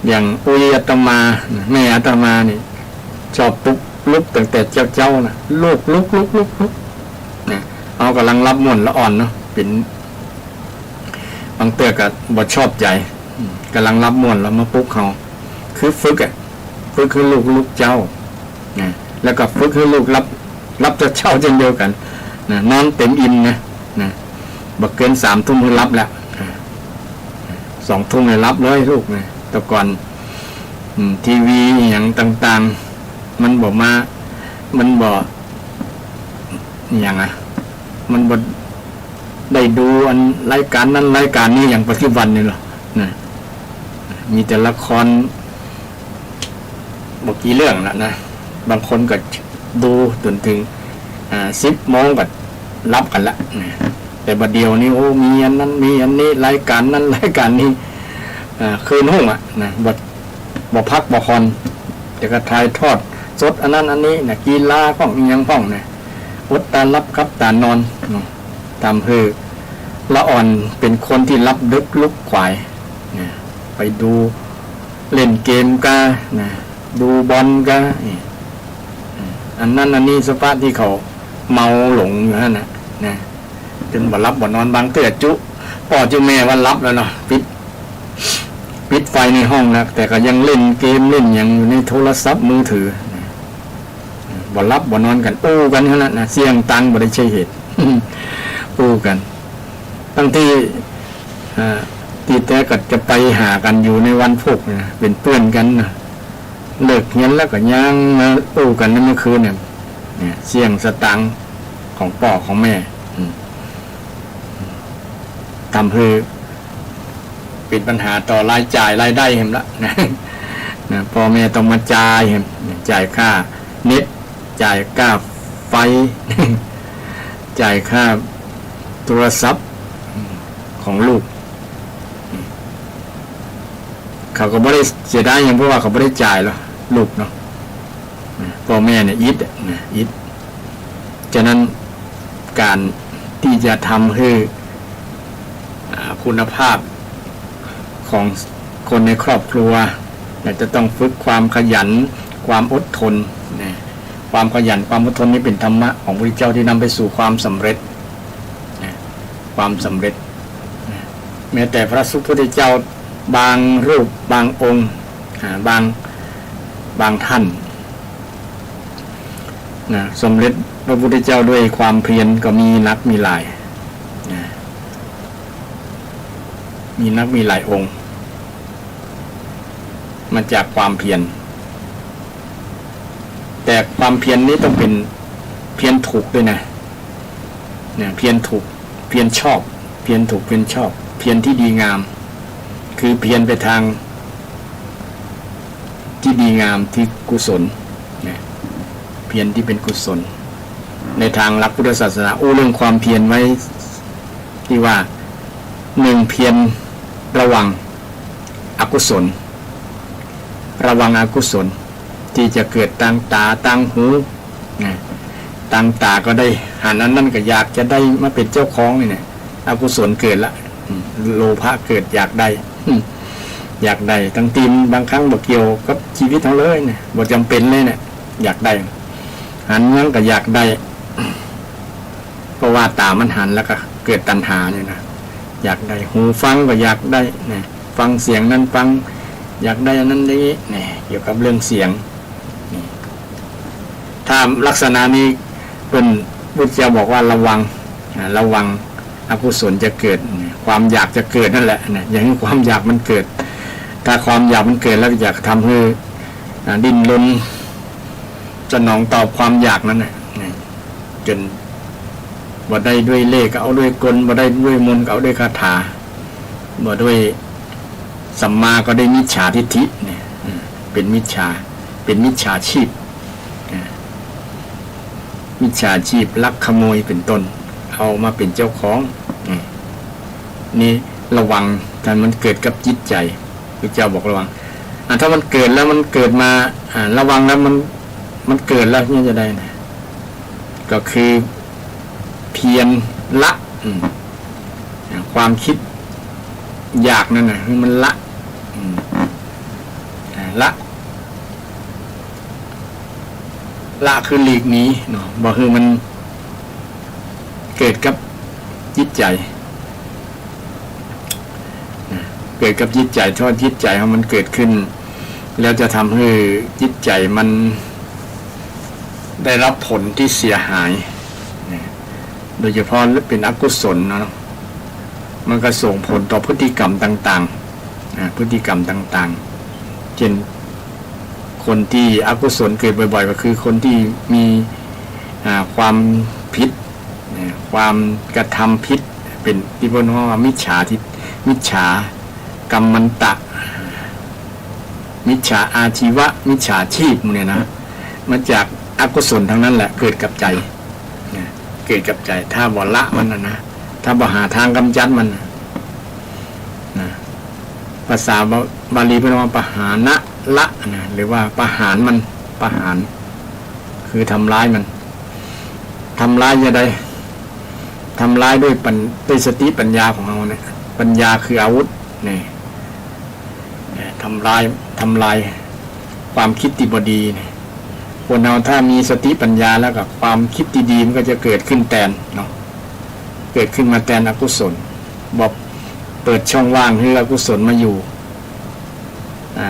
อย่างอุยอาตมาแม่อาตมานี่ชอบปุ๊บลุกตั้งแต่เจ้านะลุกเนี่ยเอากำลังรับม่วนละอ่อนเนาะเป็นบางเตื้อก็บ่ชอบใจกำลังรับม่วนแล้วมาปุ๊บเขาคือฝึกคือลูกเจ้านะแล้วก็ฝึกคือลูกรับเจ้าเช่นเดียวกันนะนอนเต็มอิ่มนะบักเกิน3 ทุ่มให้รับแล้ว2 ทุ่มให้รับเลยลูกนะแต่ก่อนทีวีอย่างต่างๆมันบอกมามันบอกอย่างมันบอกได้ดูอันรายการนั้นรายการนี้อย่างปัจจุบันนี่หรอนะมีแต่ละครบอกกี่เรื่องแล้วนะบางคนก็ดูจนถึง10 โมงก็รับกันละนะแต่บัดเดียวนี้โอ้มีอันนั้นมีอันนี้รายการนั้นรายการนี้คืนห้องนะบ่พักบ่คอนจะกระทายทอดสดอันนั้นอันนี้นะกีฬาข้องยังข้องนะอดตารับครับตานอนตามเพื่อละอ่อนเป็นคนที่รับดึกลุกขวายนะไปดูเล่นเกมกันนะดูบอลกันอันนั้นอันนี้สภาพที่เขาเมาหลงอยู่นั่นนะจนบ่รับบ่นอนบางเตื้อจุพ่อจุแม่ว่ารับแล้วเนาะปิดไฟในห้องนะแต่ก็ยังเล่นเกมเล่นอย่างอยู่ในโทรศัพท์มือถือแบ บ่รับบ่นอนกันอู้กันเท่านั้นนะเสียงตังบ่ได้ใช่เหตุ อู้กันบางที่ตีแต่ก็จะไปหากันอยู่ในวันพุกนะเป็นเพื่อนกันนะเลิกเงี้ยแล้วก็ย่างมาอู้กันในเมื่อคืนเนี่ยเสียงสตังของพ่อของแม่ทำให้เป็นปัญหาต่อรายจ่ายรายได้เห็นละนะพ่อแม่ต้องมาจ่ายเห็นจ่ายค่าเน็ตจ่ายค่าไฟ จ่ายค่าโทรศัพท์ของลูกเขาก็ไม่ได้เสียดายอย่างเพราะว่าเขาไม่ได้จ่ายหรอกลูกเนาะพ่อแม่เนี่ยอิดฉะนั้นการที่จะทำให้คุณภาพของคนในครอบครัวจะต้องฝึกความขยันความอดทนความขยันความอดทนนี้เป็นธรรมะของพระพุทธเจ้าที่นำไปสู่ความสำเร็จความสำเร็จแม้แต่พระสุพุทธเจ้าบางรูปบางองค์บางท่านสำเร็จพระพุทธเจ้าด้วยความเพียรก็มีนักมีหลายมีนักมีหลายองค์มาจากความเพียรแต่ความเพียรนี้ต้องเป็นเพียรถูกด้วยนะเพียรถูกเพียรชอบเพียรถูกเพียรชอบเพียรที่ดีงามคือเพียรไปทางที่ดีงามที่กุศลเพียรที่เป็นกุศลในทางหลักพุทธศาสนาเรื่องความเพียรไว้ที่ว่า1เพียรระวังอกุศลระวังอกุศลที่จะเกิดทางตาทางหูทางตาก็ได้หันนั้นก็อยากจะได้มาเป็นเจ้าของนี่อกุศลเกิดละโลภะเกิดอยากได้อยากได้ทั้งตีนบางครั้งบ่เกี่ยวกับชีวิตทั้งเลยเนี่ยบ่จำเป็นเลยเนี่ยอยากได้หันนั้นก็อยากได้เพราะว่าตามันหันแล้วก็เกิดตัณหาเนี่ยนะอยากได้หูฟังก็อยากได้เนี่ยฟังเสียงนั้นฟังอยากได้อันนั้นนี้เนี่ยเกี่ยวกับเรื่องเสียงถ้าลักษณะนี้เป็นพุทธเจ้าบอกว่าระวังอกุศลจะเกิดความอยากจะเกิดนั่นแหละนะอย่างนี้ความอยากมันเกิดถ้าความอยากมันเกิดแล้วอยากทำให้ดิ้นรนสนองตอบความอยากนั้นนะจนบ่ได้ด้วยเลขก็เอาด้วยกลบ่ได้ด้วยมนต์ก็เอาด้วยคาถาบ่ด้วยสัมมาก็ได้มิจฉาทิฏฐิเนี่ยเป็นมิจฉาชีพมิจฉาชีพลักขโมยเป็นต้นเอามาเป็นเจ้าของนี่ระวังถ้ามันเกิดกับจิตใจพระเจ้าบอกระวังถ้ามันเกิดแล้วมันเกิดมาระวังแล้วมันเกิดแล้วนี่จะได้นะก็คือเพียรละความคิดอยากนั่นนะมันละคือหลีกหนีเนาะบอกคือมันเกิดกับจิตใจเกิดกับจิตใจทอดจิตใจของมันเกิดขึ้นแล้วจะทำให้จิตใจมันได้รับผลที่เสียหายโดยเฉพาะเป็นอกุศลเนาะมันก็ส่งผลต่อพฤติกรรมต่างๆพฤติกรรมต่างๆเช่นคนที่อกุศลเกิดบ่อยๆก็คือคนที่มีความผิดความกระทำผิดเป็นที่พูดว่ามิจฉากรรมันตะมิจฉาอาชีวะมิจฉาชีพเนี่ยนะมาจากอกุศลทั้งนั้นแหละเกิดกับใจเกิดกับใจถ้าบ่ละมันนะถ้าบ่หาทางกำจัดมันนะภาษาบาลีเป็นว่าปหานะละนะหรือว่าประหารมันประหารคือทำร้ายมันทำร้ายยังไงทำร้ายด้วยสติปัญญาของเราเนี่ยปัญญาคืออาวุธนี่ทำลายความคิดที่บ่ดีเนี่ยคนเราถ้ามีสติปัญญาแล้วกับความคิดที่ดีมันก็จะเกิดขึ้นแทนเนาะเกิดขึ้นมาแทนอกุศลบอกเปิดช่องว่างให้อกุศลมาอยู่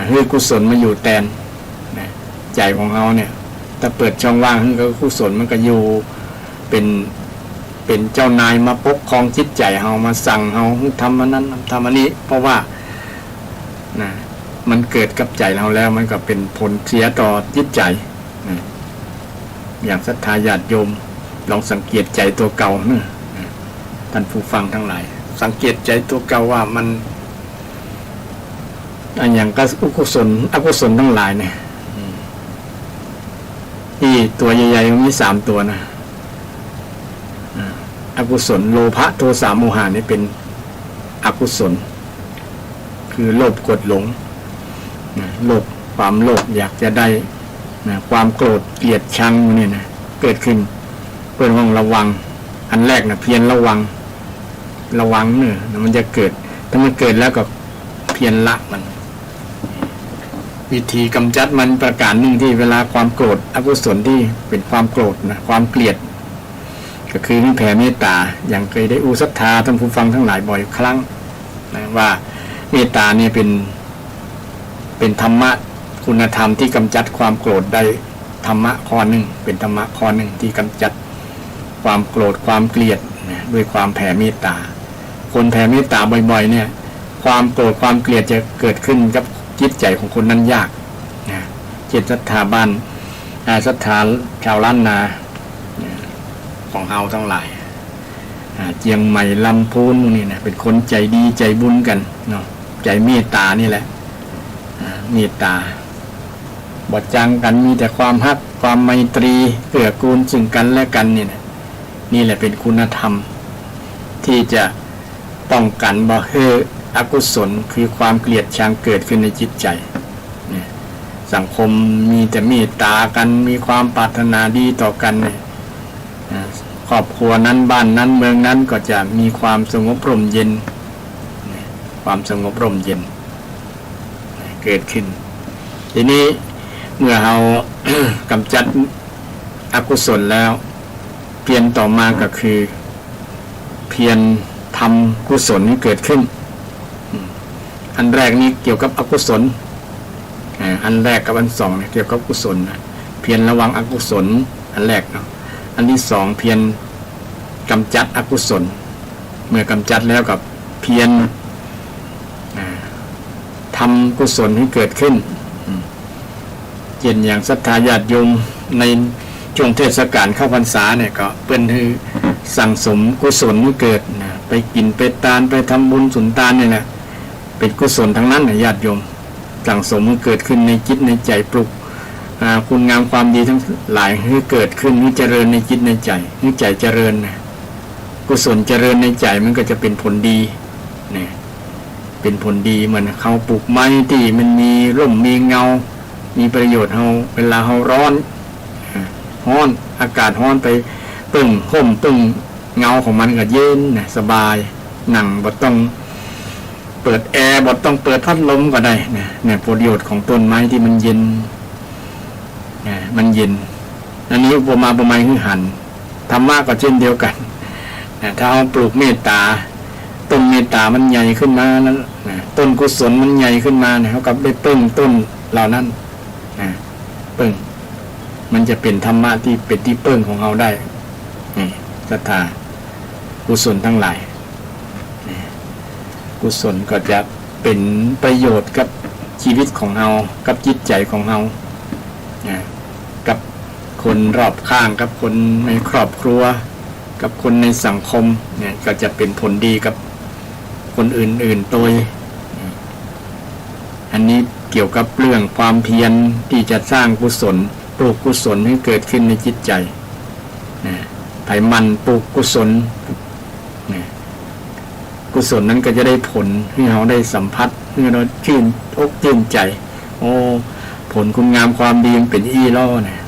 ให้กุศลมาอยู่แทนใจของเราเนี่ย ถ้าเปิดช่องว่างก็กุศลมันก็อยู่เป็นเจ้านายมาปกครองจิตใจเฮามาสั่งเฮาทำอันนั้นทำอันนี้เพราะว่านะมันเกิดกับใจเราแล้วมันก็เป็นผลเสียต่อจิตใจนะอย่างศรัทธาญาติโยมลองสังเกตใจตัวเก่านะท่านผู้ฟังทั้งหลายสังเกตใจตัวเก่าว่ามันอันอย่างก็อกุศลทั้งหลายเนี่ยที่ตัวใหญ่ๆมี3ตัวนะอกุศลโลภะโทสะโมหะนี่เป็นอกุศลคือโลภโกรธหลงโลภความโลภอยากจะได้ความโกรธเกลียดชังนี่นะเกิดขึ้นเพื่อระวังอันแรกนะเพียรระวังเนี่ยมันจะเกิดถ้ามันเกิดแล้วก็เพียรละมันวิธีกำจัดมันประการหนึ่งที่เวลาความโกรธอกุศลที่เป็นความโกรธนะความเกลียดก็คือแผ่เมตตาอย่างเคยได้ศรัทธาท่านผู้ฟังทั้งหลายบ่อยครั้งนะว่าเมตตาเนี่ยเป็นธรรมะคุณธรรมที่กำจัดความโกรธได้ธรรมะข้อหนึ่งเป็นธรรมะข้อหนึ่งที่กำจัดความโกรธความเกลียดนะด้วยความแผ่เมตตาคนแผ่เมตตาบ่อยๆเนี่ยความโกรธความเกลียดจะเกิดขึ้นกับจิตใจของคนนั้นยากนะจิตศรัทธาบ้านศรัทธาชาวล้านนาของเฮาทั้งหลายเจียงใหม่ลำพูนนี่นะเป็นคนใจดีใจบุญกันเนาะใจเมตตานี่แหละเมตตาบ่จังกันมีแต่ความฮักความไมตรีเกื้อกูลซึ่งกันและกันนี่นะนี่แหละเป็นคุณธรรมที่จะป้องกันบ่ให้อกุศลคือความเกลียดชังเกิดขึ้นในจิตใจสังคมมีแต่เมตตากันมีความปรารถนาดีต่อกันเนี่ยครอบครัวนั้นบ้านนั้นเมืองนั้นก็จะมีความสงบร่มเย็นความสงบร่มเย็นเกิดขึ้นทีนี้เมื่อเรา กำจัดอกุศลแล้วเพียรต่อมาก็คือเพียรทำกุศลให้เกิดขึ้นอันแรกนี้เกี่ยวกับอกุศลอันแรกกับอันสองเกี่ยวกับกุศลเพียรระวังอกุศลอันแรกเนาะอันที่สองเพียรกำจัดอกุศลเมื่อกำจัดแล้วกับเพียรทำกุศลให้เกิดขึ้นเช่นอย่างศรัทธาญาติโยมในช่วงเทศกาลเข้าพรรษาเนี่ยก็เป็นคือสั่งสมกุศลให้เกิดไปกินไปทานไปทำบุญสุนทานเนี่ยนะเป็นกุศลทั้งนั้นญาติโยมสั่งสมให้เกิดขึ้นในจิตในใจปลุกคุณงามความดีทั้งหลายให้เกิดขึ้นให้เจริญในจิตในใจให้ใจเจริญนะกุศลเจริญในใจมันก็จะเป็นผลดีเนี่ยเป็นผลดีเหมือนเขาปลูกไม้ที่มันมีร่มมีเงามีประโยชน์เฮาเวลาเฮาร้อนอากาศร้อนไปปึ้งห่มปึ้งเงาของมันก็เย็นนะสบายนั่งบ่ต้องเปิดแอร์บ่ต้องเปิดพัดลมก็ได้เนี่ยประโยชน์ของต้นไม้ที่มันเย็นมันเย็นอันนี้อุปมาประไมยคือหันธรรมะก็เช่นเดียวกันถ้าเราปลูกเมตตาต้นเมตตามันใหญ่ขึ้นมานั้นต้นกุศลมันใหญ่ขึ้นมาเขากับได้ปึ้งต้นเหล่านั้นปึ้งมันจะเป็นธรรมะที่เป็นที่ปึ้งของเราได้ศรัทธากุศลทั้งหลายกุศลก็จะเป็นประโยชน์กับชีวิตของเรากับจิตใจของเรากับคนรอบข้างกับคนในครอบครัวกับคนในสังคมเนี่ยก็จะเป็นผลดีกับคนอื่นๆโดยอันนี้เกี่ยวกับเรื่องความเพียรที่จะสร้างกุศลปลูกกุศลให้เกิดขึ้นในจิตใจไผมันปลูกกุศลกุศลนั้นก็จะได้ผลให้เราได้สัมผัสให้เราชื่นอกชื่นใจโอ้ผลคุณงามความดีมันเป็นอี้ล่อนะ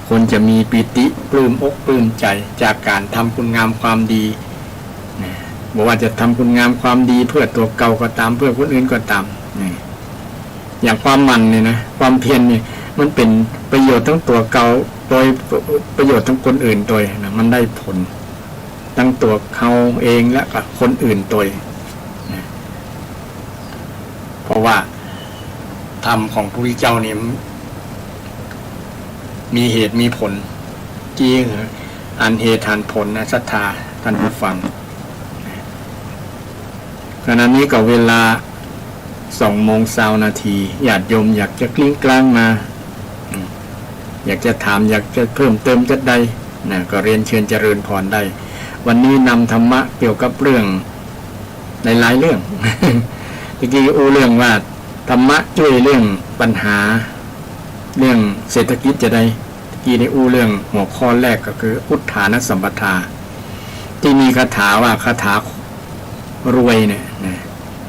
คนจะมีปิติปลื้มอกปลื้มใจจากการทำคุณงามความดีบอกว่าจะทำคุณงามความดีเพื่อตัวเก่าก็ตามเพื่อคนอื่นก็ตามอย่างความมันเนี่ยนะความเพียรเนี่ยมันเป็นประโยชน์ทั้งตัวเก่าโดยประโยชน์ทั้งคนอื่นโดยนะมันได้ผลทั้งตัวเขาเองและกับคนอื่นโดยเพราะว่าธรรมของพระพุทธเจ้านี่ มีเหตุมีผลจริงอันเหตุอันผลนะศรัทธาท่านผู้ฟังขณะนี้ก็เวลา2:20 น.ญาติโยมอยากจะกลิ้งกลางมาอยากจะถามอยากจะเพิ่มเติมจะได้นะก็เรียนเชิญเจริญพรได้วันนี้นำธรรมะเกี่ยวกับเรื่องในหลายเรื่อง ตะกี้เรื่องว่าธรรมะช่วยเรื่องปัญหาเรื่องเศรษฐกิจจะได้ตะกี้ในเรื่องหัวข้อแรกก็คืออุทธานสัมปทาที่มีคาถาว่าคาถารวยเนี่ย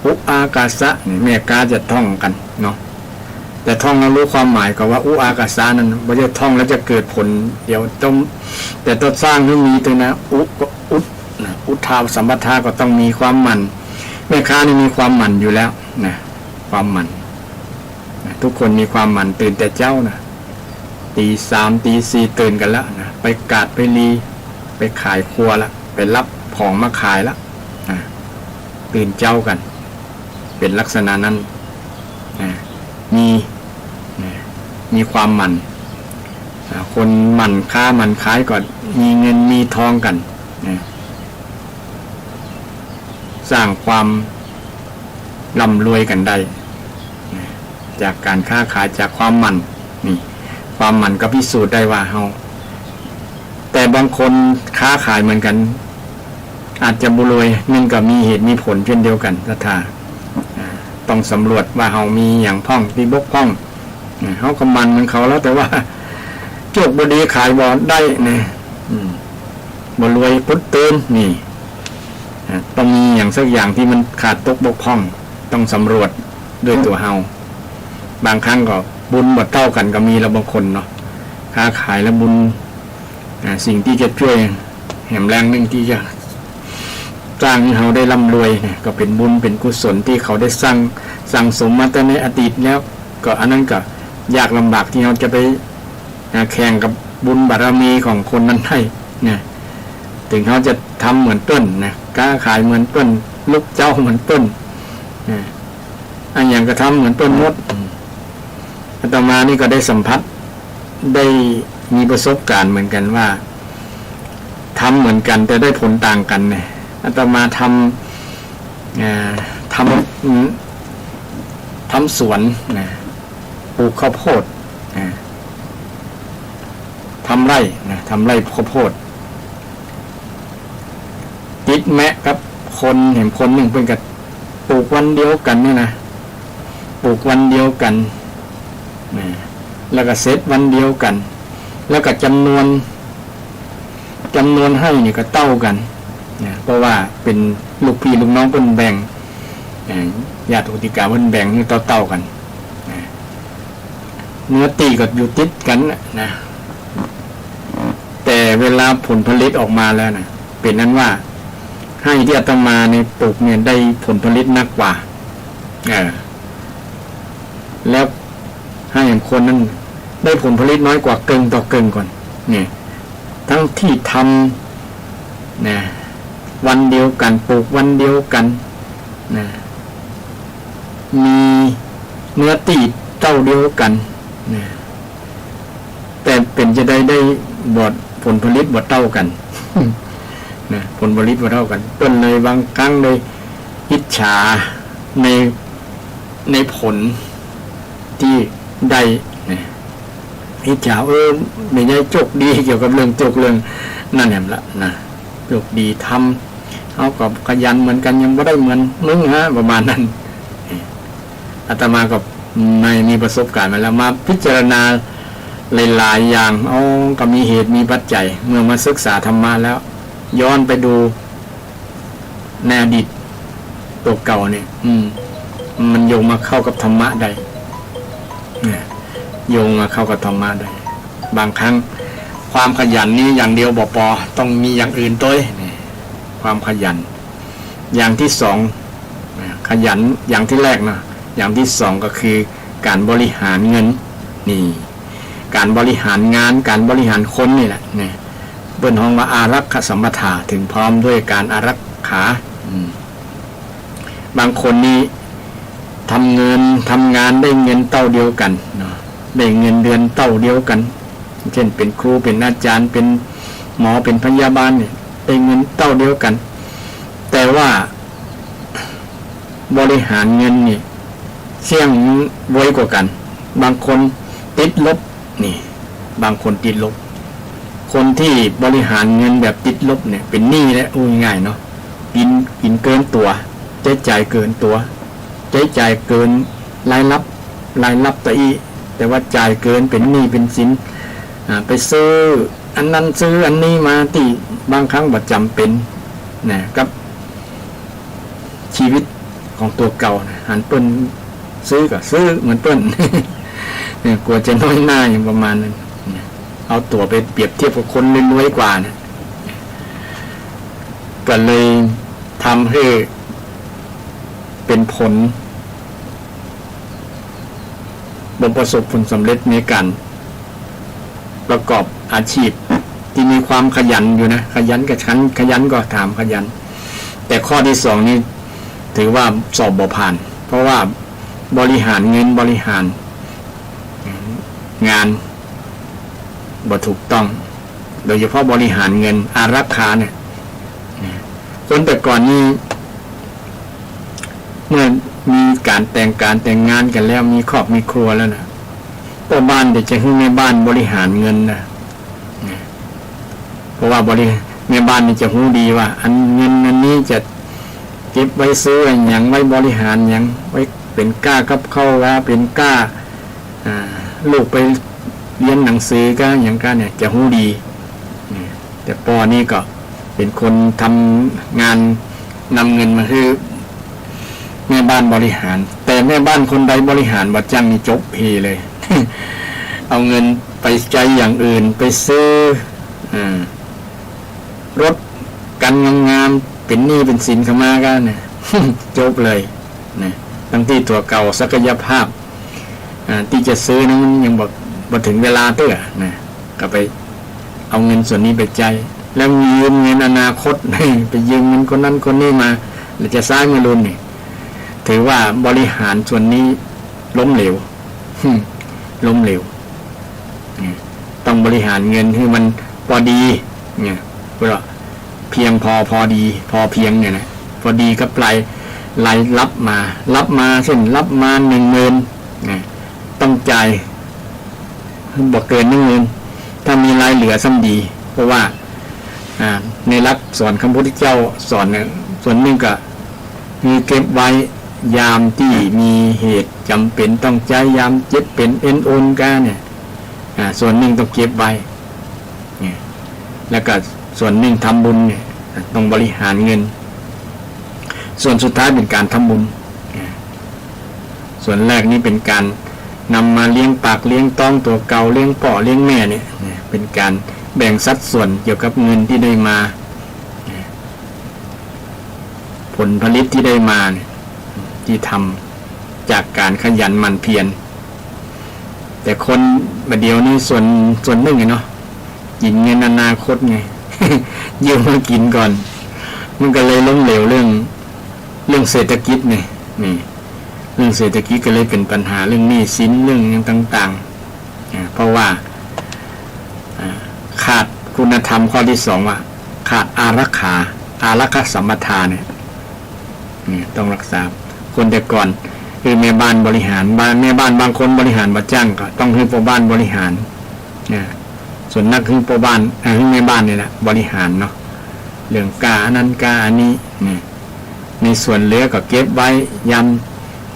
อุอากาสะเนี่ยแม่กาจะท่องกันเนาะแต่ท่องแล้วรู้ความหมายก็ว่าอุอากาสะนั้นไม่ใช่ท่องแล้วจะเกิดผลเดี๋ยวต้องแต่ต้องสร้างให้มีตัวนะอุทาสัมปทาก็ต้องมีความหมั่นแม่ค้านี่มีความหมั่นอยู่แล้วนะความหมั่นนะทุกคนมีความหมั่นตื่นแต่เจ้านะตี3ตี4ตื่นกันแล้วนะไปกาดไปรีไปขายครัวละไปรับของมาขายละนะตื่นเจ้ากันเป็นลักษณะนั้นนะมีความหมั่นคนหมั่นค้าหมั่นขายก่อนมีเงินมีทองกันนะสร้างความร่ำรวยกันได้นะจากการค้าขายจากความหมั่นนี่ความหมั่นก็พิสูจน์ได้ว่าเฮาแต่บางคนค้าขายเหมือนกันอาจจะบุรวยนั่นก็มีเหตุมีผลเช่นเดียวกันศรัทธาต้องสำรวจว่าเฮามีอย่างพ่องที่บกพร่องเฮาก็มันเหมือนเขาแล้วแต่ว่าโชคบ่ดีขายบ่ได้เนี่ยบ่รวยปุ๊บเติมนี่ต้องมีอย่างสักอย่างที่มันขาดตกบกพร่องต้องสำรวจด้วยตัวเฮาบางครั้งก็บุญบ่เท่ากันก็มีแล้วบางคนเนาะค้าขายแล้วบุญสิ่งที่จะช่วยแหมแรงนึงที่จะสร้างให้เขาได้ร่ำรวยเนี่ยก็เป็นบุญเป็นกุศลที่เขาได้สั่งสมมาตั้งในอดีตแล้วก็อันนั้นก็ยากลำบากที่เราจะไปแข่งกับบุญบารมีของคนนั้นให้เนี่ยถึงเขาจะทำเหมือนต้นนะค้าขายเหมือนต้นลูกเจ้าเหมือนต้นอันอย่างก็ทำเหมือนต้นมดอาตมานี่ก็ได้สัมผัสได้มีประสบการณ์เหมือนกันว่าทำเหมือนกันแต่ได้ผลต่างกันเนี่ยอาตมาทำสวนนะปลูกข้าวโพดทำไร่นะทำไร่ข้าวโพดติดแมะกับคนเห็นคนหนึ่งเป็นกับปลูกวันเดียวกันนี่นะปลูกวันเดียวกันนะแล้วก็เสร็จวันเดียวกันแล้วก็จำนวนให้นี่ก็เท่ากันนะเพราะว่าเป็นลูกพี่ลูกน้องเพิ่นแบ่งญาติอุติกาเพิ่นแบ่งนี่เท่ากันนะเนื้อตีก็อยู่ติดกันนะแต่เวลาผลผลิตออกมาแล้วนะเป็นนั้นว่าให้ที่อาตมาในปลูกเนี่ยได้ผลผลิตมากกว่าแล้วให้คนนั้นได้ผลผลิตน้อยกว่าเกินต่อเกินก่อนเนี่ยทั้งที่ทำนะวันเดียวกันปลูกวันเดียวกันนะมีเนื้อตีเท่าเดียวกันนะแต่เป็นจะได้บทผลผลิตบทเท่ากัน นะผลผลิตบทเท่ากันต้นเลยบางครั้งเลยอิจฉาในผลที่ได้นะอิจฉาไม่ใช่โชคดีเกี่ยวกับเรื่องโชคเรื่องนั่นแหละนะโชคดีทำเขาก็ขยันเหมือนกันยังไม่ได้เหมือนมึงฮะประมาณนั้นอาตมาก็ไม่มีประสบการณ์มาแล้วมาพิจารณาหลายๆอย่างก็มีเหตุมีปัจจัยเมื่อมาศึกษาธรรมะแล้วย้อนไปดูในอดีตตัวเก่าเนี่ยมันโยงมาเข้ากับธรรมะได้โยงมาเข้ากับธรรมะได้บางครั้งความขยันนี้อย่างเดียวบ่พอต้องมีอย่างอื่นด้วยความขยันอย่างที่สองขยันอย่างที่แรกนะอย่างที่สองก็คือการบริหารเงินนี่การบริหารงานการบริหารคนนี่แหละเนี่ยเปิ้นห้องว่าอารักขสัมปทาถึงพร้อมด้วยการอารักขาบางคนนี่ทำงานได้เงินเท่าเดียวกันเนาะได้เงินเดือนเท่าเดียวกัน เช่นเป็นครูเป็นอาจารย์เป็นหมอเป็นพยาบาลเนี่ยได้เงินเท่าเดียวกันแต่ว่าบริหารเงินนี่เสี่ยงไว้กว่ากันบางคนติดลบนี่บางคนติดลบคนที่บริหารเงินแบบติดลบเนี่ยเป็นหนี้และง่ายเนาะกินเกินตัวใช้จ่ายเกินตัวใช้จ่ายเกินรายรับแต่ว่าจ่ายเกินเป็นหนี้เป็นสินไปซื้ออันนั้นซื้ออันนี้มาที่บางครั้งบ่จำเป็นนะกับชีวิตของตัวเก่านะหันเปิ้นซื้อก็ซื้อเหมือนเปิ้น เนี่ยกลัวจะน้อยหน้าอย่างประมาณนั้นเอาตัวไปเปรียบเทียบกับคนรวยกว่านะก็เลยทำให้เป็นผลบ่ประสบผลสำเร็จในการประกอบอาชีพที่มีความขยันอยู่นะขยันกับฉันขยันก็ถามขยันแต่ข้อที่สองนี่ถือว่าสอบบ่ผ่านเพราะว่าบริหารเงินบริหารงานบ่ถูกต้องโดยเฉพาะบริหารเงินอารักขาเนี่ยคนแต่ก่อนนี้เมื่อมีการแต่งงานกันแล้วมีครอบมีครัวแล้วนะพ่อบ้านเดี๋ยวจะให้แม่บ้านบริหารเงินนะเพราะว่าแม่บ้านนี่จะรู้ดีว่าอันเงินอันนี้จะเก็บไว้ซื้ออย่างไว้บริหารอย่างไว้เป็นก้ากับเข้าว่าเป็นก้าลูกไปเรียนหนังสือก็อย่างก้าเนี่ยจะรู้ดีแต่ปอนี่ก็เป็นคนทำงานนำเงินมาคือแม่บ้านบริหารแต่แม่บ้านคนใดบริหารบัดจังนี่จบเพเลย เอาเงินไปใจอย่างอื่นไปซื้อรถกันงามๆเป็นหนี้เป็นสินเข้ามากันเนี่ย จบเลยนะทั้งที่ตัวเก่าศักยภาพที่จะซื้อนั้นยังบอกถึงเวลาเตื้อนะก็ไปเอาเงินส่วนนี้ไปใจแล้วยืมเงินอนาคต ไปยืมเงินคนนั้นคนนี้มาแล้วจะสร้างเงินรุ่นนี่ถือว่าบริหารส่วนนี้ล้มเหลว ล้มเหลวต้องบริหารเงินให้มันพอดีเนี่ยเพราะเพียงพอดีพอเพียงเนี่ยนะพอดีกับรายรับมาเช่นรับมา 10,000นะต้องจ่ายบ่เกิน10,000ถ้ามีรายเหลือซ้ำดีเพราะว่าในหลักสอนคำพุทธเจ้าสอนเนี่ยส่วนหนึ่งก็มีเก็บไว้ยามที่มีเหตุจำเป็นต้องใช้ยามเจ็บเป็นเอ็นโอนกันเนี่ยส่วนหนึ่งต้องเก็บไว้แล้วก็ส่วนหนึ่งทำบุญเนี่ยต้องบริหารเงินส่วนสุดท้ายเป็นการทำบุญส่วนแรกนี้เป็นการนำมาเลี้ยงปากเลี้ยงต้องตัวเก่าเลี้ยงพ่อเลี้ยงแม่เนี่ยเป็นการแบ่งสัดส่วนเกี่ยวกับเงินที่ได้มาผลผลิตที่ได้มาเนี่ยที่ทำจากการขยันหมั่นเพียรแต่คนบัดเดียวนี่ส่วนหนึ่งเนาะกินเงินอนาคตไง ยืมมากินก่อนมันก็เลยล้มเหลวเรื่องเศรษฐกิจนี่เรื่องเศรษฐกิจก็เลยเป็นปัญหาเรื่องหนี้สินเรื่องต่างๆเพราะว่าขาดคุณธรรมข้อที่สองว่าขาดอารักขาสัมปทานเนี่ยต้องรักษาคนแต่ก่อนคือแม่บ้านบริหารแม่บ้านบางคนบริหารบ่จ้างก็ต้องให้พ่อบ้านบริหารส่วนนักคือพ่อบ้านคือแม่บ้านนี่แหละบริหารเนาะเรื่องกาอันนั้นกาอันนี้ในส่วนเหลือก็เก็บไว้ยาม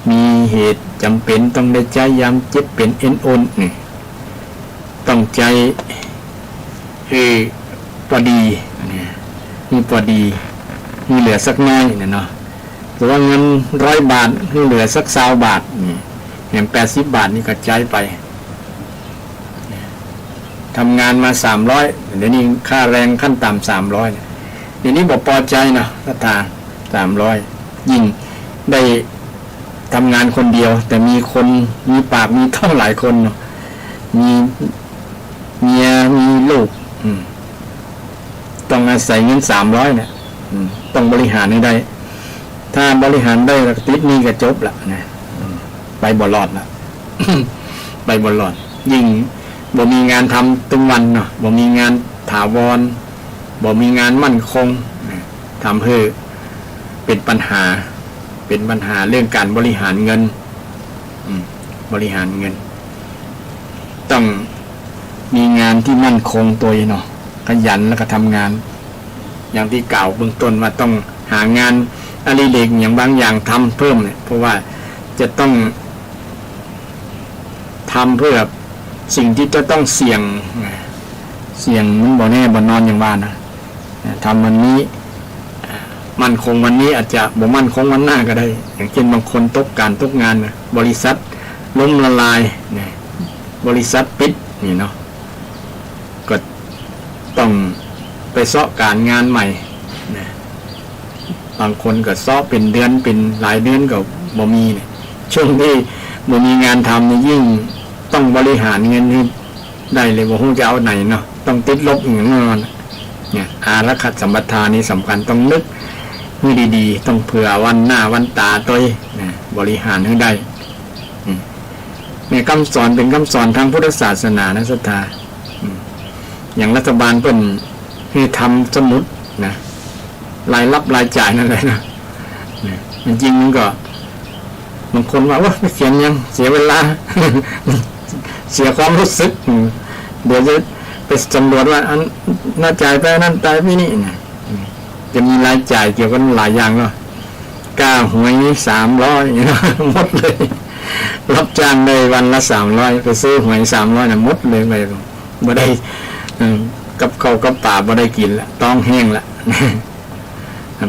มีเหตุจำเป็นต้องได้ใจยามเจ็บเป็นเอ็นโอนนี่ต้องใจพอดีนี่พอดีมีเหลือสักน้อยเนี่ยเนาะหรือว่าเงิน100 บาทที่เหลือสัก20 บาทอย่าง80 บาทนี่ก็ใช้ไปทำงานมา300เดี๋ยวนี้ค่าแรงขั้นต่ำ300เดี๋ยวนี้บอกพอใจนะรัฐา300ยิ่งได้ทำงานคนเดียวแต่มีคนมีปากมีท้องหลายคนเนาะมีเมียมีลูกต้องอาศัยเงิน300เนี่ยต้องบริหารให้ได้ถ้าบริหารได้ติดนี้ก็จบละนะไปบ่รอดละ ไปบ่รอดยิ่ง บ่มีงานทำทุกวันเนาะบ่มีงานถาวรบ่มีงานมั่นคงทำให้เป็นปัญหาเรื่องการบริหารเงินบริหารเงินต้องมีงานที่มั่นคงตัวเนาะขยันแล้วก็ทำงานอย่างที่กล่าวเบื้องต้นว่าต้องหางานอดิเรกอย่างบางอย่างทำเพิ่มเนี่ยเพราะว่าจะต้องทำเพื่อสิ่งที่จะต้องเสี่ยงมันบ่แน่บ่นอนอย่างว่านะทำวันนี้มั่นคงวันนี้อาจจะบ่มั่นคงวันหน้าก็ได้อย่างเช่นบางคนตกงานนะบริษัทล้มละลายเนี่ยบริษัทปิดนี่เนาะก็ต้องไปเสาะการงานใหม่นะบางคนก็เสาะเป็นเดือนเป็นหลายเดือนก็บ่มีเนี่ยช่วงที่บ่มีงานทำนี่ยิ่งต้องบริหารเงินให้ได้เลยว่าคงจะเอาไหนเนาะต้องติดลบอย่างนั้นเนี่ยอารักขสัมปทานนี่สำคัญต้องนึกให้ดีๆต้องเผื่อวันหน้าวันตาตัวนะบริหารให้ได้เนี่ยคำสอนเป็นคำสอนทางพุทธศาสนานะศรัทธาอย่างรัฐบาลเพิ่นให้ทำสมุดนะรายรับรายจ่ายนั่นเลยนะจริงๆมันก็บางคนว่าไม่เขียนยังเสียเวลา เสียความรู้สึกเดี๋ยวจะไปสำรวจว่าอันน่าจ่ายไปนั่นจ่ายไปนี่นะจะมีรายจ่ายเกี่ยวกันหลายอย่างเนาะก้าหวย300อย่างเงี้ยหมดเลยรับจ้างได้วันละ300ไปซื้อหวย300นะหมดเลยไปบ่ได้กับข้าวกับป่าบ่ได้กินละต้องแห้งละ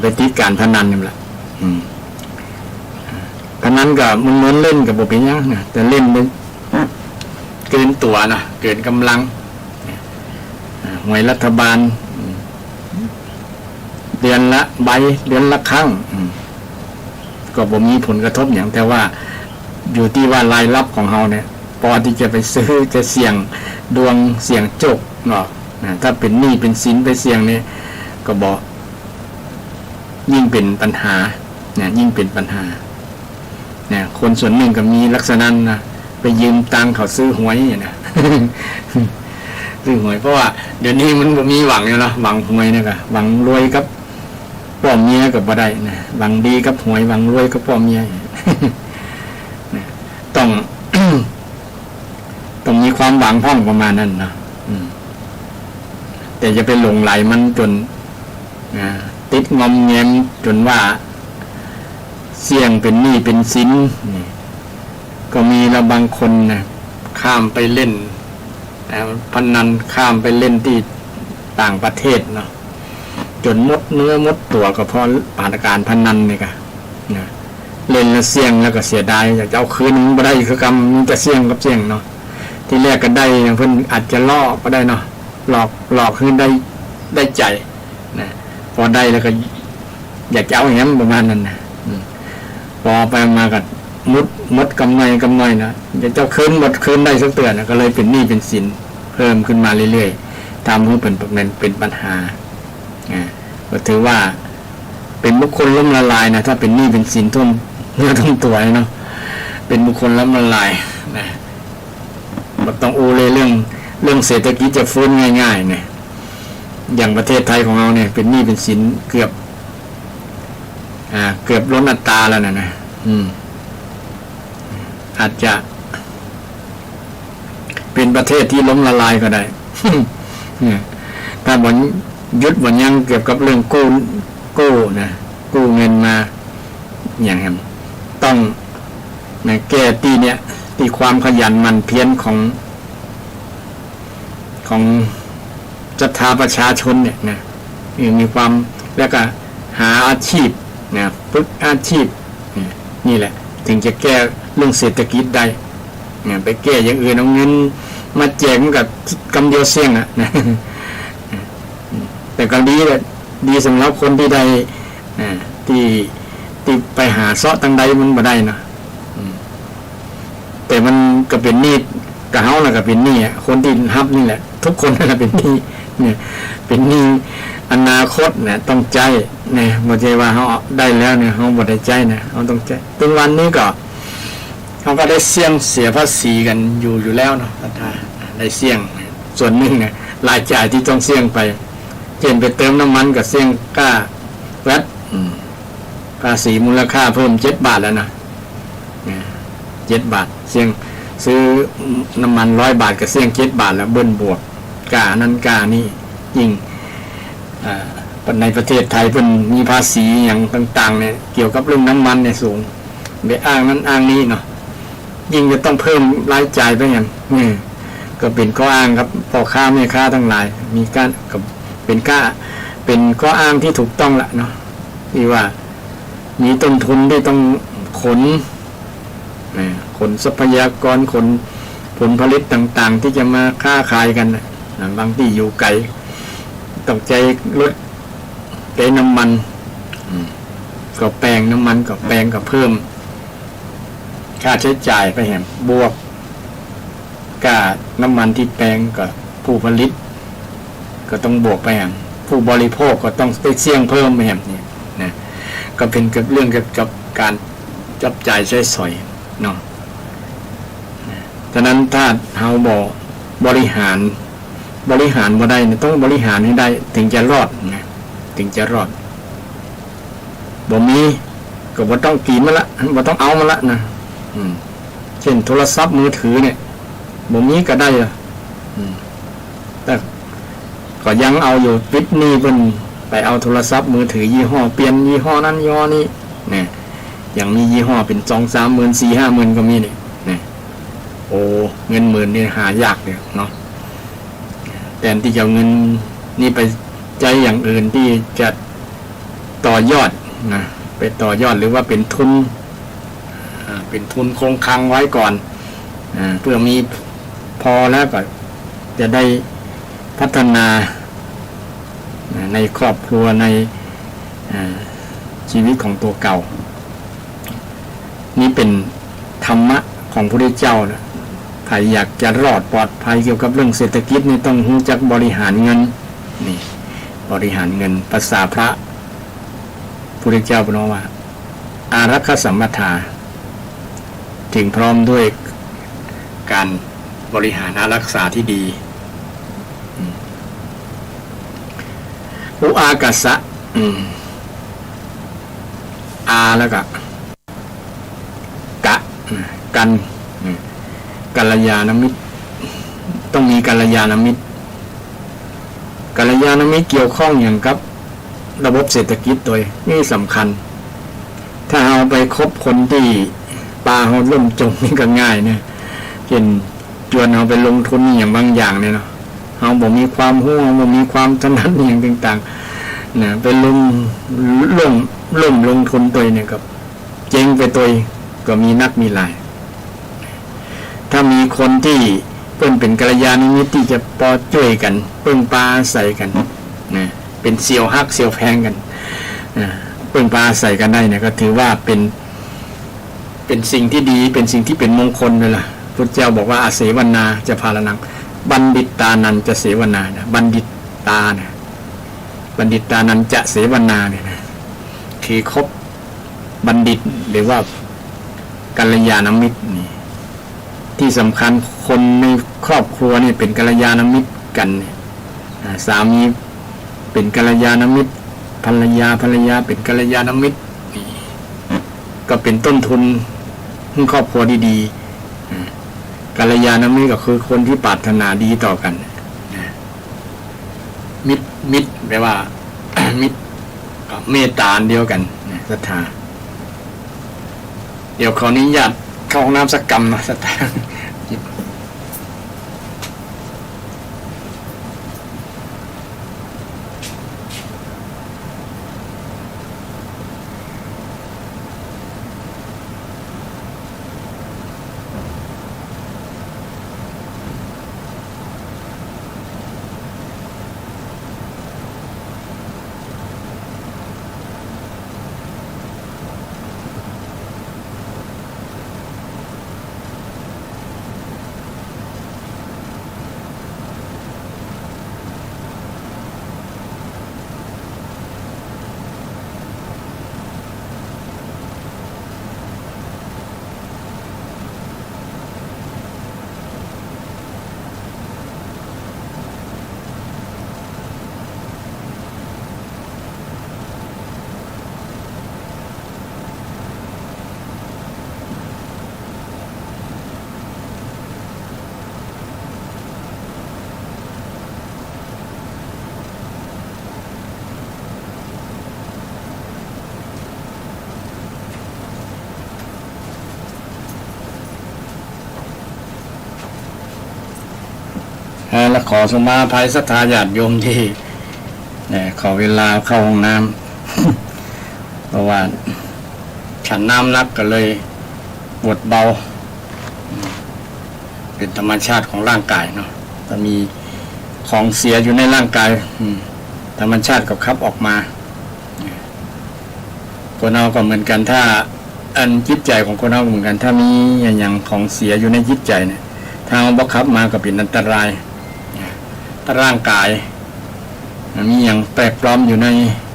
ไปติดการพนันนี่แหละพนันก็มันเหมือนเล่นกับบ่เป็นหยังนะแต่เล่นมันเกินตัวนะเกินกำลังหวยรัฐบาลเดือนละใบเดือนละครั้งก็บ่มีผลกระทบอย่างแต่ว่าอยู่ที่ว่ารายรับของเราเนี่ยพอที่จะไปซื้อจะเสี่ยงดวงเสี่ยงโชคเนาะถ้าเป็นหนี้เป็นสินไปเสี่ยงเนี่ยก็บอกยิ่งเป็นปัญหาเนี่ยยิ่งเป็นปัญหาเนี่ยคนส่วนหนึ่งก็มีลักษณะนะไปยืมตังค์เขาซื้อหวยอย่างนี้ ซื้อหวยเพราะว่าเดี๋ยวนี้มันมีหวังอยู่เนาะหวังหวยเนี่ยก็หวังรวยกับพ่อเมียกับบ่ได้นะหวังดีกับหวยหวังรวยกับพ่อเมีย ต้อง ต้องมีความหวังพ่องประมาณนั้นนะแต่จะไปหลงไหลมันจนติดงอมแงมจนว่าเสี่ยงเป็นหนี้เป็นสินก็มีแล้วบางคนนะข้ามไปเล่นพนันข้ามไปเล่นที่ต่างประเทศเนาะจนหมดเนื้อหมดตัวก็เพราะผ่านการพนันนี่ค่ะเล่นแล้วเสี่ยงแล้วก็เสียดายอยากจะเอาคืนมันไม่ได้คือกรรมมันจะเสี่ยงกับเสี่ยงเนาะที่แรกก็ได้เพิ่นอาจจะล่อก็ได้เนาะหลอกคือได้ใจนะพอได้แล้วก็อยากจะเอาอย่างนั้นประมาณนั้นนะพอไปมาก็มดกำไรนะจะเจ้าคืนหมดคืนได้สักเตือนนะก็เลยเป็นหนี้เป็นสินเพิ่มขึ้นมาเรื่อยๆทำให้เป็นปัญหาก็ถือว่าเป็นบุคคลล้มละลายนะถ้าเป็นหนี้เป็นสินท่วมเนื้อท่วมตัวเนาะเป็นบุคคลล้มละลายนะมันต้องเลยเรื่องเศรษฐกิจจะฟื้นง่ายๆเนี่ยอย่างประเทศไทยของเราเนี่ยเป็นหนี้เป็นสินเกือบล้นอัตราแล้วนะอาจจะเป็นประเทศที่ล้มละลายก็ได้ ถ้าบ่ยุดบ่ยังเกี่ยวกับเรื่องกู้นะกู้เงินมาอย่างนั้นต้องแก้ที่ความขยันหมั่นเพียรของศรัทธาประชาชนเนี่ยนะมีความแล้วก็หาอาชีพนะฝึกอาชีพนี่แหละถึงจะแก้เรื่องเศรษฐกิจได้เนี่ยไปแก้อย่างอื่นเอาเงินมาแจกมันกับกำเดียวเสี่ยงนะ แต่ก็ดีเลยดีสำหรับคนที่ได้ที่ไปหาเสาะตั้งใดมันบ่ได้นะแต่มันก็เป็นหนี้กับเฮาน่ะก็เป็นหนี้คนที่รับนี่แหละทุกคนน่ะเป็นหนี้เนี่ยเป็นหนี้อนาคตเนี่ยต้องใจเนี่ยบ่ใช่ว่าเฮาได้แล้วเนี่ยเฮาบ่ได้ใจนะเฮาต้องใจถึงวันนี้ก็เฮาก็ได้เสียภาษีกันอยู่แล้วเนาะท่าน ได้เสี่ยงส่วนหนึ่งเนี่ยรายจ่ายที่ต้องเสี่ยงไปเช่นไปเติมน้ำมันกับเสี่ยงค่าแวตภาษีมูลค่าเพิ่ม7 บาทแล้วนะ7 บาทเสี่ยงซื้อน้ำมัน100 บาทกับเสี่ยง7 บาทแล้วเบิ้ลบวกกานั้นกานี่ยิ่งในประเทศไทยเพิ่นมีภาษีอย่างต่างๆเนี่ยเกี่ยวกับเรื่องน้ำมันเนี่ยสูงไปอ้างนั้นอ้างนี้เนาะยิ่งจะต้องเพิ่มรายจ่ายไปอย่างนี้ก็เป็นข้ออ้างครับพ่อค้าแม่ค้าทั้งหลายมีการกับเป็นข้ออ้างที่ถูกต้องละเนาะที่ว่ามีต้นทุนที่ต้องขนทรัพยากรขนผลผลิตต่างๆที่จะมาค้าขายกันนะบางที่อยู่ไกลต้องใจรถใจน้ำมันก็แปลงน้ำมันก็แปลงก็เพิ่มค่าใช้จ่ายไปแหมบวกค่าน้ำมันที่แปลงกับผู้ผลิตก็ต้องบวกไปแหมผู้บริโภคก็ต้องได้เสี่ยงเพิ่มไปแหมนี่นะก็เป็นเรื่องเกี่ยวกับการจับจ่ายใช้สอยเนาะฉะนั้นถ้าเฮาบริหารบ่ได้ต้องบริหารให้ได้ถึงจะรอดนะถึงจะรอดบ่มีก็บ่ต้องกินมันละบ่ต้องเอามันละนะเช่นโทรศัพท์มือถือเนี่ยบ่มีก็ได้แต่ก็ยังเอาอยู่ปิดหนี้เพิ่นไปเอาโทรศัพท์มือถือยี่ห้อเปลี่ยนยี่ห้อนั้นยี่ห้อนี้เนี่ยอย่างมียี่ห้อเป็น2-3 หมื่น 4-5 หมื่นก็มีนี่โอ้เงินหมื่นนี่หายากเนี่ยเนาะแทนที่จะเอาเงินนี่ไปใจอย่างอื่นที่จะต่อยอดนะไปต่อยอดหรือว่าเป็นทุนคงคลังไว้ก่อนเพื่อมีพอแล้วก็จะได้พัฒนาในครอบครัวในชีวิตของตัวเก่านี่เป็นธรรมะของพระพุทธเจ้านะใครอยากจะรอดปลอดภัยเกี่ยวกับเรื่องเศรษฐกิจนี่ต้องรู้จักบริหารเงินนี่บริหารเงินภาษาพระพุทธเจ้าบอกว่าอารักขสัมปทาถึงพร้อมด้วยการบริหารอารักษาที่ดีอุอากาสะอาแล้วก็กันกัลยาณมิตรต้องมีกัลยาณมิตรเกี่ยวข้องอย่างกับระบบเศรษฐกิจโดยนี่สำคัญถ้าเอาไปคบคนที่ปลาเขาล่มจมนี่ก็ง่ายเนี่ยเช่นชวนเอาไปลงทุนอย่างบางอย่างเนี่ยเนาะเขาบอกมีความรู้บ่มีความถนัดอย่างต่างๆนะไปล่มลงทุนตัวเนี่ยกับเจ๊งไปตัวก็มีนักมีหลายถ้ามีคนที่เพิ่นเป็นกัลยาณมิตรที่จะปอช่วยกันเพิ่งปลาใส่กันนะเป็นเสี่ยวฮักเสี่ยวแพงกันเพิ่งปลาใส่กันได้เนี่ยก็ถือว่าเป็นสิ่งที่ดีเป็นสิ่งที่เป็นมงคลเลยล่ะพุทธเจ้าบอกว่าอาเสวนาจะพาลนังบัณฑิตานันจะเสวนานะบัณฑิตตาเนี่ยบัณฑิตานันจะเสวนาเนี่ยนะคือคบบัณฑิตหรือว่ากัลยาณมิตรนี่ที่สำคัญคนในครอบครัวนี่เป็นกัลยาณมิตรกันสามีเป็นกัลยาณมิตรภรรยาเป็นกัลยาณมิตรก็เป็นต้นทุนให้ครอบครัวดีๆกัลยาณมิตรก็คือคนที่ปรารถนาดีต่อกันมิตรแปลว่า มิตรเมตตาเดียวกันศรัทธาเดี๋ยวขออนุญาตเข้าห้องน้ำสักกรรมนะศรัทธา และขอสมาภัยศรัทธาญาติโยมที่ขอเวลาเข้าห้องน้ำเพราะว่าฉันน้ำนักก็เลยปวดเบาเป็นธรรมชาติของร่างกายเนาะถ้ามีของเสียอยู่ในร่างกายธรรมชาติก็ขับออกมาคนเราก็เหมือนกันถ้าอันจิตใจของคนเราเหมือนกันถ้ามีอย่างของเสียอยู่ในจิตใจเนี่ยถ้าเอาบังคับมาก็เป็นอันตรายถ้าร่างกายมีอย่างแปลกปลอมอยู่ใน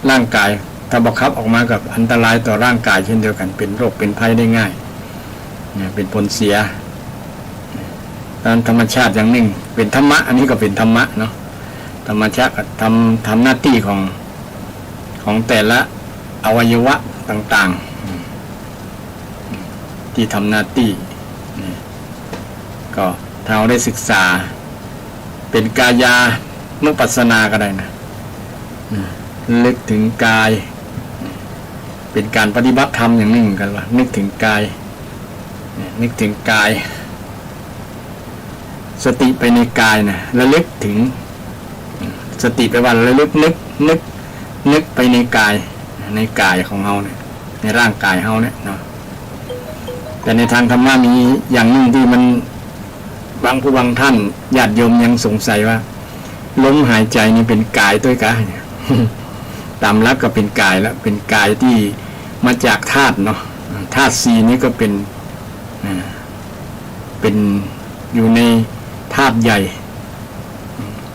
ร่างกายถ้าบังคับออกมากับอันตรายต่อร่างกายเช่นเดียวกันเป็นโรคเป็นภัยได้ง่ายเป็นผลเสียตามธรรมชาติอย่างหนึ่งเป็นธรรมะอันนี้ก็เป็นธรรมะเนาะธรรมชาติทำหน้าที่ของแต่ละอวัยวะต่างๆที่ทำหน้าที่ก็ถ้าเราได้ศึกษาเป็นกายานุปัสสนาก็ได้นะนึกถึงกายเป็นการปฏิบัติธรรมอย่างหนึ่งกันว่านึกถึงกายนึกถึงกายสติไปในกายนะระลึกถึงสติไปว่าระลึกนึกไปในกายของเราเนี่ยในร่างกายเราเนี่ยเนาะแต่ในทางธรรมะมีอย่างหนึ่งที่มันบางท่านญาติโยมยังสงสัยว่าลมหายใจนี่เป็นกายด้วยกะตามหลักก็เป็นกายแล้วเป็นกายที่มาจากธาตุเนาะธาตุสี่นี้ก็เป็นอยู่ในธาตุใหญ่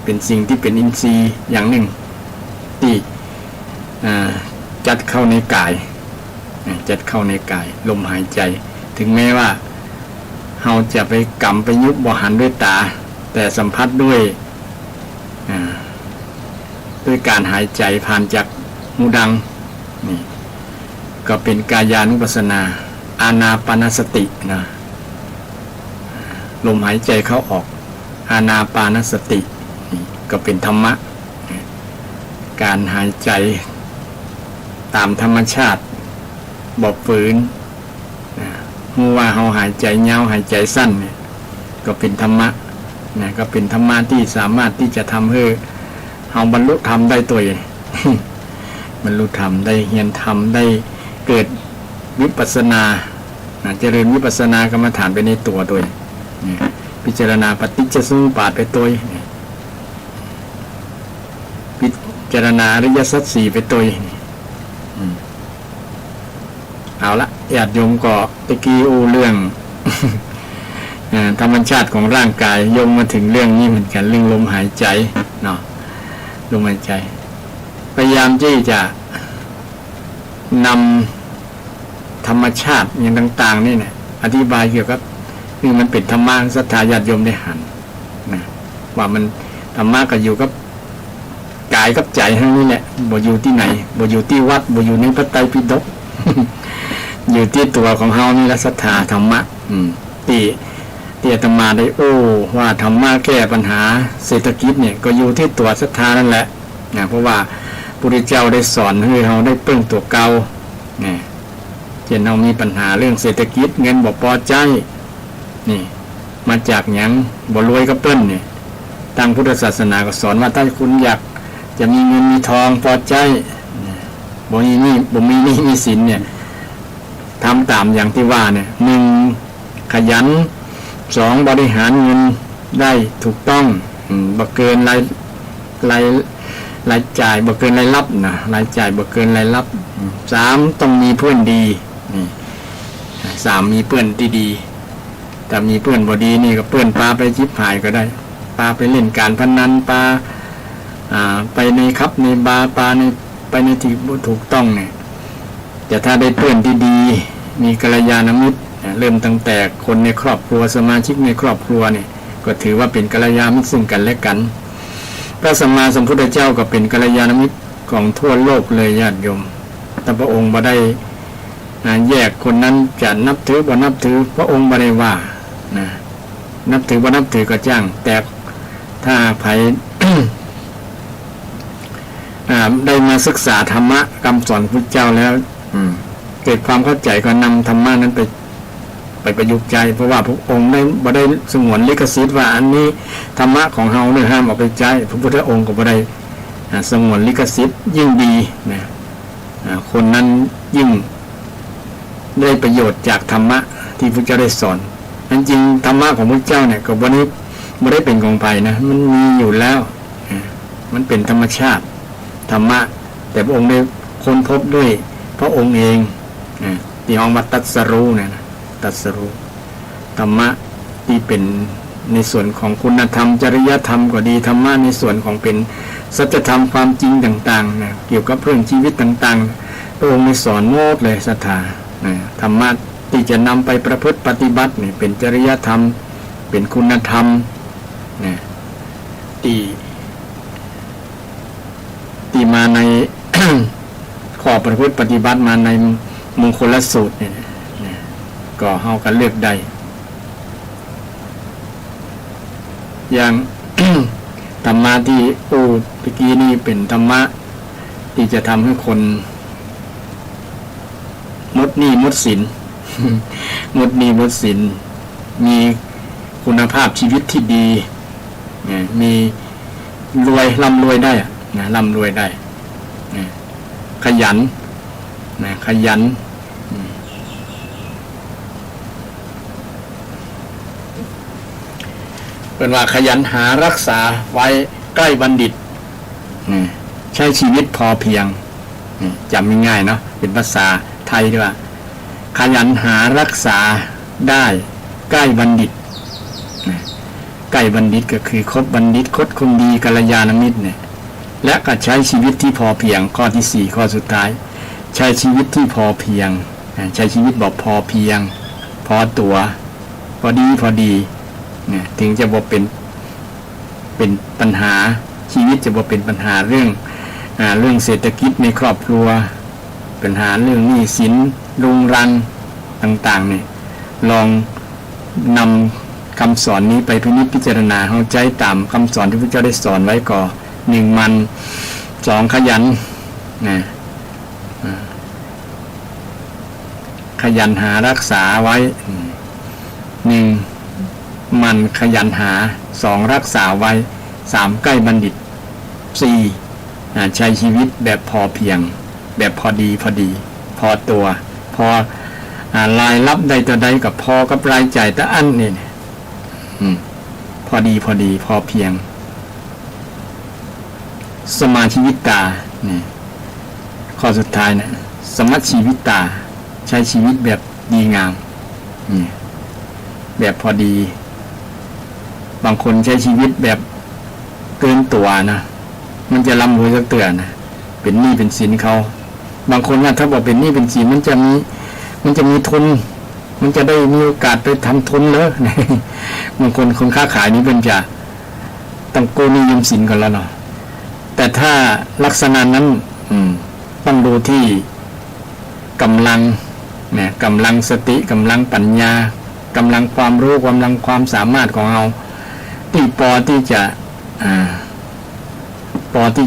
เป็นสิ่งที่เป็นอินทรีย์อย่างหนึ่งที่จัดเข้าในกายลมหายใจถึงแม้ว่าเราจะไปกำไปยุบบ่หันด้วยตาแต่สัมผัสด้วยการหายใจผ่านจากหูดังนี่ก็เป็นกายานุปัสสนาอานาปานสตินะลมหายใจเข้าออกอานาปานสตินี่ก็เป็นธรรมะการหายใจตามธรรมชาติบ่ฝืนเมื่อว่าเราหายใจยาวหายใจสั้นเนี่ยก็เป็นธรรมะนะก็เป็นธรรมะที่สามารถที่จะทำให้เราบรรลุธรรมได้ตัวเอง บรรลุธรรมได้เรียนธรรมได้เกิดวิปัสสนาเจริญวิปัสสนากรรมฐานไปในตัวด้วยพิจารณาปฏิจจสมุปบาทไปตัวพิจารณาอริยสัจสี่ไปตัวเอาละญาติโยมก็ตะกี้เรื่อง ธรรมชาติของร่างกายโยงมาถึงเรื่องนี้เหมือนกันเรื่องลมหายใจเนาะลมหายใจพยายามที่จะนำธรรมชาติอย่างต่างๆนี่เนี่ยอธิบายเกี่ยวกับนี่มันเป็นธรรมะศรัทธาญาติโยมได้หันนะว่ามันธรรมะก็อยู่กับกายกับใจทั้งนี้แหละบ่อยู่ที่ไหนบ่อยู่ที่วัดบ่อยู่ในพระไตรปิฎก อยู่ที่ตัวของเฮานี่ละศรัทธาธรรมะที่อาตมาได้ว่าธรรมะแก้ปัญหาเศรษฐกิจเนี่ยก็อยู่ที่ตัวศรัทธานั่นแหละนะเพราะว่าพระพุทธเจ้าได้สอนให้เราได้เพิ่งตัวเก่าเนี่ยเช่นเรามีปัญหาเรื่องเศรษฐกิจเงินบ่พอใจนี่มาจากหยังบ่รวยก็เปิ้นเนี่ยทางพุทธศาสนาก็สอนว่าถ้าคุณอยากจะมีเงินมีทองพอใจบ่มีหนี้มีสินเนี่ยทำตามอย่างที่ว่าเนี่ย1ขยัน2บริหารเงินได้ถูกต้องบ่เกินรายจ่ายบ่เกินรายรับนะรายจ่ายบ่เกินรายรับ3ต้องมีเพื่อนดีนี่3มีเพื่อนที่ดีแต่มีเพื่อนบ่ดีนี่ก็เพื่อนพาไปชิบหายก็ได้พาไปเล่นการพนันพาไปในครับในบาร์ไปในที่บ่ถูกต้องเนี่ยแต่ถ้าได้เพื่อนที่ดีมีกัลยาณมิตรเริ่มตั้งแต่คนในครอบครัวสมาชิกในครอบครัวเนี่ยก็ถือว่าเป็นกัลยาณมิตรซึ่งกันและกันพระสัมมาสัมพุทธเจ้าก็เป็นกัลยาณมิตรของทั่วโลกเลยญาติโยมแต่พระองค์บ่ได้แยกคนนั้นจะนับถือบ่นับถือพระองค์บ่ได้ว่านับถือบ่นับถือก็จ้างแต่ถ้าใคร ได้มาศึกษาธรรมะคำสอนพระเจ้าแล้วเกิดความเข้าใจก็นำธรรมะนั้นไป ไปประยุกต์ใจเพราะว่าพระองค์บ่ได้สงวนลิขสิทธิ์ว่าอันนี้ธรรมะของเฮาเนี่ยห้ามเอาไปใช้พระพุทธองค์ก็บ่ได้สงวนลิขสิทธิ์ยิ่งดีนะคนนั้นยิ่งได้ประโยชน์จากธรรมะที่พระเจ้าได้สอนนั้นจริงธรรมะของพระเจ้าเนี่ยก็บ่ได้เป็นของไผนะมันมีอยู่แล้วมันเป็นธรรมชาติธรรมะแต่พระองค์ได้ค้นพบด้วยพระองค์เองที่เฮามาตรัสรู้เนี่ยนะตรัสรู้ธรรมะที่เป็นในส่วนของคุณธรรมจริยธรรมก็ดีธรรมะในส่วนของเป็นสัจธรรมความจริงต่างๆนะเกี่ยวกับเรื่องชีวิตต่างๆพระองค์ได้สอนหมดเลยศรัทธาธรรมะที่จะนำไปประพฤติปฏิบัตินี่เป็นจริยธรรมเป็นคุณธรรมนะที่มาใน ข้อประพฤติปฏิบัติมาในมงคลสูตรเนี่ยก็เฮากันเลือกได้อย่าง ธรรมะที่เมื่อกี้นี่เป็นธรรมะที่จะทำให้คนหมดหนี้หมดสิน หมดหนี้หมดสินมีคุณภาพชีวิตที่ดีมีรวยร่ำรวยได้นะร่ำรวยได้ขยันขยันเป็นว่าขยันหารักษาไว้ใกล้บัณฑิตใช้ชีวิตพอเพียงจำง่ายๆเนาะเป็นภาษาไทยด้วยว่าขยันหารักษาได้ใกล้บัณฑิตใกล้บัณฑิตก็คือคบบัณฑิตคบคนดีกัลยาณมิตรเนี่ยและก็ใช้ชีวิตที่พอเพียงข้อที่4ข้อสุดท้ายใช้ชีวิตที่พอเพียงใช้ชีวิตแบบพอเพียงพอตัวพอดีเนี่ยถึงจะบ่เป็นปัญหาชีวิตจะบ่เป็นปัญหาเรื่องเศรษฐกิจในครอบครัวปัญหาเรื่องหนี้สินรุงรังต่างๆเนี่ยลองนำคำสอนนี้ไปพิจารณาเข้าใจตามคำสอนที่พระเจ้าได้สอนไว้ก่อ1มัน2ขยันขยันหารักษาไว้1มันขยันหา2รักษาไว้3ใกล้บัณฑิต4ใช้ชีวิตแบบพอเพียงแบบพอดีพอตัวพอรายรับใดต่อใดกับพอกับรายจ่ายแต่อันนี่พอดีพอเพียงสมาชีวิตตานี่ข้อสุดท้ายนะสมัชชีวิตตาใช้ชีวิตแบบดีงามแบบพอดีบางคนใช้ชีวิตแบบเกินตัวนะมันจะร่ำรวยสักเตือนนะเป็นหนี้เป็นสินเขาบางคนว่าถ้าบอกเป็นหนี้เป็นสินมันจะมีทุนมันจะได้มีโอกาสไปทำทุนเลยบางคนค้าขายนี้เป็นจะต้องกู้หนี้ยืมสินกันแล้วเนาะแต่ถ้าลักษณะนั้นต้องดูที่กำลังสติกำลังปัญญากำลังความรู้กำลังความสามารถของเราที่พอที่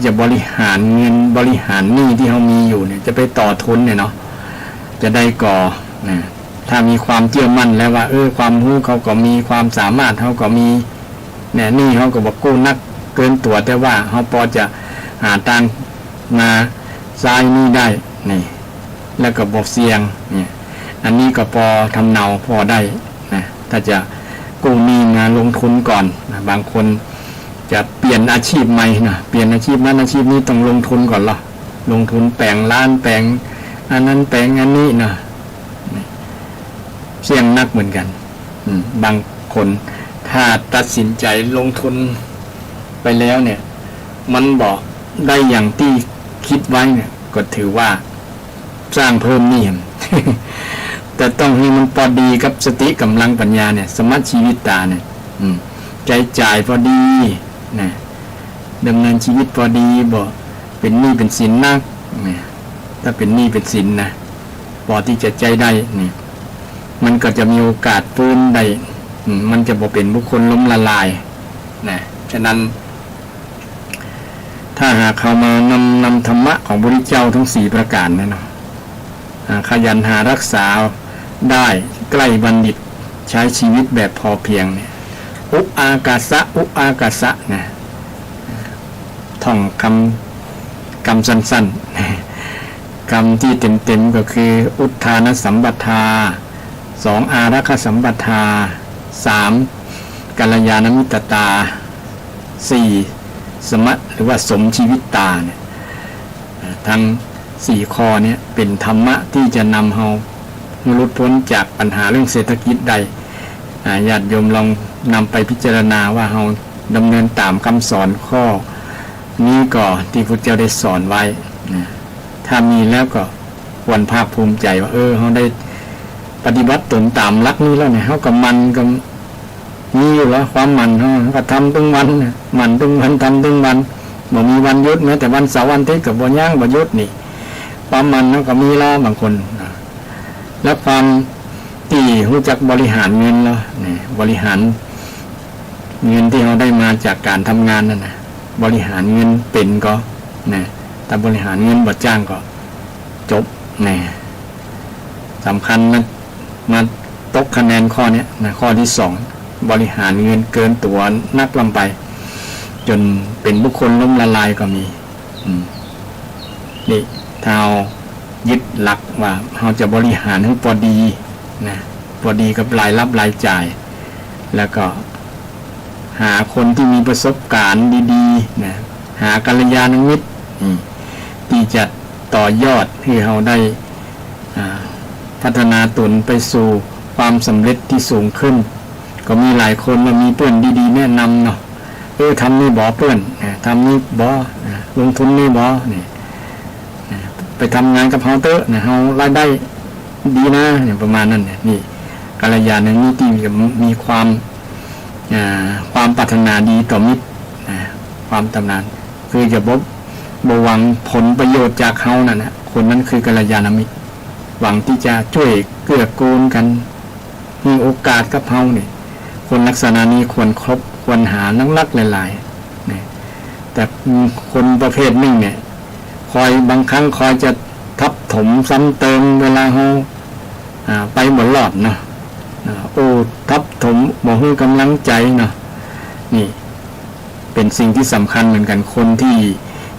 จะบริหารเงินบริหารหนี้ที่เรามีอยู่เนี่ยจะไปต่อทุนเนี่ยเนาะจะได้ก่อถ้ามีความเชื่อมั่นแล้วว่าความรู้เขาก็มีความสามารถเขาก็มีเนี่ยนี่เขาก็บอกกู้นักเกินตัวแต่ว่าเขาพอจะหาทางมาทรายนี่ได้นี่แล้วก็บอกเสียงเนี่ยอันนี้ก็พอทำเนาพอได้นะถ้าจะกู้หนี้มาลงทุนก่อนนะบางคนจะเปลี่ยนอาชีพใหม่นะเปลี่ยนอาชีพนั้นอาชีพนี้ต้องลงทุนก่อนหรอลงทุนแปลงร้านแปลงอันนั้นแปลงอันนี้นะเสี่ยงนักเหมือนกันบางคนถ้าตัดสินใจลงทุนไปแล้วเนี่ยมันบอกได้อย่างที่คิดไว้เนี่ยก็ถือว่าสร้างเพิ่มหนี้ แต่ต้องให้มันพอดีกับสติกำลังปัญญาเนี่ยสมัชชีวิตตาเนี่ยใจจ่ายพอดีนะดำเนินชีวิตพอดีบ่เป็นหนี้เป็นสินนักถ้าเป็นหนี้เป็นสินนะพอที่จะใจได้เนี่ยมันก็จะมีโอกาสฟื้นได้มันจะบ่เป็นบุคคลล้มละลายนะฉะนั้นถ้าหากเขามานำธรรมะของพระพุทธเจ้าทั้ง4ประการเนี่ยเนาะขยันหารักษาได้ ใกล้บัณฑิตใช้ชีวิตแบบพอเพียงเนี่ยอุอากาสะอุอากาสะนะท่องคำสั้นๆคำที่เต็มๆก็คืออุทธานสัมปทา2อารักขสัมปทา3กัลยาณมิตรตา4สมะหรือว่าสมชีวิตตาเนี่ยทั้ง4ข้อนี้เป็นธรรมะที่จะนำเราหลุดพ้นจากปัญหาเรื่องเศรษฐกิจใดญาติโยมลองนำไปพิจารณาว่าเราดำเนินตามคำสอนข้อนี้ก็ที่พระเจ้าได้สอนไว้ถ้ามีแล้วก็ควรภาคภูมิใจว่าเราได้ปฏิบัติตนตามหลักนี้แล้วเนี่ยเขาก็มันก็มีอยู่แล้วความมันเขาก็ทำทุกวันมันทุกวันทำทุกวันบ่มีวันหยุดแม้แต่วันเสาร์วันอาทิตย์กับบ่ย่างบ่หยุดนี่ความมันเขาก็มีแล้วบางคนแล้วความที่รู้จักบริหารเงินแล้วนี่บริหารเงินที่เราได้มาจากการทำงานนั่นนะบริหารเงินเป็นก็นะแต่บริหารเงินบ่จ้างก็จบนะสำคัญนะมาตกคะแนนข้อนี้นะข้อที่2บริหารเงินเกินตัวนักลำไปจนเป็นบุคคลล้มละลายก็มีนี่ถ้าเรายึดหลักว่าเราจะบริหารให้พอดีนะพอดีกับรายรับรายจ่ายแล้วก็หาคนที่มีประสบการณ์ดีๆนะหากัลยาณมิตรที่จะต่อยอดให้เราได้พัฒนาตนไปสู่ความสำเร็จที่สูงขึ้นก็มีหลายคนมามีเพื่อนดีๆแนะนำเนาะทำนี่บ่เพื่อนทำนี่บ่ลงทุนนี่บ่เนี่ยไปทำงานกับเขาเตอร์เนี่ยเขารายได้ดีนะอย่างประมาณนั้นเนี่ยนี่กัลยาณมิตรที่มีความปรารถนาดีต่อมิตรความตำนานคือจะบ่หวังผลประโยชน์จากเขานั่นนะคนนั้นคือกัลยาณมิตรหวังที่จะช่วยเกื้อกูลกันมีโอกาสกับเขาเนี่ยคนลักษณะนี้ควรครบควรหานักหลายๆเนี่ยแต่คนประเภทหนึ่งเนี่ยคอยบางครั้งคอยจะทับถมซ้ำเติมเวลาเขาไปหมดหลอดเนาะทับถมบ่ให้กำลังใจเนาะนี่เป็นสิ่งที่สำคัญเหมือนกันคนที่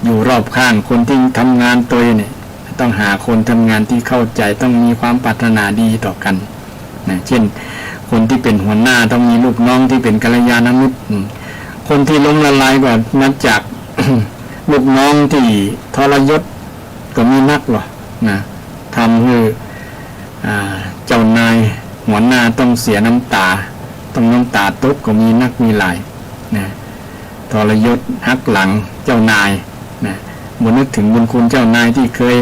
อยู่รอบข้างคนที่ทำงานตัวเนี่ยต้องหาคนทำงานที่เข้าใจต้องมีความปรารถนาดีต่อกันนะเช่นคนที่เป็นหัวหน้าต้องมีลูกน้องที่เป็นกัลยาณมิตรคนที่ล้มละลายก็มาจาก ลูกน้องที่ทรยศก็มีนักหรอนะทำให้เจ้านายหัวหน้าต้องเสียน้ำตาต้องน้ำตาตกก็มีนักมีหลายนะทรยศหักหลังเจ้านายนะบ่นึกถึงบุญคุณเจ้านายที่เคย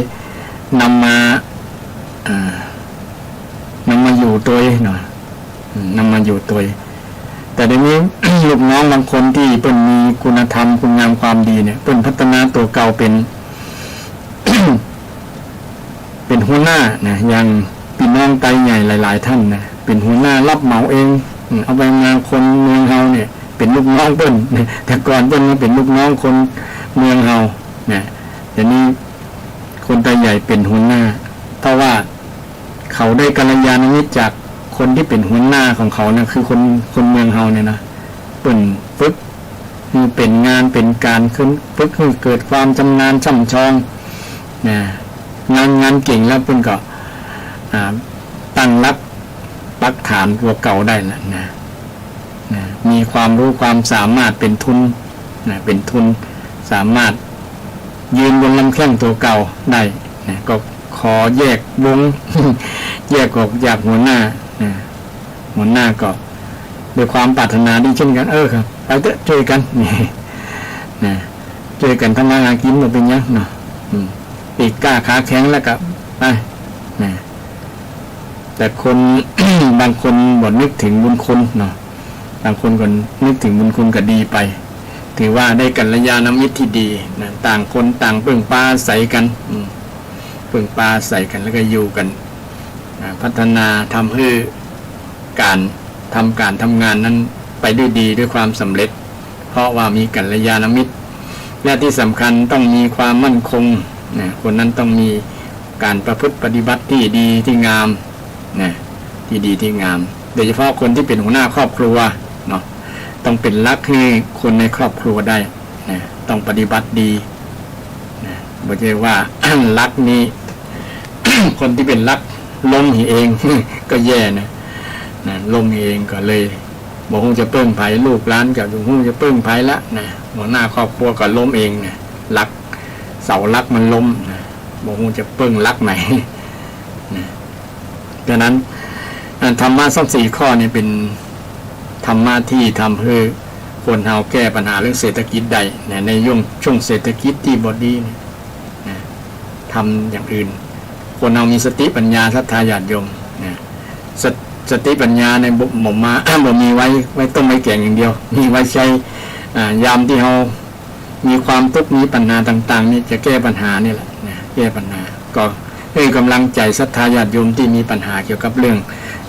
นำมาอยู่ตัวหน่อยนำมาอยู่ตัวแต่เดี๋ยวนี้ ลูกน้องบางคนที่เพิ่นมีคุณธรรมคุณงามความดีเนี่ยเพิ่นพัฒนาตัวเก่าเป็น เป็นหัวหน้านะอย่างพี่น้องไตใหญ่หลายๆท่านนะเป็นหัวหน้ารับเหมาเองเอาไปมาคนเมืองเฮาเนี่ยเป็นลูกน้องเพิ่นแต่ก่อนเพิ่นเป็นลูกน้องคนเมืองเฮาเนี่ยเดี๋ยวนี้คนไตใหญ่เป็นหัวหน้าเพราะว่าเขาได้กัลยาณมิตรจากคนที่เป็นหัวหน้าของเขานะคือคนเมืองเฮาเนี่ยนะเปิ่นฝึกมีเป็นงานเป็นการขึ้นฝึกให้เกิดความชำนาญช่ำชองนะงานเก่งแล้วเปิ่นก็ตั้งรับปักฐานตัวเก่าได้แล้วนะมีความรู้ความสามารถเป็นทุนนะเป็นทุนสามารถยืนบนลำแข้งตัวเก่าได้นะก็ขอแยกวง แยกออกจากหัวหน้าหัวหน้าก็ด้วยความปรารถนาดีเช่นกันครับไปเถอะช่วยกันนี่นะช่วยกันทำงานหากินมาเป็นยังเนาะปีกกล้าขาแข็งแล้วก็ไปนะแต่คน บางคนบ่นึกถึงบุญคุณเนาะบางคนก็นึกถึงบุญคุณก็ดีไปถือว่าได้กัลยาณมิตรที่ดีนะต่างคนต่างพึ่งพาอาศัยกันพึ่งพาอาศัยกันแล้วก็อยู่กันพัฒนาทำให้การทำงานนั้นไปด้วยดีด้วยความสำเร็จเพราะว่ามีกัลยาณมิตรและที่สำคัญต้องมีความมั่นคงคนนั้นต้องมีการประพฤติปฏิบัติที่ดีที่งามที่ ที่ดีที่งามโดยเฉพาะคนที่เป็นหัวหน้าครอบครัวเนาะต้องเป็นรักให้คนในครอบครัวได้นะต้องปฏิบัติดีนะไม่ใช่ว่า รักนี้ คนที่เป็นรักล้มเอง ก็แย่นะล้มเองก็เลยบอกคงจะเปิ้งไผ่ลูกหลานกับคงจะเปิ้งไผ่ละนะหัวหน้าครอบครัวก็ล้มเองนะรักเสารักมันล้มนะบอกคงจะเปิ้งรักไหน นะดังนั้นธรรมะสัก4ข้อนี่เป็นธรรมะที่ทำให้คนเราแก้ปัญหาเรื่องเศรษฐกิจได้นะในช่วงเศรษฐกิจที่บดีนะทำอย่างอื่นคนเรามีสติปัญญาศรัทธาญาติโยมนะสติปัญญาในหม่อมมาบ่มีไว้ต้มไว้แกงอย่างเดียวมีไว้ใช้ยามที่เรามีความทุกข์มีปัญหาต่างๆนี่จะแก้ปัญหานี่แหละนะแก้ปัญหาก็ให้กำลังใจศรัทธาญาติโยมที่มีปัญหาเกี่ยวกับเรื่อง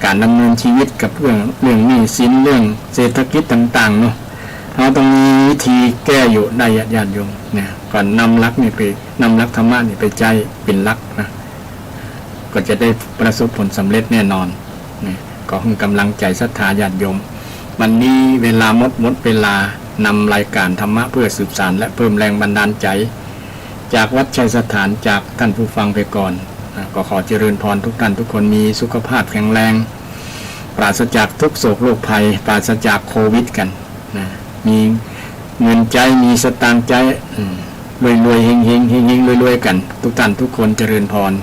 การดำเนินชีวิตกับเรื่องหนี้สินเรื่องเศรษฐกิจต่างๆเนาะเราต้องมีวิธีแก้อยู่ได้ญาติโยมนะก่อนนำรักธรรมะนี่ไปใจเป็นรักนะก็จะได้ประสบผลสำเร็จแน่นอนนะก็ให้กำลังใจศรัทธาญาติโยมวันนี้เวลาหมดเวลานำรายการธรรมะเพื่อสืบสานและเพิ่มแรงบันดาลใจจากวัดชัยสถานจากท่านผู้ฟังไปก่อนก็ขอเจริญพรทุกท่านทุกคนมีสุขภาพแข็งแรงปราศจากทุกโศกโรคภัยปราศจากโควิดกันนะมีเงินใจมีสตางค์ใจรวยๆเฮงๆรวยๆกันทุกท่านทุกคนเจริญพร